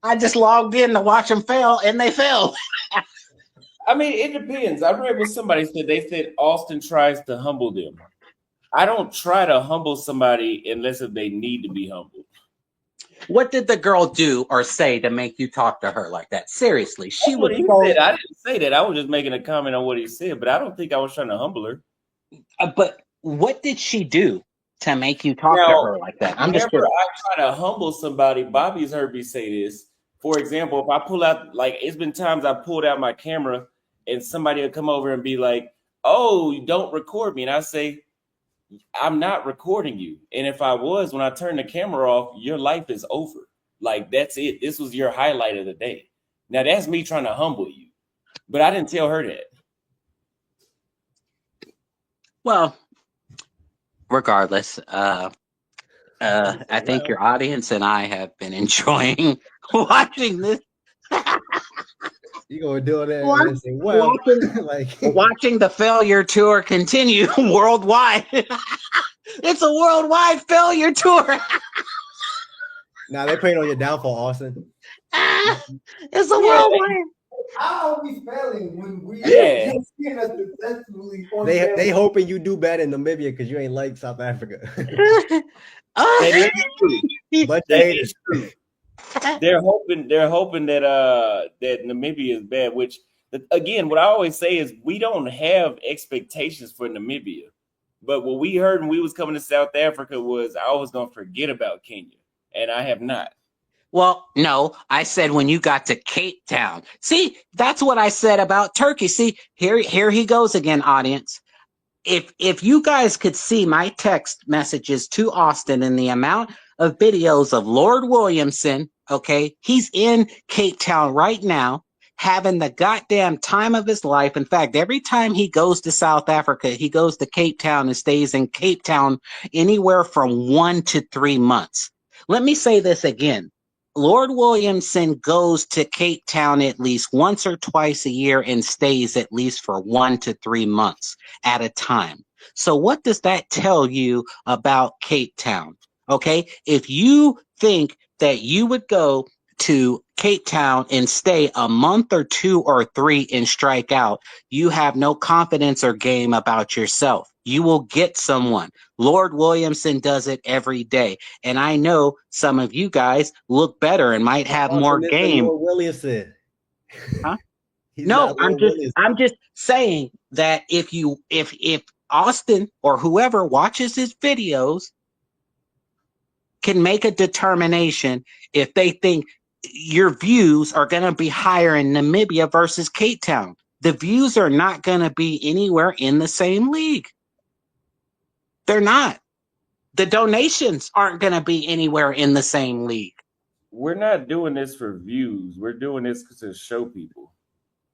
I just logged in to watch them fail, and they failed. I mean, it depends. I read what somebody said. They said Austin tries to humble them. I don't try to humble somebody unless if they need to be humbled. What did the girl do or say to make you talk to her like that? Seriously, I didn't say that. I was just making a comment on what he said, but I don't think I was trying to humble her. But what did she do to make you talk to her like that? I'm just curious. I try to humble somebody. Bobby's heard me say this. For example, if I pull out, like, it's been times I pulled out my camera and somebody will come over and be like, "Oh, you don't record me," and I say, I'm not recording you. And if I was, when I turn the camera off, your life is over. Like, that's it. This was your highlight of the day. Now, that's me trying to humble you. But I didn't tell her that. Well, regardless, I think your audience and I have been enjoying watching this. You gonna do that and say, well, watching the failure tour continue worldwide. It's a worldwide failure tour. Now they praying on your downfall, Austin. It's a Yeah. worldwide. How are we failing when we Yeah. you're seeing us successfully on They camera? hoping you do bad in Namibia because you ain't like South Africa. That is true. But That haters. is true. They're hoping that that Namibia is bad, which again, what I always say is we don't have expectations for Namibia. But what we heard when we was coming to South Africa was I was gonna forget about Kenya. And I have not. Well, no, I said when you got to Cape Town. See, that's what I said about Turkey. See, here he goes again, audience. If you guys could see my text messages to Austin and the amount of videos of Lord Williamson, okay, he's in Cape Town right now, having the goddamn time of his life. In fact, every time he goes to South Africa, he goes to Cape Town and stays in Cape Town anywhere from 1 to 3 months. Let me say this again. Lord Williamson goes to Cape Town at least once or twice a year and stays at least for 1 to 3 months at a time. So what does that tell you about Cape Town? Okay, if you think that you would go to Cape Town and stay a month or 2 or 3 and strike out, you have no confidence or game about yourself. You will get someone. Lord Williamson does it every day. And I know some of you guys look better and might have more Austin isn't game. Lord Williamson. Huh? He's No, not Lord Williamson. I'm just saying that if Austin or whoever watches his videos can make a determination if they think your views are going to be higher in Namibia versus Cape Town. The views are not going to be anywhere in the same league. They're not. The donations aren't going to be anywhere in the same league. We're not doing this for views. We're doing this to show people.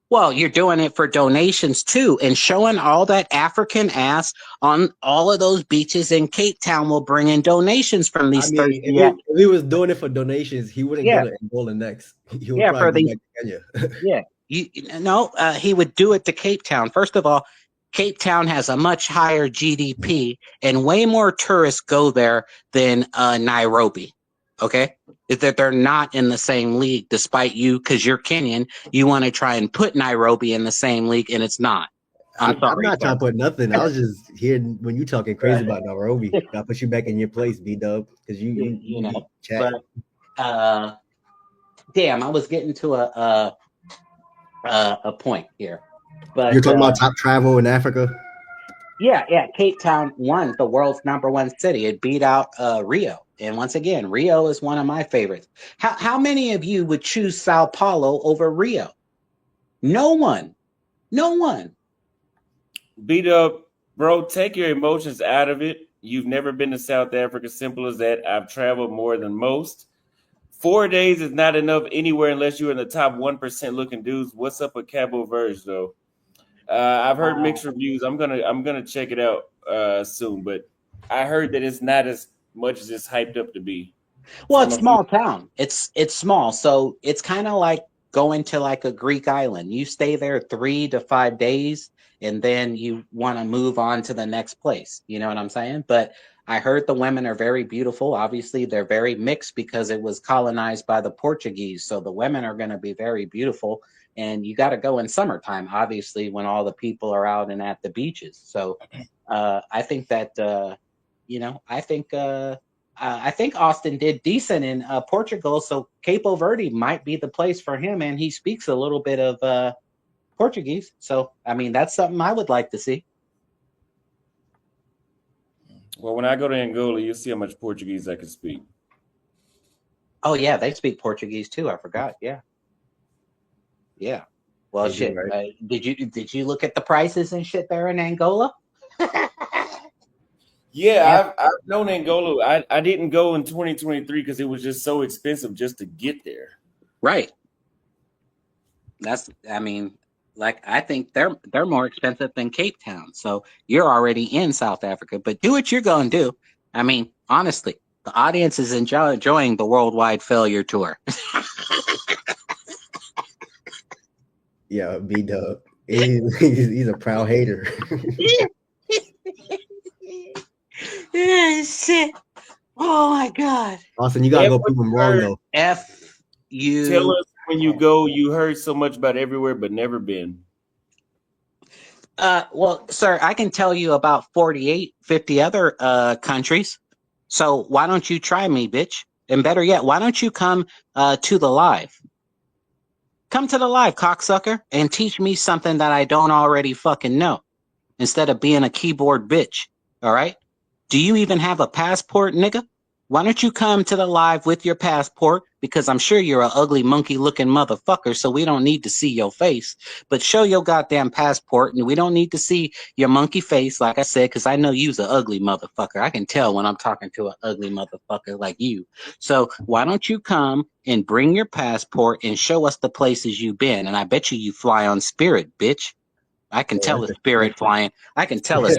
Well, you're doing it for donations too, and showing all that African ass on all of those beaches in Cape Town will bring in donations from these thirsty. If he was doing it for donations, he wouldn't go to Angola next. He would probably go back to Kenya. He would do it to Cape Town. First of all, Cape Town has a much higher GDP, and way more tourists go there than Nairobi. Okay, that they're not in the same league, despite you, because you're Kenyan, you want to try and put Nairobi in the same league, and it's not. I'm not trying to put nothing. I was just hearing when you talking crazy about Nairobi. Gotta put you back in your place, BDubz, because you know. Chat. But damn, I was getting to a point here. But you're talking about top travel in Africa. Yeah, Cape Town won the world's #1 city. It beat out Rio. And once again, Rio is one of my favorites. How many of you would choose Sao Paulo over Rio? No one. BDubz, bro, take your emotions out of it. You've never been to South Africa. Simple as that. I've traveled more than most. 4 days is not enough anywhere unless you're in the top 1% looking dudes. What's up with Cabo Verde though? I've heard mixed reviews. I'm gonna check it out soon, but I heard that it's not as much as it's hyped up to be. Well, it's small town. It's small, so it's kind of like going to like a Greek island. You stay there 3 to 5 days, and then you want to move on to the next place. You know what I'm saying? But I heard the women are very beautiful. Obviously, they're very mixed because it was colonized by the Portuguese. So the women are going to be very beautiful. And you got to go in summertime, obviously, when all the people are out and at the beaches. So I think that, I think Austin did decent in Portugal. So Capo Verde might be the place for him. And he speaks a little bit of Portuguese. So, I mean, that's something I would like to see. Well, when I go to Angola, you'll see how much Portuguese I can speak. Oh, yeah, they speak Portuguese too. I forgot. Yeah. Well, shit. Right? Did you look at the prices and shit there in Angola? Yeah, I've known Angola. I didn't go in 2023 because it was just so expensive just to get there. Right. I think they're more expensive than Cape Town. So you're already in South Africa, but do what you're going to do. I mean, honestly, the audience is enjoying the worldwide failure tour. Yeah, BDubz. He's a proud hater. Yeah, shit. Oh my god. Austin, you gotta go prove him wrong Heard- though. F Tell you. us when you go, you heard so much about everywhere but never been. Well, sir, I can tell you about 48, 50 other countries. So why don't you try me, bitch? And better yet, why don't you come to the live? Come to the live, cocksucker, and teach me something that I don't already fucking know instead of being a keyboard bitch. All right? Do you even have a passport, nigga? Why don't you come to the live with your passport? Because I'm sure you're an ugly monkey looking motherfucker, so we don't need to see your face. But show your goddamn passport, and we don't need to see your monkey face, like I said, because I know you's an ugly motherfucker. I can tell when I'm talking to an ugly motherfucker like you. So why don't you come and bring your passport and show us the places you've been? And I bet you fly on Spirit, bitch. I can tell a spirit flying. I can tell a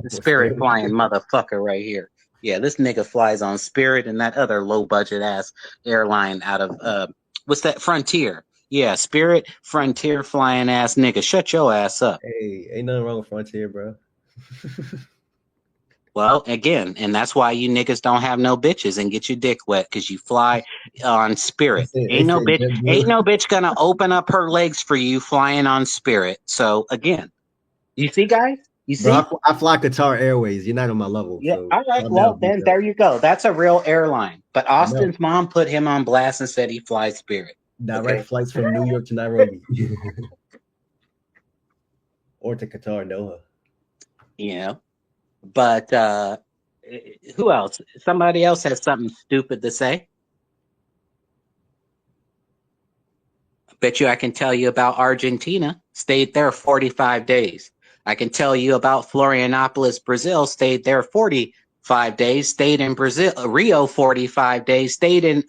spirit flying motherfucker right here. Yeah, this nigga flies on Spirit and that other low budget ass airline out of what's that? Frontier. Yeah, Spirit, Frontier flying ass nigga. Shut your ass up. Hey, ain't nothing wrong with Frontier, bro. Well, again, and that's why you niggas don't have no bitches and get your dick wet because you fly on Spirit. Ain't no bitch gonna open up her legs for you flying on Spirit. So again, you see, guys? You see? Bro, I fly Qatar Airways. You're not on my level. Yeah. So All right. calm Well, down, then detail. there you go. That's a real airline. But I know. Austin's mom put him on blast and said he flies Spirit. Direct Okay. flights from New York to Nairobi. Or to Qatar, Doha. You know. But who else? Somebody else has something stupid to say. Bet you I can tell you about Argentina. Stayed there 45 days. I can tell you about Florianopolis, Brazil. Stayed there 45 days. Stayed in Brazil, Rio 45 days. Stayed in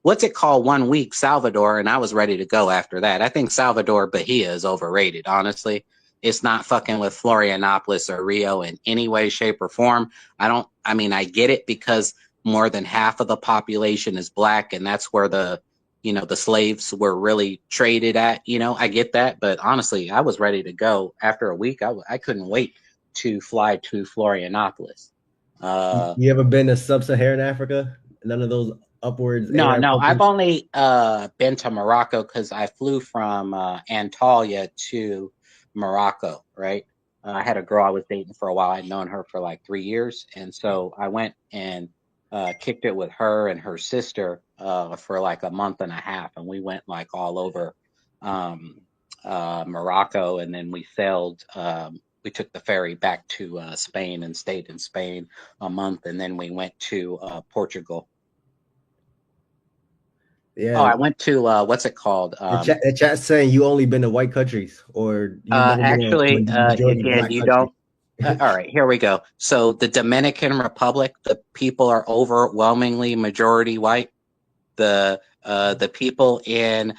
what's it called? 1 week, Salvador, and I was ready to go after that. I think Salvador Bahia is overrated, honestly. It's not fucking with Florianopolis or Rio in any way, shape, or form. I mean, I get it because more than half of the population is black, and that's where the slaves were really traded at. I get that, but honestly, I was ready to go after a week. I couldn't wait to fly to Florianopolis. You ever been to sub-Saharan Africa? None of those upwards No, Arab no, I've countries? only been to Morocco because I flew from Antalya to Morocco, right? I had a girl I was dating for a while. I'd known her for like 3 years. And so I went and kicked it with her and her sister for like a month and a half. And we went like all over Morocco. And then we sailed, we took the ferry back to Spain and stayed in Spain a month. And then we went to Portugal. Yeah. Oh, I went to what's it called? The chat's saying you only been to white countries, or you've never been to Actually, a majority again, black you country. don't. All right, here we go. So the Dominican Republic, the people are overwhelmingly majority white. The people in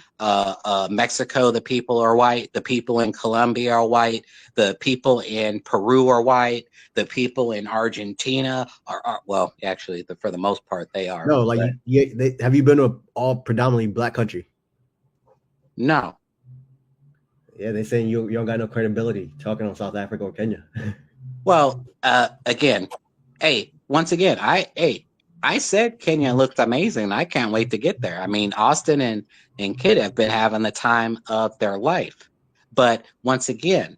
Mexico, the people are white. The people in Colombia are white. The people in Peru are white. The people in Argentina are well, actually, for the most part, they are. No, like have you been to all predominantly black country? No. Yeah, they're saying you don't got no credibility talking on South Africa or Kenya. Well, again, once again, I said Kenya looked amazing. I can't wait to get there. I mean, Austin and Kid have been having the time of their life. But once again,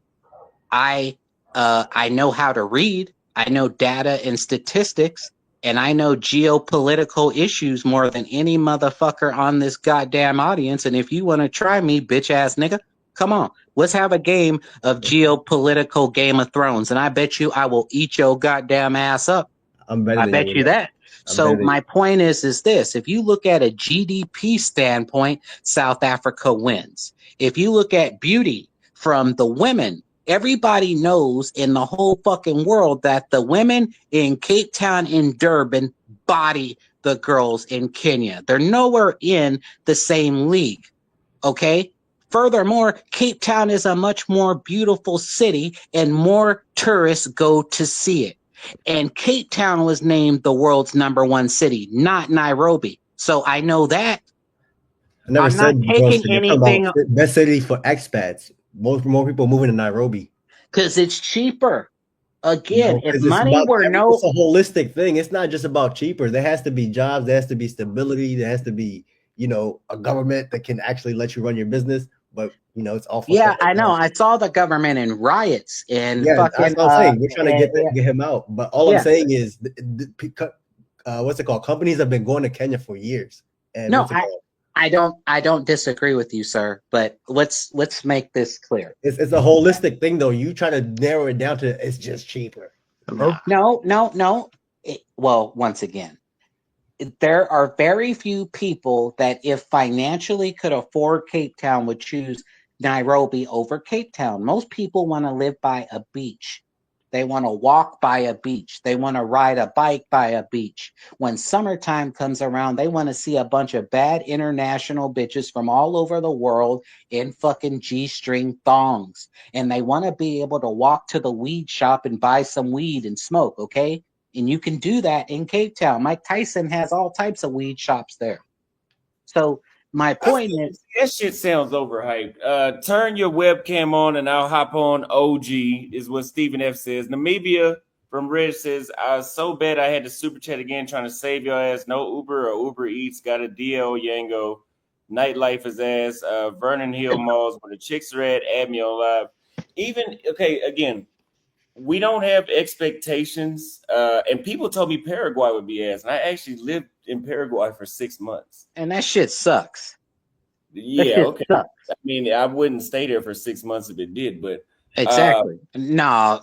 I know how to read. I know data and statistics, and I know geopolitical issues more than any motherfucker on this goddamn audience. And if you want to try me, bitch ass nigga, come on. Let's have a game of geopolitical Game of Thrones, and I bet you I will eat your goddamn ass up. I'm better I than bet you that. So my point is this: if you look at a GDP standpoint, South Africa wins. If you look at beauty from the women, everybody knows in the whole fucking world that the women in Cape Town and Durban body the girls in Kenya. They're nowhere in the same league. Okay? Furthermore, Cape Town is a much more beautiful city and more tourists go to see it. And Cape Town was named the world's #1 city, not Nairobi. So I know that. I never I'm said not taking you're talking anything about best city for expats. More people moving to Nairobi. because it's cheaper. Again, if Because it's money about were it's no, a holistic thing. It's not just about cheaper. There has to be jobs, there has to be stability, there has to be, a government that can actually let you run your business. But it's all fucked yeah, up right I know. now. I saw the government in riots and Yeah, that's fucking what I'm saying. We're trying to get him out. But all I'm yeah. saying is, what's it called? Companies have been going to Kenya for years, and No, what's it called? I don't disagree with you, sir. But let's make this clear. It's a holistic thing, though. You try to narrow it down to it's just cheaper. Hello? No. Well, once again, there are very few people that, if financially could afford Cape Town, would choose Nairobi over Cape Town. Most people want to live by a beach. They want to walk by a beach. They want to ride a bike by a beach. When summertime comes around, they want to see a bunch of bad international bitches from all over the world in fucking G-string thongs. And they want to be able to walk to the weed shop and buy some weed and smoke, okay? And you can do that in Cape Town. Mike Tyson has all types of weed shops there. So my point is, that shit sounds overhyped. Turn your webcam on and I'll hop on. OG is what Stephen F says. Namibia from Reg says, I was so bad I had to super chat again trying to save your ass. No Uber or Uber Eats. Got a DL Yango. Nightlife is ass. Vernon Hill Malls where the chicks are at. Add me on live. Again, we don't have expectations. And people told me Paraguay would be ass. And I actually lived in Paraguay for 6 months. and that shit sucks. Yeah, okay. Sucks. I mean, I wouldn't stay there for 6 months if it did, but exactly. No.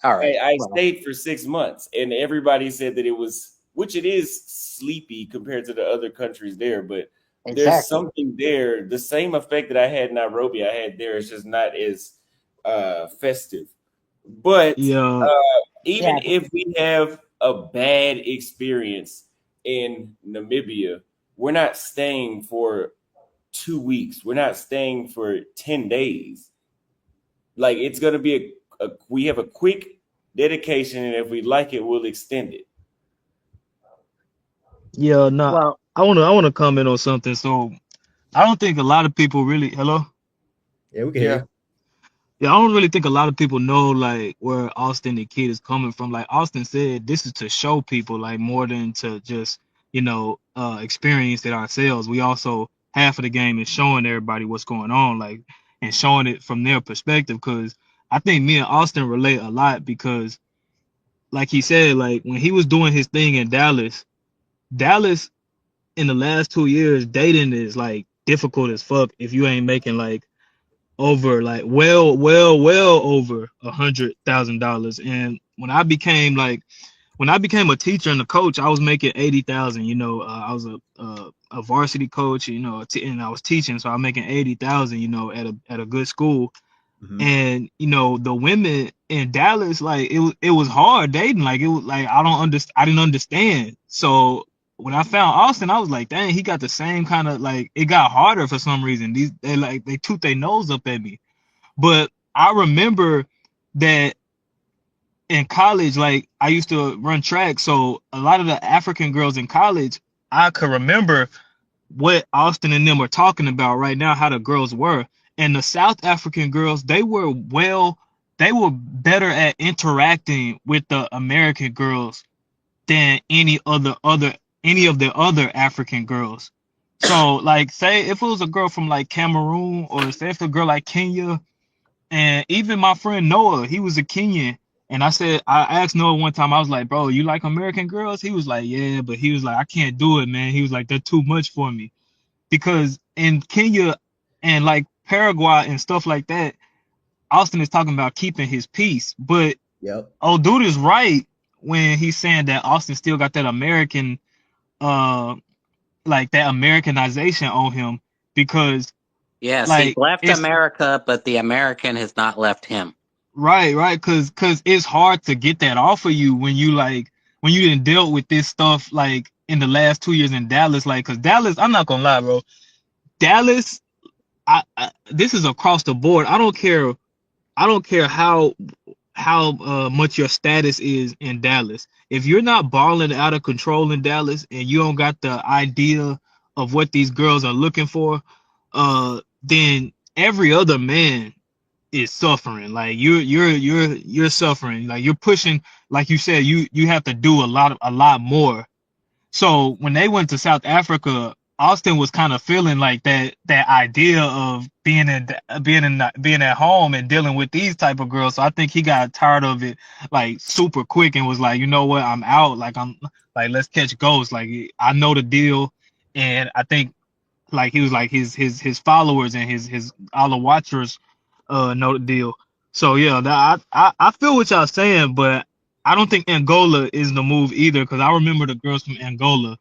All right. I stayed for 6 months, and everybody said that it was, which it is sleepy compared to the other countries there, but there's something there. The same effect that I had in Nairobi, I had there. It's just not as festive. But even if we have a bad experience in Namibia, we're not staying for 2 weeks. We're not staying for 10 days. Like, it's going to be we have a quick dedication, and if we like it, we'll extend it. Yeah, no. Well, I want to comment on something. So I don't think a lot of people really. Hello? Yeah, we can hear you. Yeah, I don't really think a lot of people know like where Austin the Kid is coming from. Like Austin said, this is to show people like more than to just, experience it ourselves. We also, half of the game is showing everybody what's going on, like, and showing it from their perspective. Because I think me and Austin relate a lot because, like he said, like when he was doing his thing in Dallas in the last 2 years, dating is like difficult as fuck if you ain't making like over like well over $100,000. And when I became a teacher and a coach, I was making 80,000. I was a varsity coach, and I was teaching, so I'm making 80,000. At a good school. Mm-hmm. And the women in Dallas, like it was hard dating. Like it was like I didn't understand. So when I found Austin, I was like, dang, he got the same kind of, like, it got harder for some reason. They toot their nose up at me. But I remember that in college, like I used to run track. So a lot of the African girls in college, I could remember what Austin and them were talking about right now, how the girls were. And the South African girls, they were better at interacting with the American girls than any of the other African girls. So like, say if it was a girl from like Cameroon, or say if a girl like Kenya, and even my friend Noah, he was a Kenyan. And I asked Noah one time, I was like, bro, you like American girls? He was like, yeah, but he was like, I can't do it, man. He was like, they're too much for me. Because in Kenya and like Paraguay and stuff like that, Austin is talking about keeping his peace. But old dude is right when he's saying that Austin still got that American, like that Americanization on him, because he left America, but the American has not left him. Right, because it's hard to get that off of you when you didn't deal with this stuff like in the last 2 years in Dallas. Like, because Dallas, I'm not gonna lie, bro, Dallas, this is across the board. I don't care how much your status is in Dallas. If you're not balling out of control in Dallas and you don't got the idea of what these girls are looking for, then every other man is suffering. Like you're suffering. Like you're pushing. Like you said, you have to do a lot more. So when they went to South Africa, Austin was kind of feeling like that idea of being at home and dealing with these type of girls. So I think he got tired of it like super quick and was like, you know what, I'm out. Like I'm like let's catch ghosts. Like I know the deal, and I think like he was like his followers and his all the watchers know the deal. So yeah, I feel what y'all saying, but I don't think Angola is the move either, because I remember the girls from Angola,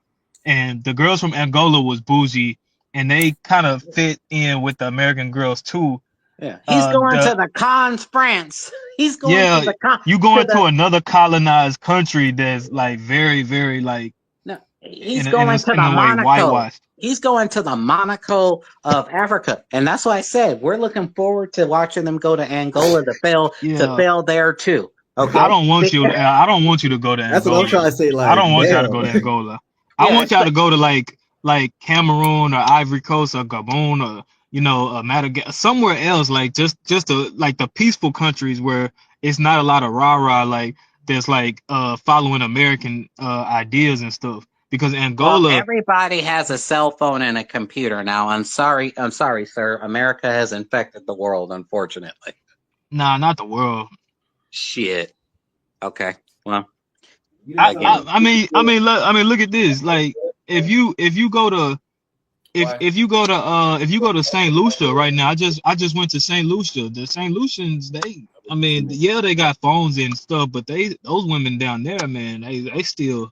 and the girls from Angola was bougie, and they kind of fit in with the American girls too. Yeah, he's going to The the cons, France. He's going to Yeah, the con you to going the to another colonized country that's like very, very like no. He's in going to the a way Monaco. whitewashed. He's going to the Monaco of Africa, and that's why I said we're looking forward to watching them go to Angola to Yeah, fail there too. Okay, I don't want you. I don't want you to go to That's what I'm Angola. trying to say. I Like, don't want y'all to go to damn. Angola. I yeah, want y'all to go to like Cameroon or Ivory Coast or Gabon or Madagascar, somewhere else. Like just like the peaceful countries where it's not a lot of rah rah like there's like following American ideas and stuff. Because well, Angola, everybody has a cell phone and a computer now. I'm sorry, sir. America has infected the world, unfortunately. nah, not the world. Shit. Okay. Well, You know I get it. something? I mean, look at this. Like, if you go to Why? if you go to St. Lucia right now, I just went to St. Lucia. The St. Lucians, I mean, yeah, they got phones and stuff, but those women down there, man, But they still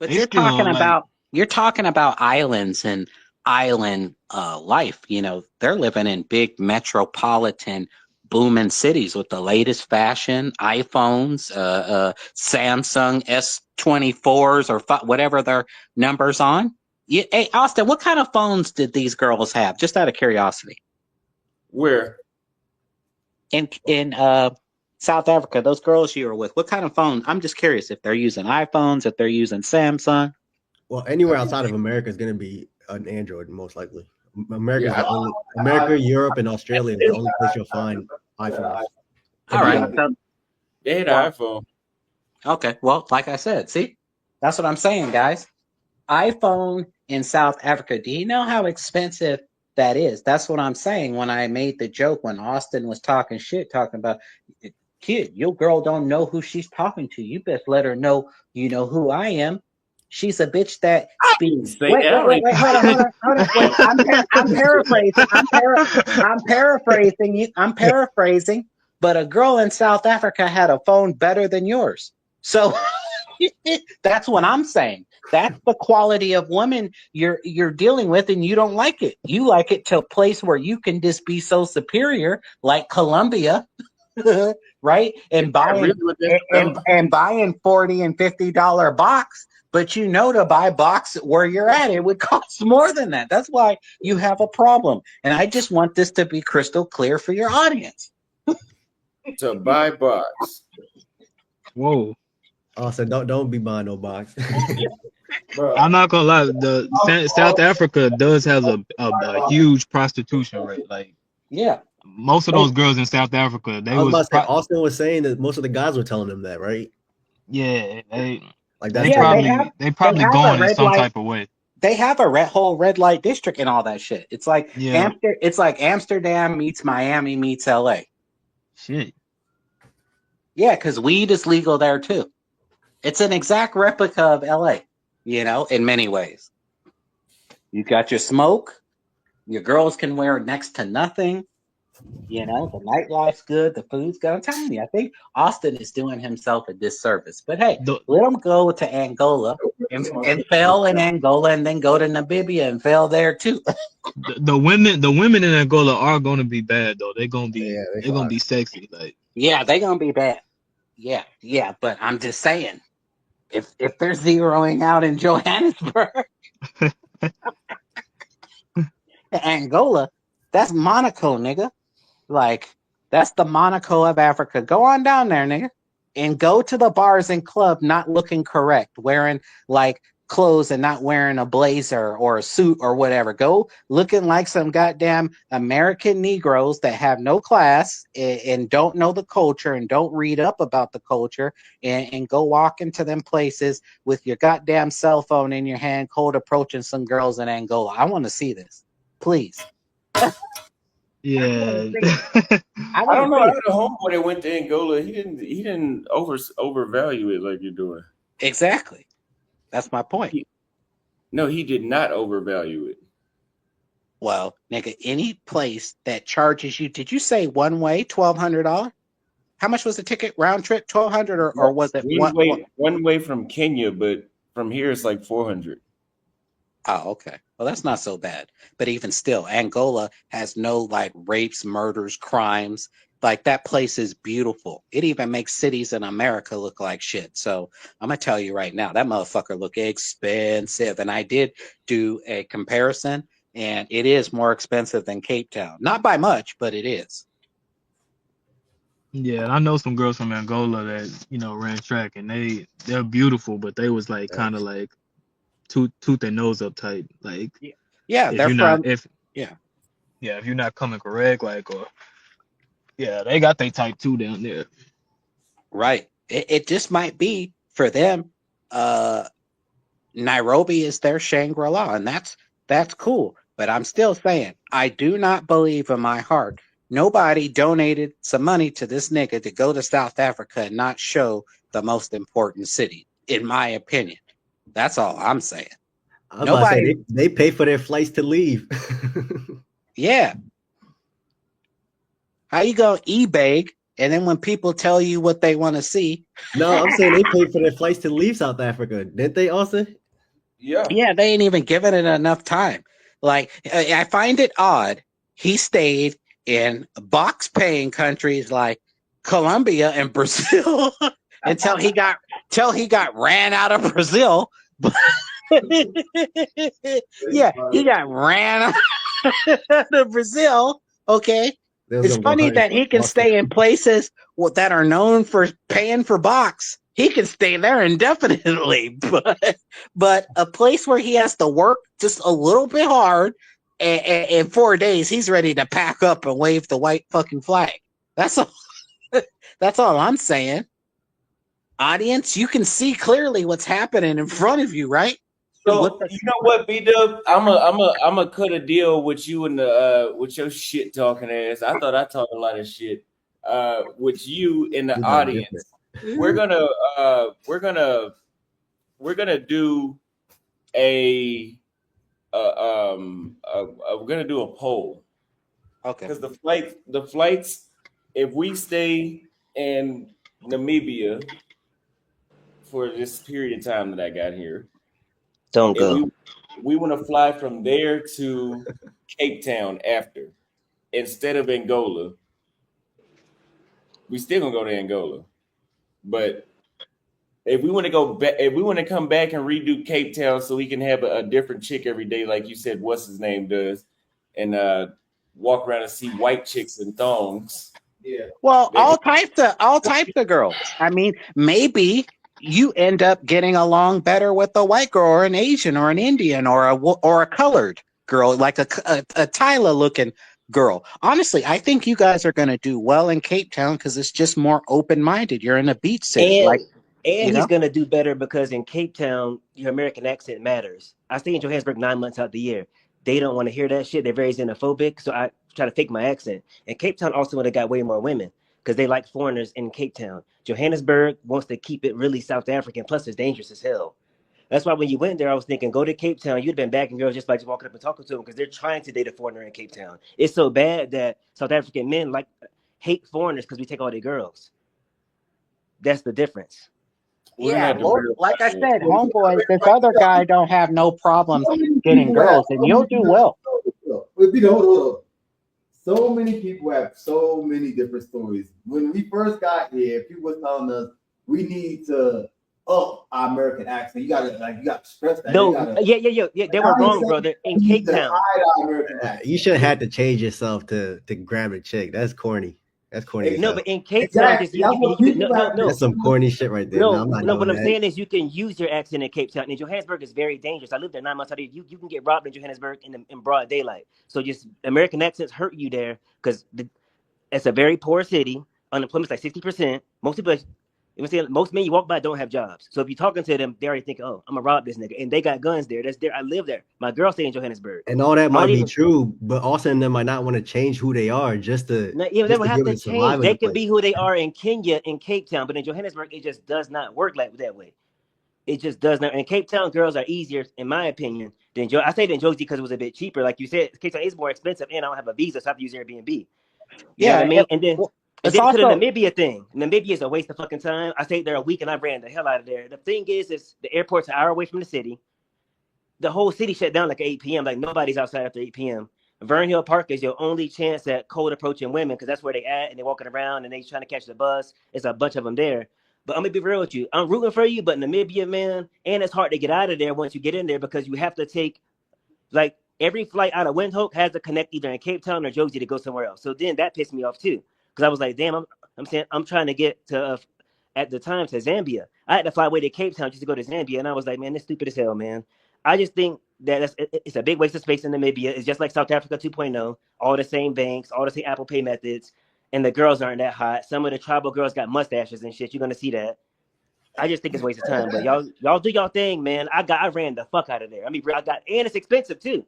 like, you're talking about islands and island life. You know, they're living in big metropolitan booming cities with the latest fashion, iPhones, Samsung S24s or whatever their numbers on. Hey, Austin, what kind of phones did these girls have? Just out of curiosity. Where? In South Africa, those girls you were with, what kind of phone? I'm just curious if they're using iPhones, if they're using Samsung. Well, anywhere outside of America is going to be an Android, most likely. America is Yeah, the only. America, Europe, and Australia is the only place you'll find iPhones. All right. So, they had well, an iPhone. okay. Well, like I said, see, that's what I'm saying, guys. iPhone in South Africa. Do you know how expensive that is? That's what I'm saying when I made the joke when Austin was talking shit, talking about, kid, your girl don't know who she's talking to. You best let her know you know who I am. She's a bitch that speaks. Say, Wait, I wait, don't wait, even, wait, hold on. Wait, I'm paraphrasing. I'm paraphrasing you. I'm paraphrasing. But a girl in South Africa had a phone better than yours. So that's what I'm saying. That's the quality of woman you're dealing with, and you don't like it. You like it to a place where you can just be so superior, like Colombia, right? And I really with this though. and buying $40 and $50 box, but you know to buy box where you're at, it would cost more than that. That's why you have a problem. And I just want this to be crystal clear for your audience. To buy box. whoa. Also, don't be buying no box. Bro, I'm not gonna lie. South Africa does have a huge prostitution rate. Like Yeah. most of those girls in South Africa, I was about to say, Austin was saying that most of the guys were telling him that, right? yeah, Like they that's Yeah, crazy. they probably have a going in red some light. type of way. They have a whole red light district and all that shit. It's like Yeah, It's like Amsterdam meets Miami meets LA. shit. Yeah, because weed is legal there too. It's an exact replica of LA, in many ways. You got your smoke. Your girls can wear next to nothing. The nightlife's good. The food's good. I'm telling you, I think Austin is doing himself a disservice. But hey, The let him go to Angola and fail in Angola, and then go to Namibia and fail there too. the women in Angola are gonna be bad though. Yeah, they They're gonna fine. be sexy. Like Yeah, they're gonna be bad. Yeah. But I'm just saying, if they're zeroing out in Johannesburg, Angola, that's Monaco, nigga. Like, that's the Monaco of Africa. Go on down there, nigga. And go to the bars and club not looking correct, wearing like clothes and not wearing a blazer or a suit or whatever. Go looking like some goddamn American Negroes that have no class and don't know the culture and don't read up about the culture, and go walk into them places with your goddamn cell phone in your hand, cold approaching some girls in Angola. I want to see this, please. Yeah. I I don't want know. I to had a homeboy that went to Angola. He didn't overvalue it like you're doing. see it. Exactly. That's my point. No, he did not overvalue it. Well, nigga, any place that charges you, did you say one way, $1,200? How much was the ticket round trip? 1,200 or was it One way from Kenya, but from here it's like 400. Oh, okay. Well, that's not so bad. But even still, Angola has no like rapes, murders, crimes. Like that place is beautiful. It even makes cities in America look like shit. So I'm gonna tell you right now, that motherfucker look expensive. And I did do a comparison, and it is more expensive than Cape Town. Not by much, but it is. Yeah, and I know some girls from Angola that, ran track, and they're beautiful, but they was like kind of like tooth and nose up type. Like Yeah, if they're you're not from if yeah. yeah, if you're not coming correct, like, or yeah, they got they type too down there. Right. It just might be for them. Nairobi is their Shangri-La, and that's cool. But I'm still saying, I do not believe in my heart nobody donated some money to this nigga to go to South Africa and not show the most important city, in my opinion. That's all I'm saying. I was about to say Nobody, they pay for their flights to leave. yeah. How you go eBay, and then when people tell you what they want to see, No, I'm saying they paid for their flights to leave South Africa. Didn't they also? Yeah. yeah, they ain't even given it enough time. Like, I find it odd. He stayed in box paying countries like Colombia and Brazil until he got ran out of Brazil. Yeah, he got ran out of Brazil. Okay. It's funny that he can stay in places that are known for paying for box. He can stay there indefinitely, but a place where he has to work just a little bit hard, and in 4 days he's ready to pack up and wave the white fucking flag. That's all. That's all I'm saying. Audience, you can see clearly what's happening in front of you, right? So you know what, BDubz? I'm a cut a deal with you and the with your shit talking ass. I thought I talked a lot of shit. With you in the audience, we're gonna do a we're gonna do a poll. Okay. Because the flights, if we stay in Namibia for this period of time that I got here, don't go. We want to fly from there to Cape Town after, instead of Angola. We still gonna go to Angola, but if we want to go back, if we want to come back and redo Cape Town, so we can have a different chick every day, like you said, what's his name does, and walk around and see white chicks in thongs. Yeah. Well, all types of girls. I mean, maybe you end up getting along better with a white girl or an Asian or an Indian or a colored girl, like a Tyler looking girl. Honestly, I think you guys are going to do well in Cape Town because it's just more open minded. You're in a beach city, and he's going to do better because in Cape Town, your American accent matters. I stay in Johannesburg 9 months out the year. They don't want to hear that shit. They're very xenophobic, so I try to fake my accent. And Cape Town also would have got way more women because they like foreigners in Cape Town. Johannesburg wants to keep it really South African, plus it's dangerous as hell. That's why when you went there, I was thinking, go to Cape Town. You'd have been bagging girls just by walking up and talking to them because they're trying to date a foreigner in Cape Town. It's so bad that South African men hate foreigners because we take all their girls. That's the difference. Yeah, like I said, homeboy, this other guy don't have no problems getting girls, and you'll do well. Hold on. So many people have so many different stories. When we first got here, people were telling us we need to up our American accent. You gotta stress that. No, yeah. They were wrong, brother. In Cape Town, you should have had to change yourself to grab a chick. That's corny. That's corny as No, hell. but in Cape Town, just Exactly. That's what people have to That's some corny shit right there. No, I'm not no. doing What I'm that. saying is, you can use your accent in Cape Town. And Johannesburg is very dangerous. I lived there 9 months out of the year. You can get robbed in Johannesburg in broad daylight. So just American accents hurt you there because it's a very poor city. Unemployment's like 60%. Most people, most men you walk by don't have jobs. So if you're talking to them, they already think, oh, I'm gonna rob this nigga. And they got guns there. That's there. I live there. My girl stay in Johannesburg. And all that I might don't be even. true, but Austin and them might not want to change who they are just to No, yeah, they don't be have able to to change. survive in They the can place. be who they are in Kenya, in Cape Town, but in Johannesburg, it just does not work like that way. It just does not. And Cape Town girls are easier, in my opinion, than I say than Josie because it was a bit cheaper. Like you said, Cape Town is more expensive, and I don't have a visa, so I have to use Airbnb. You know what I Yeah, mean? And then, it's to the also Namibia thing. Namibia is a waste of fucking time. I stayed there a week and I ran the hell out of there. The thing is the airport's an hour away from the city. The whole city shut down like 8 p.m. Like nobody's outside after 8 p.m. Vern Hill Park is your only chance at cold approaching women because that's where they at and they walking around and they trying to catch the bus. It's a bunch of them there. But I'm gonna be real with you. I'm rooting for you, but Namibia, man, and it's hard to get out of there once you get in there because you have to take like every flight out of Windhoek has to connect either in Cape Town or Josie to go somewhere else. So then that pissed me off too because I was like, damn, I'm saying I'm trying to get to at the time to Zambia. I had to fly away to Cape Town just to go to Zambia, and I was like, man, this stupid as hell, man. I just think that it's a big waste of space in Namibia. It's just like South Africa 2.0, all the same banks, all the same Apple Pay methods, and the girls aren't that hot. Some of the tribal girls got mustaches and shit. You're gonna see that. I just think it's a waste of time. But y'all do y'all thing, man. I ran the fuck out of there. I mean, and it's expensive too.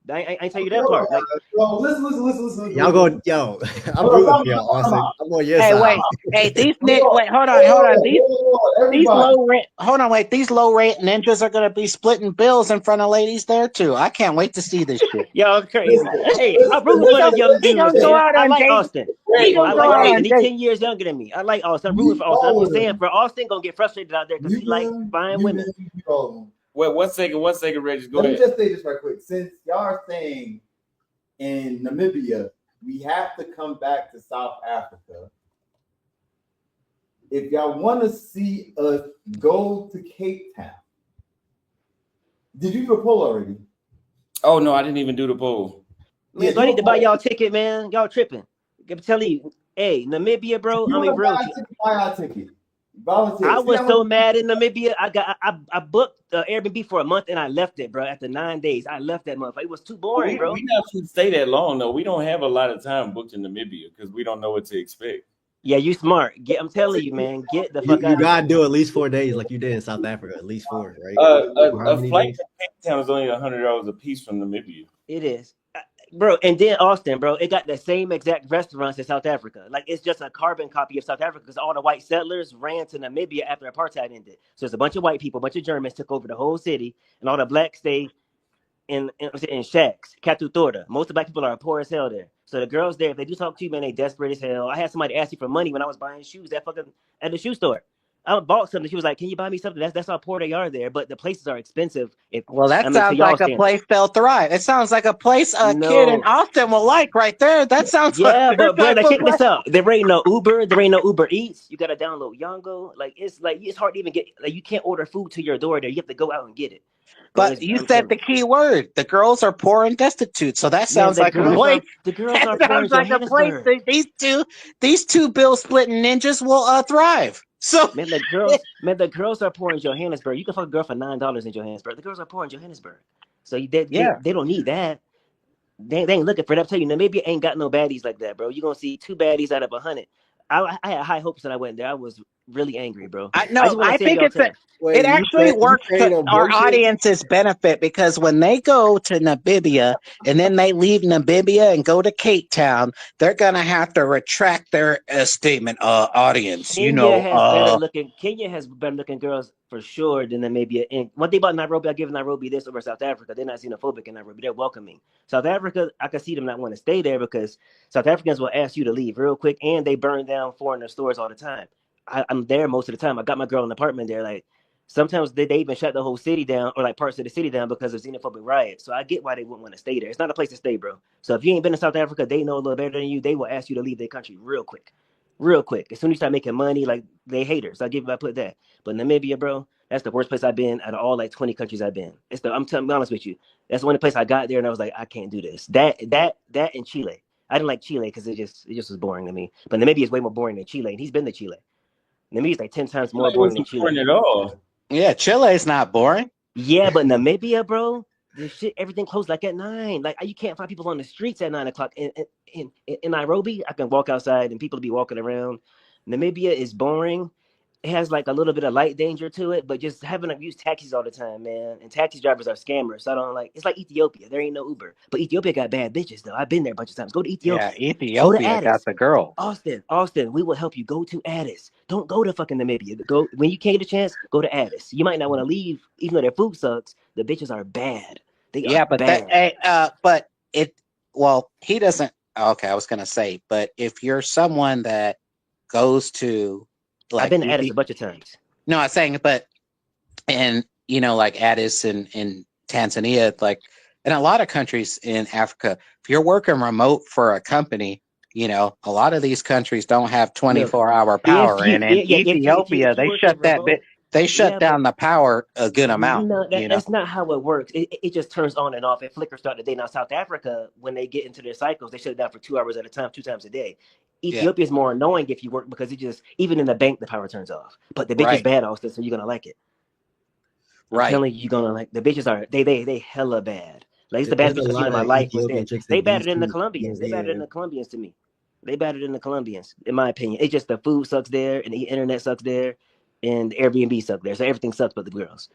I tell you that part. Like, Yo, listen. Y'all go, yo, I'm rooting for y'all, Austin. I'm on your hey, side. wait, wait, hold on. These Everybody. low rent, hold on, wait, these low rent ninjas are gonna be splitting bills in front of ladies there too. I can't wait to see this shit. y'all crazy. Hey, I'm rooting He for the gonna, young he dudes, gonna go man. out I on like dates. Austin. He gonna I go like out Austin. on He's dates. 10 years younger than me. I like Austin. I'm rooting for Austin. I'm just saying, for Austin, gonna get frustrated out there because he like fine women. Wait, 1 second, Reggie. Go Let me ahead. just say this right quick. Since y'all are saying in Namibia, we have to come back to South Africa. If y'all want to see us go to Cape Town, did you do a poll already? Oh no, I didn't even do the poll. Man, do I need to buy y'all a ticket, man? Y'all tripping. I'm telling you, hey, Namibia, bro. I mean, real with you. Buy our ticket. Volunteer. I was so mad in Namibia. I booked Airbnb for a month and I left it, bro. After 9 days, I left that month. It was too boring, bro. We not to stay that long though. We don't have a lot of time booked in Namibia because we don't know what to expect. Yeah, you smart. I'm telling you, man. Get the fuck out You of gotta there. do at least 4 days like you did in South Africa. At least 4, right? A flight to Cape Town is only $100 a piece from Namibia. It is. Bro, and then Austin, bro, it got the same exact restaurants as South Africa. Like, it's just a carbon copy of South Africa because all the white settlers ran to Namibia after apartheid ended. So it's a bunch of white people, a bunch of Germans took over the whole city, and all the blacks stay in shacks, Katutora. Most of the black people are poor as hell there. So the girls there, if they do talk to you, man, they desperate as hell. I had somebody ask you for money when I was buying shoes at the shoe store. I bought something. She was like, "Can you buy me something?" That's how poor they are there. But the places are expensive. Well, that To sounds y'all like a standards. place they'll thrive. It sounds like a place a kid in No. Austin will like right there. That sounds like Yeah, their but bro, type like, of check this place. out. There ain't no Uber. There ain't no Uber Eats. You gotta download Yongo. Like it's hard to even get. Like you can't order food to your door there. You have to go out and get it. Bro, But you I'm said telling the you. key word. The girls are poor and destitute. So that Man, sounds like a place. the girls That are poor in sounds like a place Johannesburg. that these two bill splitting ninjas will thrive. So Man, the girls are poor in Johannesburg. You can fuck a girl for $9 in Johannesburg. The girls are poor in Johannesburg. So yeah. they don't need that. They ain't looking for that. I'm telling you, Namibia ain't got no baddies like that, bro. You're gonna see 2 baddies out of 100. I had high hopes when I went there. I was really angry, bro. I just want to I save think y'all time. it Wait, actually you works to saying on our broke shit? audience's benefit because when they go to Namibia and then they leave Namibia and go to Cape Town, they're gonna have to retract their statement. Audience, Kenya has better looking girls for sure than Namibia. And one thing about Nairobi, I give Nairobi this over South Africa. They're not xenophobic in Nairobi. They're welcoming. South Africa, I can see them not want to stay there because South Africans will ask you to leave real quick, and they burn down foreigner stores all the time. I'm there most of the time. I got my girl in an apartment there. Like sometimes they even shut the whole city down or like parts of the city down because of xenophobic riots. So I get why they wouldn't want to stay there. It's not a place to stay, bro. So if you ain't been to South Africa, they know a little better than you. They will ask you to leave their country real quick. Real quick. As soon as you start making money, like they haters. I put that. But Namibia, bro, that's the worst place I've been out of all like 20 countries I've been. I'm telling be honest with you. That's the only place I got there and I was like, I can't do this. That and Chile. I didn't like Chile because it just was boring to me. But Namibia is way more boring than Chile, and he's been to Chile. Namibia is like 10 times more It boring than wasn't Chile. boring at all. Yeah, Chile's not boring. Yeah, but Namibia, bro, the shit, everything closed like at 9. Like you can't find people on the streets at 9 o'clock. In Nairobi, I can walk outside and people be walking around. Namibia is boring. It has like a little bit of light danger to it, but just having to use taxis all the time, man. And taxi drivers are scammers. So I don't like. It's like Ethiopia. There ain't no Uber, but Ethiopia got bad bitches though. I've been there a bunch of times. Go to Yeah, Ethiopia. Go to Ethiopia got Addis. the girl. Austin, we will help you. Go to Addis. Don't go to fucking Namibia. Go when you can't get a chance. Go to Addis. You might not want to leave, even though their food sucks. The bitches are bad. They Yeah, are but bad. but it. Well, he doesn't. Okay, I was gonna say, but if you're someone that goes to I've like been to Addis a bunch of times. no, I'm saying, but and like Addis in Tanzania, like in a lot of countries in Africa, if you're working remote for a company, a lot of these countries don't have No, 24-hour power, and in Ethiopia if you they work in shut that bit. remote, They shut yeah, down but the power a good amount. no, that's not how it works. It just turns on and off. It flickers throughout the day. Now, South Africa, when they get into their cycles, they shut it down for 2 hours at a time, 2 times a day. Yeah, Ethiopia is more annoying if you work because it just, even in the bank, the power turns off. But the bitch is right, bad, Austin, so you're going to like it. I'm right. telling you, you're going to like the bitches are, they hella bad. Like, it's the There's baddest a bitch I've seen lot in my of life was there. Ethiopian chicks They in better than the DC. Colombians. They better than Yeah. the Colombians to me. They better than the Colombians, in my opinion. It's just the food sucks there, and the internet sucks there, and the Airbnb sucks there. So everything sucks but the girls.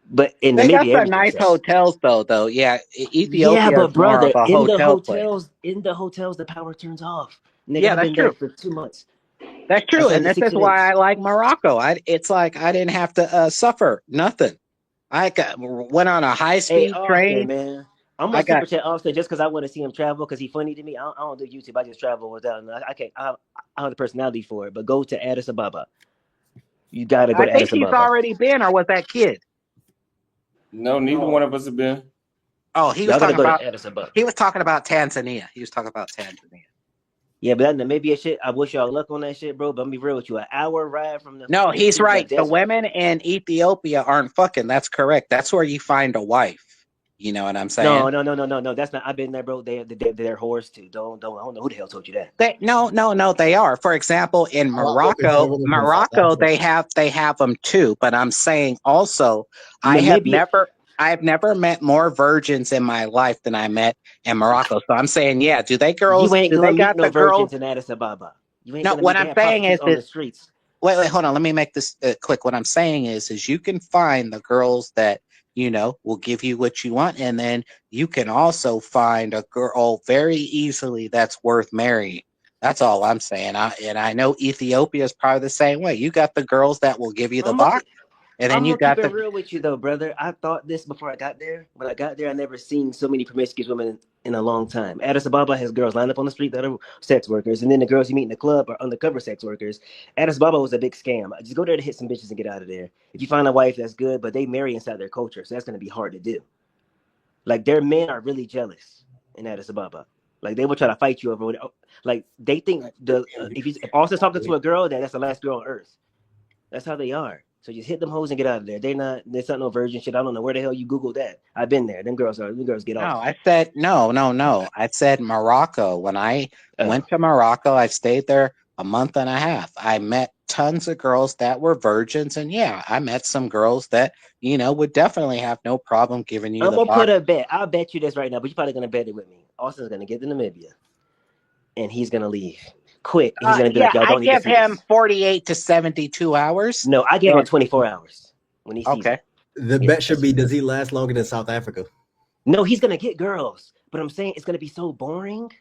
But in They got Namibia, some everything nice sucks. hotels though. Yeah, Yeah, Ethiopia is but more of brother, a hotel place. in the hotels, the power turns off. Nigga, Yeah, I've that's been there true. for 2 months. That's I true, still had and the this is 16 why inch. I like Morocco. It's like I didn't have to suffer nothing. Went on a high Hey, speed Austin, train. man. I'm I gonna super got chat Austin just because I want to see him travel because he's funny to me. I don't do YouTube. I just travel without. I can't. I have the personality for it. But go to Addis Ababa. You gotta go I to think Addis he's Ababa. already been, or was that kid? No, neither one of us have been. Oh, Y'all gotta go to Addis Ababa. he was talking about Tanzania. He was talking about Tanzania. Yeah, but that Namibia shit. I wish y'all luck on that shit, bro. But I'm be real with you. An hour ride from No, he's the right. The desert. women in Ethiopia aren't fucking. That's correct. That's where you find a wife. You know what I'm saying? No. That's not. I've been there, bro. They're whores too. Don't. I don't know who the hell told you that. No, they are. For example, in A lot more Morocco, conservative than South Africa. they have them too. But I'm saying also, I have Namibia. never met more virgins in my life than I met in Morocco. So I'm saying, yeah, do they You girls? ain't Do they gonna meet got no the girls? virgins in Addis Ababa. You ain't No, gonna what meet. They I'm have saying is prostitutes on that the streets. wait, hold on. Let me make this quick. What I'm saying is you can find the girls that will give you what you want, and then you can also find a girl very easily that's worth marrying. That's all I'm saying. I know Ethiopia is probably the same way. You got the girls that will give you the I'm gonna box, and then I'm you gonna keep got it the real with you though, brother. I thought this before I got there. When I got there, I never seen so many promiscuous women in a long time. Addis Ababa has girls lined up on the street that are sex workers, and then the girls you meet in the club are undercover sex workers. Addis Ababa was a big scam. Just go there to hit some bitches and get out of there. If you find a wife, that's good, but they marry inside their culture, so that's gonna be hard to do. Like their men are really jealous in Addis Ababa. Like they will try to fight you over. Like they think if Austin's talking to a girl, that's the last girl on earth. That's how they are. So just hit them hoes and get out of there. There's not no virgin shit. I don't know where the hell you Googled that. I've been there. Them girls get no. off. I said no. I said Morocco. When I Oh. went to Morocco, I stayed there a month and a half. I met tons of girls that were virgins, and yeah, I met some girls that would definitely have no problem giving you I'm the gonna put box. a bet. I'll bet you this right now, but you're probably gonna bet it with me. Austin's gonna get to Namibia and he's gonna leave quick. And he's gonna be Yeah, like, y'all I don't need to give see him this. 48 to 72 hours. No, I give him And 24 hours when he sees okay. it. The bet should be: does he last longer than South Africa? No, he's gonna get girls. But I'm saying it's gonna be so boring,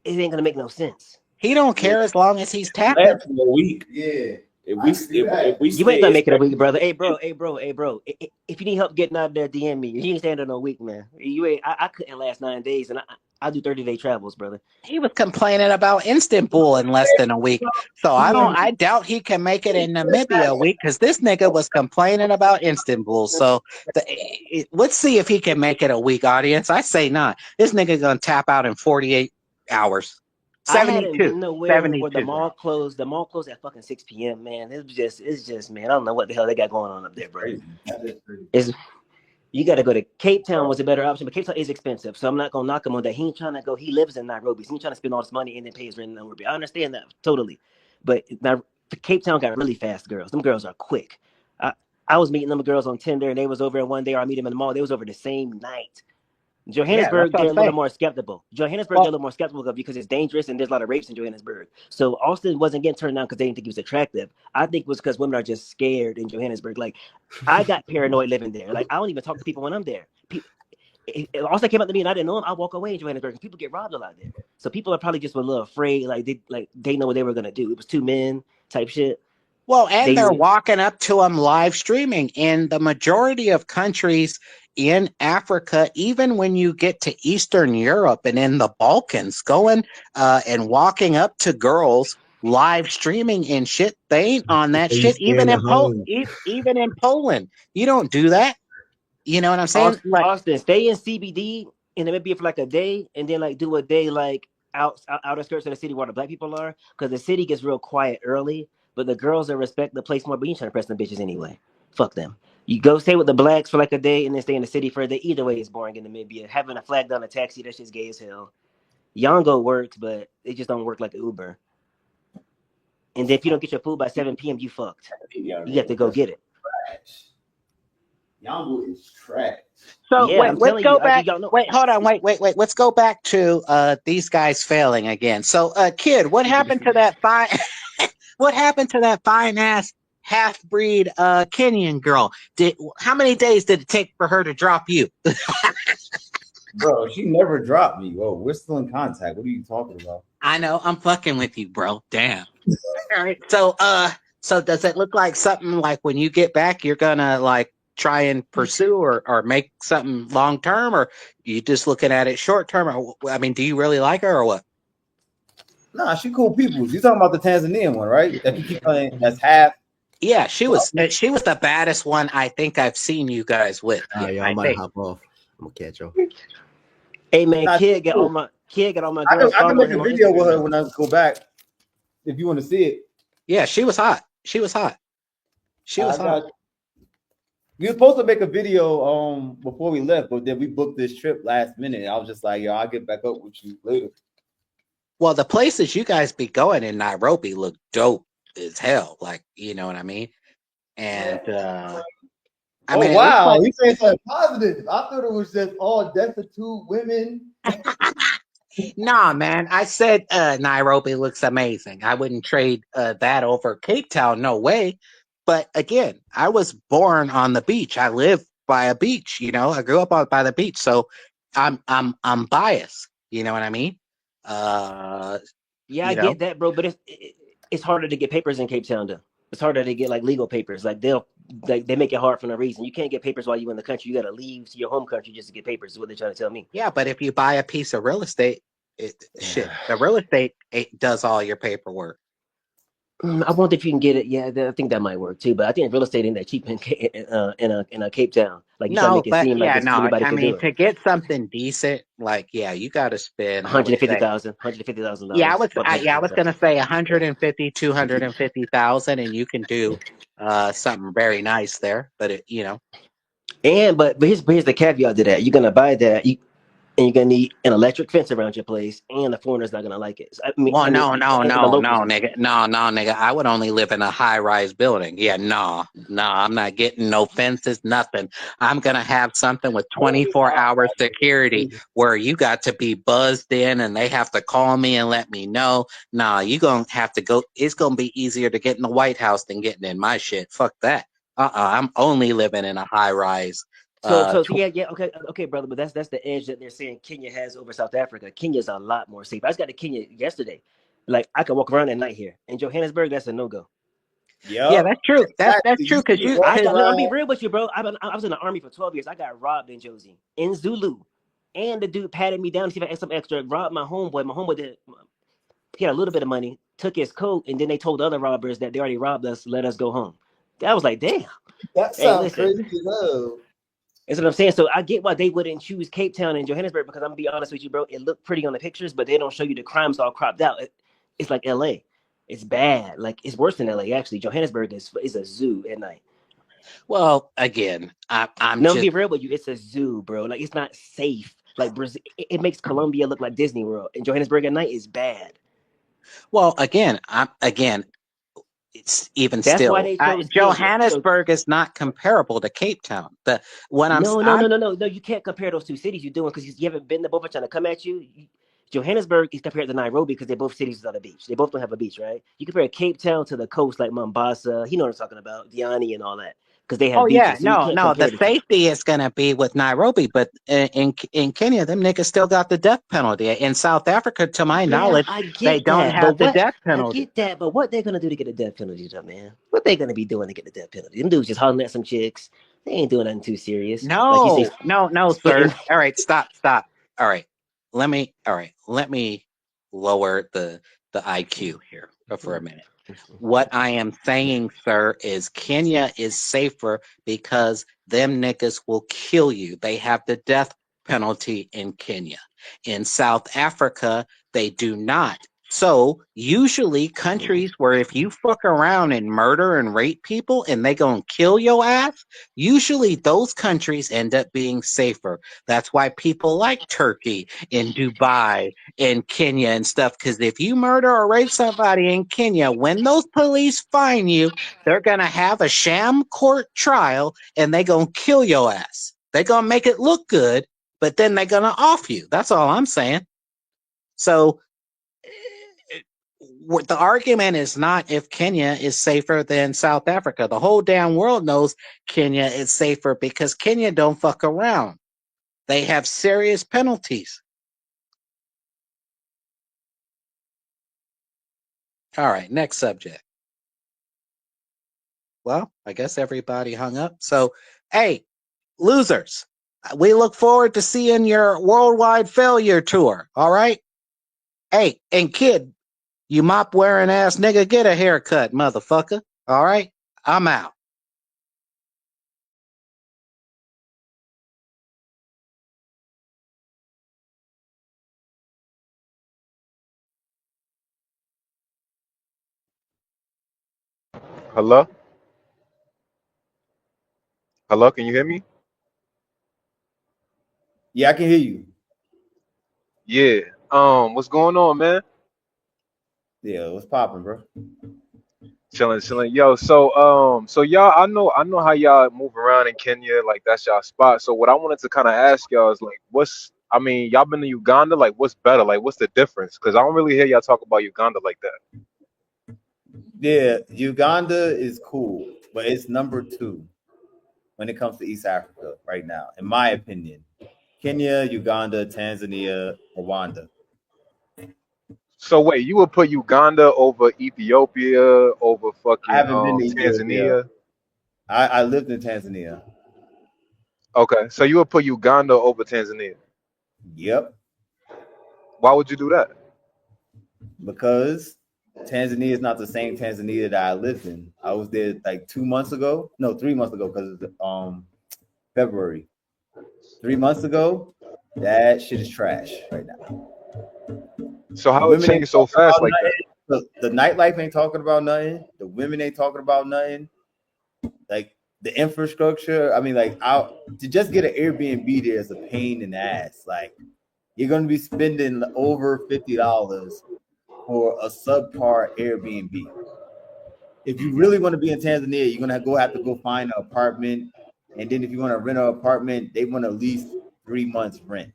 it ain't gonna make no sense. He don't care as long as he's tapping. Last for a week. Yeah, If I we can do that. if we You ain't stay, gonna make it a week, brother. Hey, bro. If you need help getting out there, DM me. You ain't staying there no week, man. You ain't. I couldn't last 9 days, and I do 30-day travels, brother. He was complaining about Istanbul in less than a week. So I doubt he can make it in Namibia a week because this nigga was complaining about Istanbul. So let's see if he can make it a week, audience. I say not. This nigga gonna tap out in 48 hours. I hadn't 72. been nowhere where the 72. mall closed. The mall closed at fucking 6 p.m. Man, it's just, man. I don't know what the hell they got going on up there, bro. crazy. It's You got to go to Cape Town was a better option, but Cape Town is expensive. So I'm not going to knock him on that. He ain't trying to go. He lives in Nairobi. So he ain't trying to spend all this money and then pay his rent in Nairobi. I understand that totally. But now, Cape Town got really fast girls. Them girls are quick. I, I was meeting them girls on Tinder and they was over in one day, or I meet them in the mall. They was over the same night. Yeah, that's Johannesburg, what they're I'm a little saying. more skeptical. Johannesburg, they're a Well, little more skeptical of because it's dangerous and there's a lot of rapes in Johannesburg. So Austin wasn't getting turned down because they didn't think he was attractive. I think it was because women are just scared in Johannesburg. Like, I got paranoid living there. Like, I don't even talk to people when I'm there. If Austin came up to me and I didn't know him, I walk away in Johannesburg. People get robbed a lot there. So people are probably just a little afraid. They know what they were gonna do. It was two men type shit. well, and They they're knew. walking up to them live streaming. In the majority of countries in Africa, even when you get to Eastern Europe and in the Balkans, going and walking up to girls live streaming and shit, they ain't on that They shit. stay in the home. Even in Poland, you don't do that. You know what I'm saying? Like, Austin, stay in CBD and then maybe for like a day, and then like do a day like outer skirts of the city where the black people are, because the city gets real quiet early, but the girls that respect the place more. But you trying to press them bitches anyway. Fuck them. You go stay with the blacks for like a day and then stay in the city for a day. Either way, it's boring in Namibia. Having a flag down a taxi, that shit's gay as hell. Yongo works, but it just don't work like Uber. And then if you don't get your food by 7 p.m., you fucked. You have to go get it. Trash. Yongo is trash. so Yeah, wait, I'm let's telling go you. back. Y'all know. Wait, hold on. Wait. Let's go back to these guys failing again. So, kid, what happened to that fine? What happened to that fine ass half breed Kenyan girl? How many days did it take for her to drop you? Bro, she never dropped me. Whoa, we're still in contact. What are you talking about? I know, I'm fucking with you, bro. Damn. All right. So does it look like something like when you get back, you're gonna like try and pursue or make something long term, or you just looking at it short term? Or I mean, do you really like her or what? Nah, she cool people. You talking about the Tanzanian one, right? That you keep playing that's half. Yeah, she was the baddest one I think I've seen you guys with. All Yeah, right, y'all, I I'm about to think. hop off. I'm gonna catch y'all. Hey man, Nah, kid get cool. all my I girls can make following a him on video with Instagram her now. when I go back if you want to see it. Yeah, she was hot. She was hot. She was I hot. got. We were supposed to make a video before we left, but then we booked this trip last minute. I was just like, yo, I'll get back up with you later. Well, the places you guys be going in Nairobi look dope as hell. Like, you know what I mean? And I Oh mean, it looks wow, like you saying something positive. I thought it was just all destitute women. nah, man. I said Nairobi looks amazing. I wouldn't trade that over Cape Town, no way. But again, I was born on the beach. I live by a beach. You know, I grew up by the beach, so I'm biased. You know what I mean? Uh, Yeah, I you know. get that, bro. But it's harder to get papers in Cape Town, though. It's harder to get like legal papers. Like they make it hard for no reason. You can't get papers while you're in the country. You got to leave to your home country just to get papers. Is what they're trying to tell me. Yeah, but if you buy a piece of real estate, shit, the real estate it does all your paperwork. I wonder if you can get it. Yeah, I think that might work too. But I think real estate ain't that cheap in a Cape Town. Like you try to No, make it but seem like yeah, it's no. anybody I can do mean, it. to get something decent, like yeah, you got to spend. I would say, $150,000. About yeah, I was 150,000. gonna say 150, 250,000, and you can do something very nice there. But But here's the caveat to that. You're gonna buy that. And you're gonna need an electric fence around your place, and the foreigner's not gonna like it. So, well, no, and the locals. nigga, no, nigga. I would only live in a high-rise building. Yeah, no, I'm not getting no fences, nothing. I'm gonna have something with 24-hour security where you got to be buzzed in, and they have to call me and let me know. Nah, you gonna have to go. It's gonna be easier to get in the White House than getting in my shit. Fuck that. I'm only living in a high-rise. So yeah, okay, brother. But that's the edge that they're saying Kenya has over South Africa. Kenya's a lot more safe. I just got to Kenya yesterday. Like I could walk around at night here in Johannesburg. That's a no go. Yeah, Yup. that's true. That's Exactly. true You because can you walk Let me be around. real with you, bro. I was in the army for 12 years. I got robbed in Josie, in Zulu, and the dude patted me down to see if I had some extra. Robbed my homeboy. My homeboy did. He had a little bit of money. Took his coat, and then they told the other robbers that they already robbed us. Let us go home. I was like, damn. That Hey, sounds listen. crazy as hell. That's what I'm saying. So I get why they wouldn't choose Cape Town and Johannesburg because I'm gonna be honest with you, bro. It looked pretty on the pictures, but they don't show you the crimes all cropped out. It's like LA. It's bad. Like it's worse than LA actually. Johannesburg is a zoo at night. Well, again, I'm No, I'm just be real with you. It's a zoo, bro. Like it's not safe. Like Brazil, it makes Colombia look like Disney World, and Johannesburg at night is bad. well again. It's even That's why still they chose Kenya. So Johannesburg is not comparable to Cape Town. The what no, no, no, I'm no, no, no. You can't compare those two cities you're doing because you haven't been. They're both trying to come at you. Johannesburg is compared to Nairobi because they're both cities without a beach. They both don't have a beach, right? You compare Cape Town to the coast like Mombasa, you know what I'm talking about, Diani and all that, because they have Oh yeah, beaches. So you no, can't no. The compare the two. safety is going to be with Nairobi, but in Kenya, them niggas still got the death penalty. In South Africa, to my Yeah, knowledge, I they get don't that, have but the what death I penalty. get that, but what they're gonna do to get a death penalty, though, man? What they gonna be doing to get the death penalty? Them dudes just hollering at some chicks. They ain't doing nothing too serious. Like you say, No, no, no, spitting. sir. All right, stop. All right, let me lower the IQ here for a minute. What I am saying, sir, is Kenya is safer because them niggas will kill you. They have the death penalty in Kenya. In South Africa, they do not. So usually countries where if you fuck around and murder and rape people and they gonna kill your ass, usually those countries end up being safer. That's why people like Turkey and Dubai in Kenya and stuff. Because if you murder or rape somebody in Kenya, when those police find you, they're gonna have a sham court trial and they gonna kill your ass. They gonna make it look good, but then they're gonna off you. That's all I'm saying. So what the argument is not if Kenya is safer than South Africa. The whole damn world knows Kenya is safer because Kenya don't fuck around. They have serious penalties. All right, next subject. Well, I guess everybody hung up. So, hey, losers, we look forward to seeing your worldwide failure tour. All right. Hey, and kid, you mop wearing ass nigga, get a haircut, motherfucker. All right. I'm out. Hello? Hello, can you hear me? Yeah, I can hear you. Yeah. What's going on, man? Yeah, what's popping, bro? Chilling, chilling. Yo, so y'all, I know how y'all move around in Kenya, like that's y'all spot. So what I wanted to kind of ask y'all is like, I mean, y'all been to Uganda, like what's better? Like what's the difference? Because I don't really hear y'all talk about Uganda like that. Yeah, Uganda is cool, but it's number two when it comes to East Africa right now, in my opinion. Kenya, Uganda, Tanzania, Rwanda. So wait, you would put Uganda over Ethiopia, over I fucking haven't been to Ethiopia. Tanzania? I lived in Tanzania. Okay, so you would put Uganda over Tanzania. Yep, Why would you do that? because Tanzania is not the same Tanzania that I lived in. I was there like 2 months ago. No, 3 months ago because it's February. 3 months ago, that shit is trash right now. So The how it women ain't changed so talking fast about like that? nothing. The nightlife ain't talking about nothing. The women ain't talking about nothing. Like the infrastructure. I mean, like to just get an Airbnb there is a pain in the ass. Like you're gonna be spending over $50 for a subpar Airbnb. If you really want to be in Tanzania, you're gonna have to go find an apartment, and then if you want to rent an apartment, they want at least 3 months rent.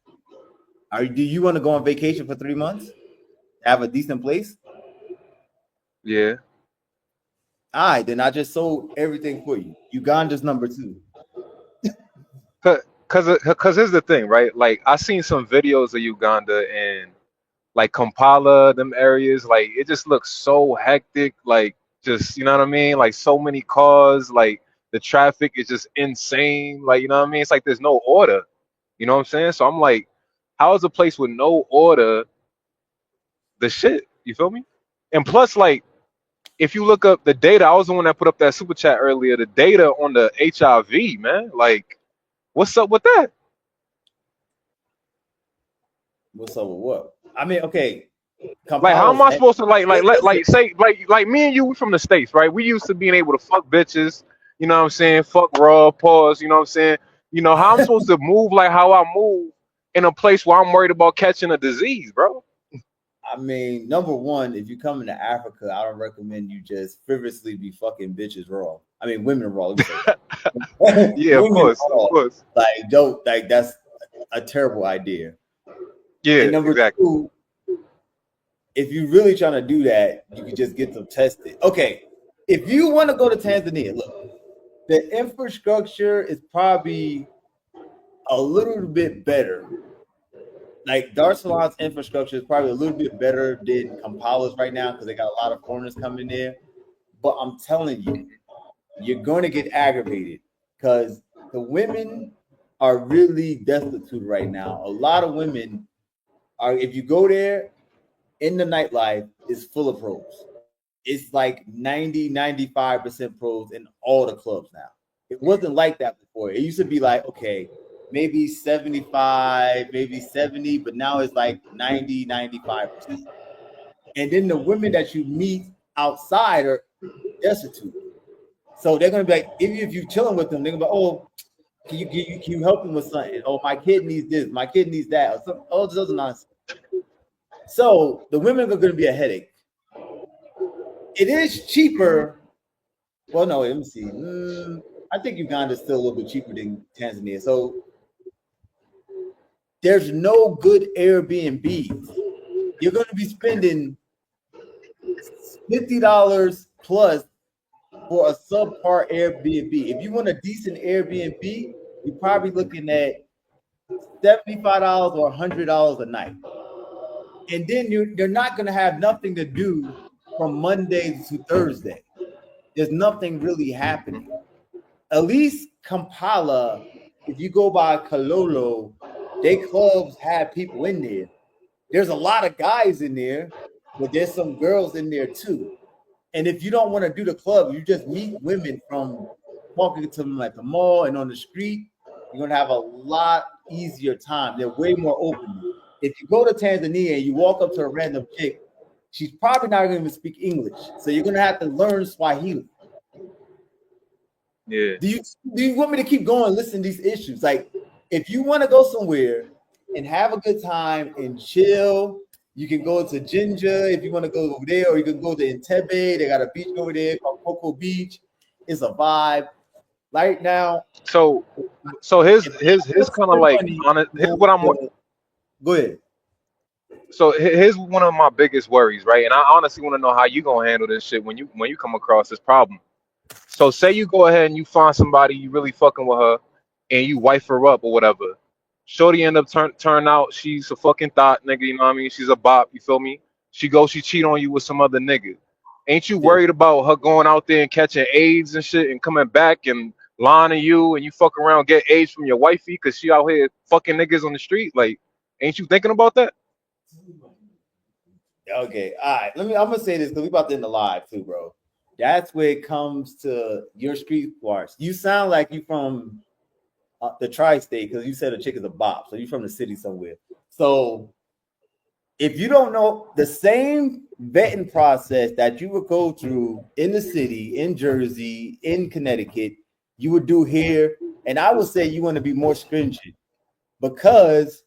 Do you want to go on vacation for 3 months? Have a decent place? Yeah. All right, then I just sold everything for you. Uganda's number two. Cause here's the thing, right? Like I seen some videos of Uganda and like Kampala, them areas, like it just looks so hectic. Like just you know what I mean? Like so many cars, like the traffic is just insane. Like you know what I mean? It's like there's no order. You know what I'm saying? So I'm like, how is a place with no order the shit? You feel me? And plus, like if you look up the data, I was the one that put up that super chat earlier. The data on the HIV, man, like what's up with that? What's up with what? I mean, okay, Like, how am Kampala's I supposed to listen, like say like me and you we from the states, right? We used to being able to fuck bitches, You know what I'm saying? Fuck raw pause. You know what I'm saying? You know how I'm supposed to move like how I move in a place where I'm worried about catching a disease, bro. I mean, number one, if you come into Africa, I don't recommend you just frivolously be fucking bitches raw. I mean, women raw. Let me say that. Yeah, of Women course, of raw. course. Like, don't, like, that's a terrible idea. Yeah, And number exactly. two, if you're really trying to do that, you can just get them tested. Okay, if you want to go to Tanzania, look, the infrastructure is probably a little bit better. Like Dar es Salaam's infrastructure is probably a little bit better than Kampala's right now because they got a lot of foreigners coming there. But I'm telling you, you're going to get aggravated because the women are really destitute right now. A lot of women are, if you go there in the nightlife, is full of pros. It's like 90-95% pros in all the clubs now. It wasn't like that before. It used to be like, okay, maybe 75, maybe 70, but now it's like 90-95%. And then the women that you meet outside are destitute. So they're gonna be like, even if you're chilling with them, they're gonna be, oh, can you help them with something? Oh, my kid needs this, my kid needs that, or some all this other nonsense. So the women are gonna be a headache. It is cheaper. Well, no, let me see. I think Uganda is still a little bit cheaper than Tanzania. So there's no good Airbnbs. You're going to be spending $50 plus for a subpar Airbnb. If you want a decent Airbnb, you're probably looking at $75 or $100 a night. And then you're not going to have nothing to do from Monday to Thursday. There's nothing really happening. At least Kampala, if you go by Kalolo, they clubs have people in there. There's a lot of guys in there, but there's some girls in there too. And if you don't want to do the club, you just meet women from talking to them at the mall and on the street, you're going to have a lot easier time. They're way more open. If you go to Tanzania and you walk up to a random chick, she's probably not going to speak English. So you're going to have to learn Swahili. Yeah. Do you want me to keep going? Listen to these issues. Like, if you want to go somewhere and have a good time and chill, you can go to Jinja if you want to go over there, or you can go to Entebbe. They got a beach over there called Cocoa Beach. It's a vibe. Right now, So his kind of like honest. Here's what I'm. Go ahead. So here's one of my biggest worries, right? And I honestly want to know how you gonna handle this shit when you come across this problem. So say you go ahead and you find somebody you really fucking with her, and you wife her up or whatever. Shorty end up turn out she's a fucking thought nigga. You know what I mean? She's a bop. You feel me? She cheat on you with some other nigga. Ain't you worried about her going out there and catching AIDS and shit and coming back and lying to you and you fuck around get AIDS from your wifey because she out here fucking niggas on the street? Like, ain't you thinking about that? Okay, all right. I'm gonna say this because we about to end the live too, bro. That's where it comes to your street parts. You sound like you from the tri-state because you said a chick is a bop, so you're from the city somewhere. So if you don't know the same vetting process that you would go through in the city, in Jersey, in Connecticut, you would do here, and I would say you want to be more stringent because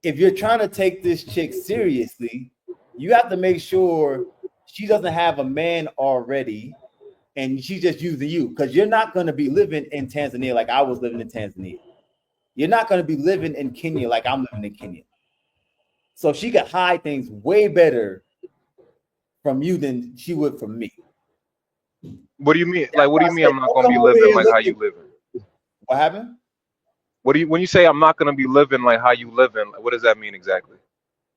if you're trying to take this chick seriously, you have to make sure she doesn't have a man already and she's just using you, because you're not going to be living in Tanzania like I was living in Tanzania. You're not going to be living in Kenya like I'm living in Kenya. So she could hide things way better from you than she would from me. What do you mean? Like, what do you mean I'm not gonna be living like how you living? What happened? When you say I'm not gonna be living like how you living? Like, what does that mean exactly?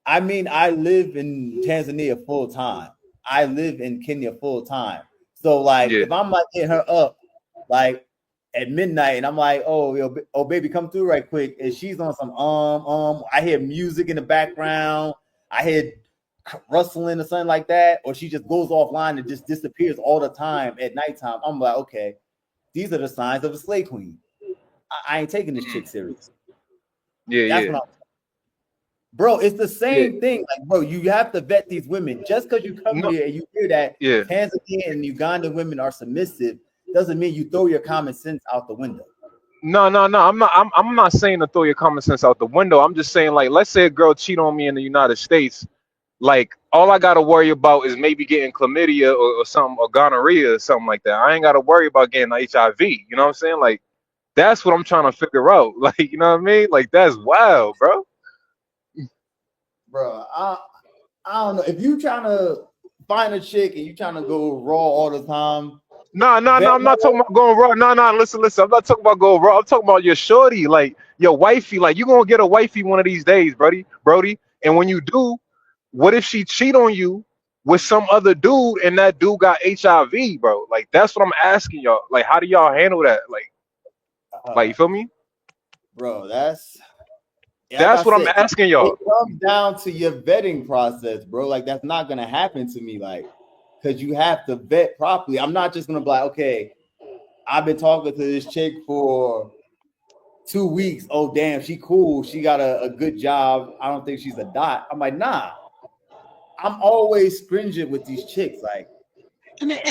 I mean, I live in Tanzania full time. I live in Kenya full time. So like, if I'm like hitting her up like at midnight and I'm like, oh baby, come through right quick, and she's on some I hear music in the background, I hear rustling or something like that, or she just goes offline and just disappears all the time at nighttime, I'm like, okay, these are the signs of a slave queen. I ain't taking this chick serious. That's what I'm. Bro, it's the same thing. Like, bro, you have to vet these women. Just because you come here and you hear that Tanzania and Ugandan women are submissive doesn't mean you throw your common sense out the window. No. I'm not saying to throw your common sense out the window. I'm just saying, like, let's say a girl cheat on me in the United States. Like, all I gotta worry about is maybe getting chlamydia or something, or gonorrhea or something like that. I ain't gotta worry about getting HIV. You know what I'm saying? Like, that's what I'm trying to figure out. Like, you know what I mean? Like, that's wild, bro. Bro, I don't know. If you trying to find a chick and you trying to go raw all the time, No. bet I'm not talking about going raw. No. Listen. I'm not talking about going raw. I'm talking about your shorty, like your wifey. Like, you gonna get a wifey one of these days, Brody. And when you do, what if she cheat on you with some other dude and that dude got HIV, bro? Like, that's what I'm asking y'all. Like, how do y'all handle that? Like, uh, you feel me? bro, that's like I That's what I'm said, asking it y'all. comes down to your vetting process, bro. Like, that's not gonna happen to me, like, because you have to vet properly. I'm not just gonna be like, okay, I've been talking to this chick for 2 weeks. Oh, damn, she cool. She got a good job. I don't think she's a dot. I'm like, nah. I'm always stringent with these chicks. Like,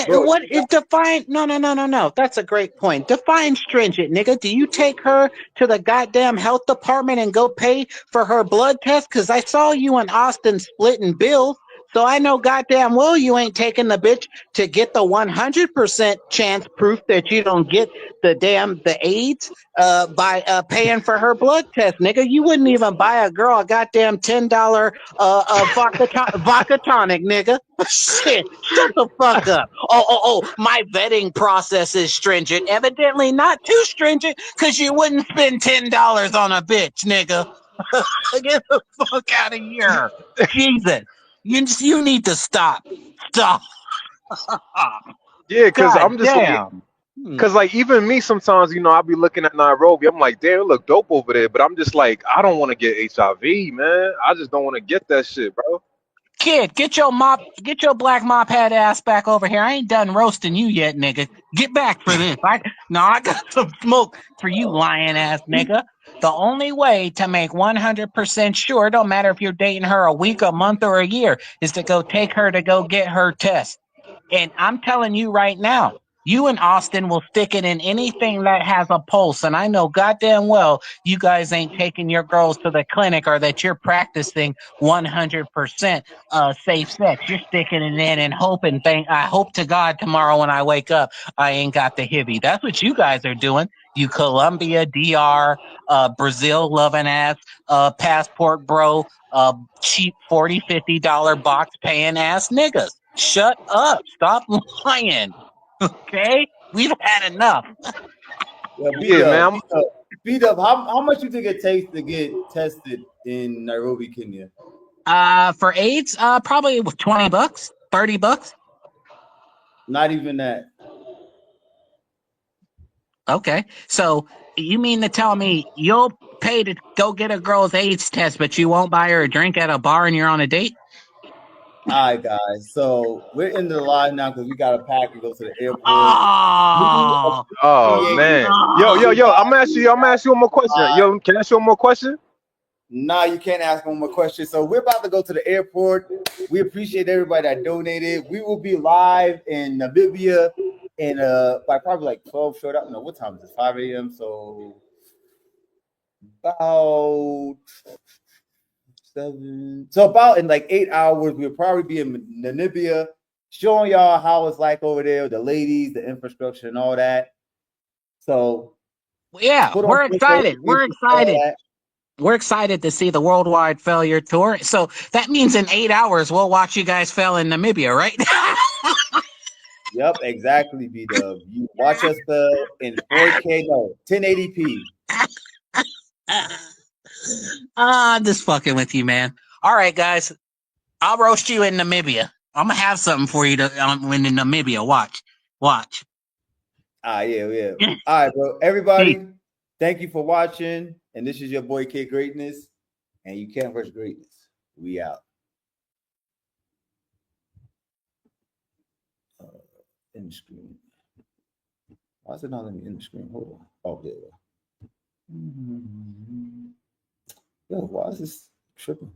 bro, What is define? No. That's a great point. Define stringent, nigga. Do you take her to the goddamn health department and go pay for her blood test? Because I saw you and Austin splitting bills. So I know goddamn well you ain't taking the bitch to get the 100% chance proof that you don't get the AIDS by paying for her blood test, nigga. You wouldn't even buy a girl a goddamn $10 vodka tonic, nigga. Shit, shut the fuck up. My vetting process is stringent. Evidently not too stringent, because you wouldn't spend $10 on a bitch, nigga. Get the fuck out of here. Jesus. You need to stop. Stop. Yeah, cause God I'm just like, damn. Hmm. cause like even me sometimes, I'll be looking at Nairobi. I'm like, damn, it look dope over there. But I'm just like, I don't want to get HIV, man. I just don't want to get that shit, bro. Kid, get your black mop head ass back over here. I ain't done roasting you yet, nigga. Get back for this. I got some smoke for you, lying ass nigga. The only way to make 100% sure, don't matter if you're dating her a week, a month, or a year, is to go take her to go get her test. And I'm telling you right now, you and Austin will stick it in anything that has a pulse. And I know goddamn well you guys ain't taking your girls to the clinic, or that you're practicing 100% safe sex. You're sticking it in and hoping. I hope to God tomorrow when I wake up, I ain't got the hibby. That's what you guys are doing. You Colombia, DR, Brazil loving ass, passport bro, cheap $40, $50 box paying ass niggas. Shut up. Stop lying. Okay? We've had enough. yeah, Yeah, man. B-Dub, how much you think it takes to get tested in Nairobi, Kenya? For AIDS, probably $20, $30. Not even that. Okay. So you mean to tell me you'll pay to go get a girl's AIDS test, but you won't buy her a drink at a bar and you're on a date? All right, guys. So we're in the live now because we got to pack and go to the airport. We Oh, Oh appreciate man. Yo. oh. I'm gonna ask you. I'm gonna ask you one more question. Yo, can I ask you one more question? Nah, you can't ask one more question. So we're about to go to the airport. We appreciate everybody that donated. We will be live in Namibia in by probably like 12 short up. No, what time is it? 5 a.m. So about 7. So about in like 8 hours, we'll probably be in Namibia, showing y'all how it's like over there, the ladies, the infrastructure, and all that. So Yeah, put on we're excited. We're all excited. that. We're excited to see the worldwide failure tour. So that means in 8 hours we'll watch you guys fail in Namibia, right? Yep, exactly, B-Dub. You watch us in 4K, no, 1080p. I'm just fucking with you, man. All right, guys. I'll roast you in Namibia. I'm gonna have something for you to in Namibia. Watch. Yeah. All right, bro. Peace. Everybody, thank you for watching. And this is your boy Kid Greatness. And you can't rush greatness. We out. In the screen. Why is it not letting me in the screen? Hold on. Oh, there we go. Yo, why is this tripping?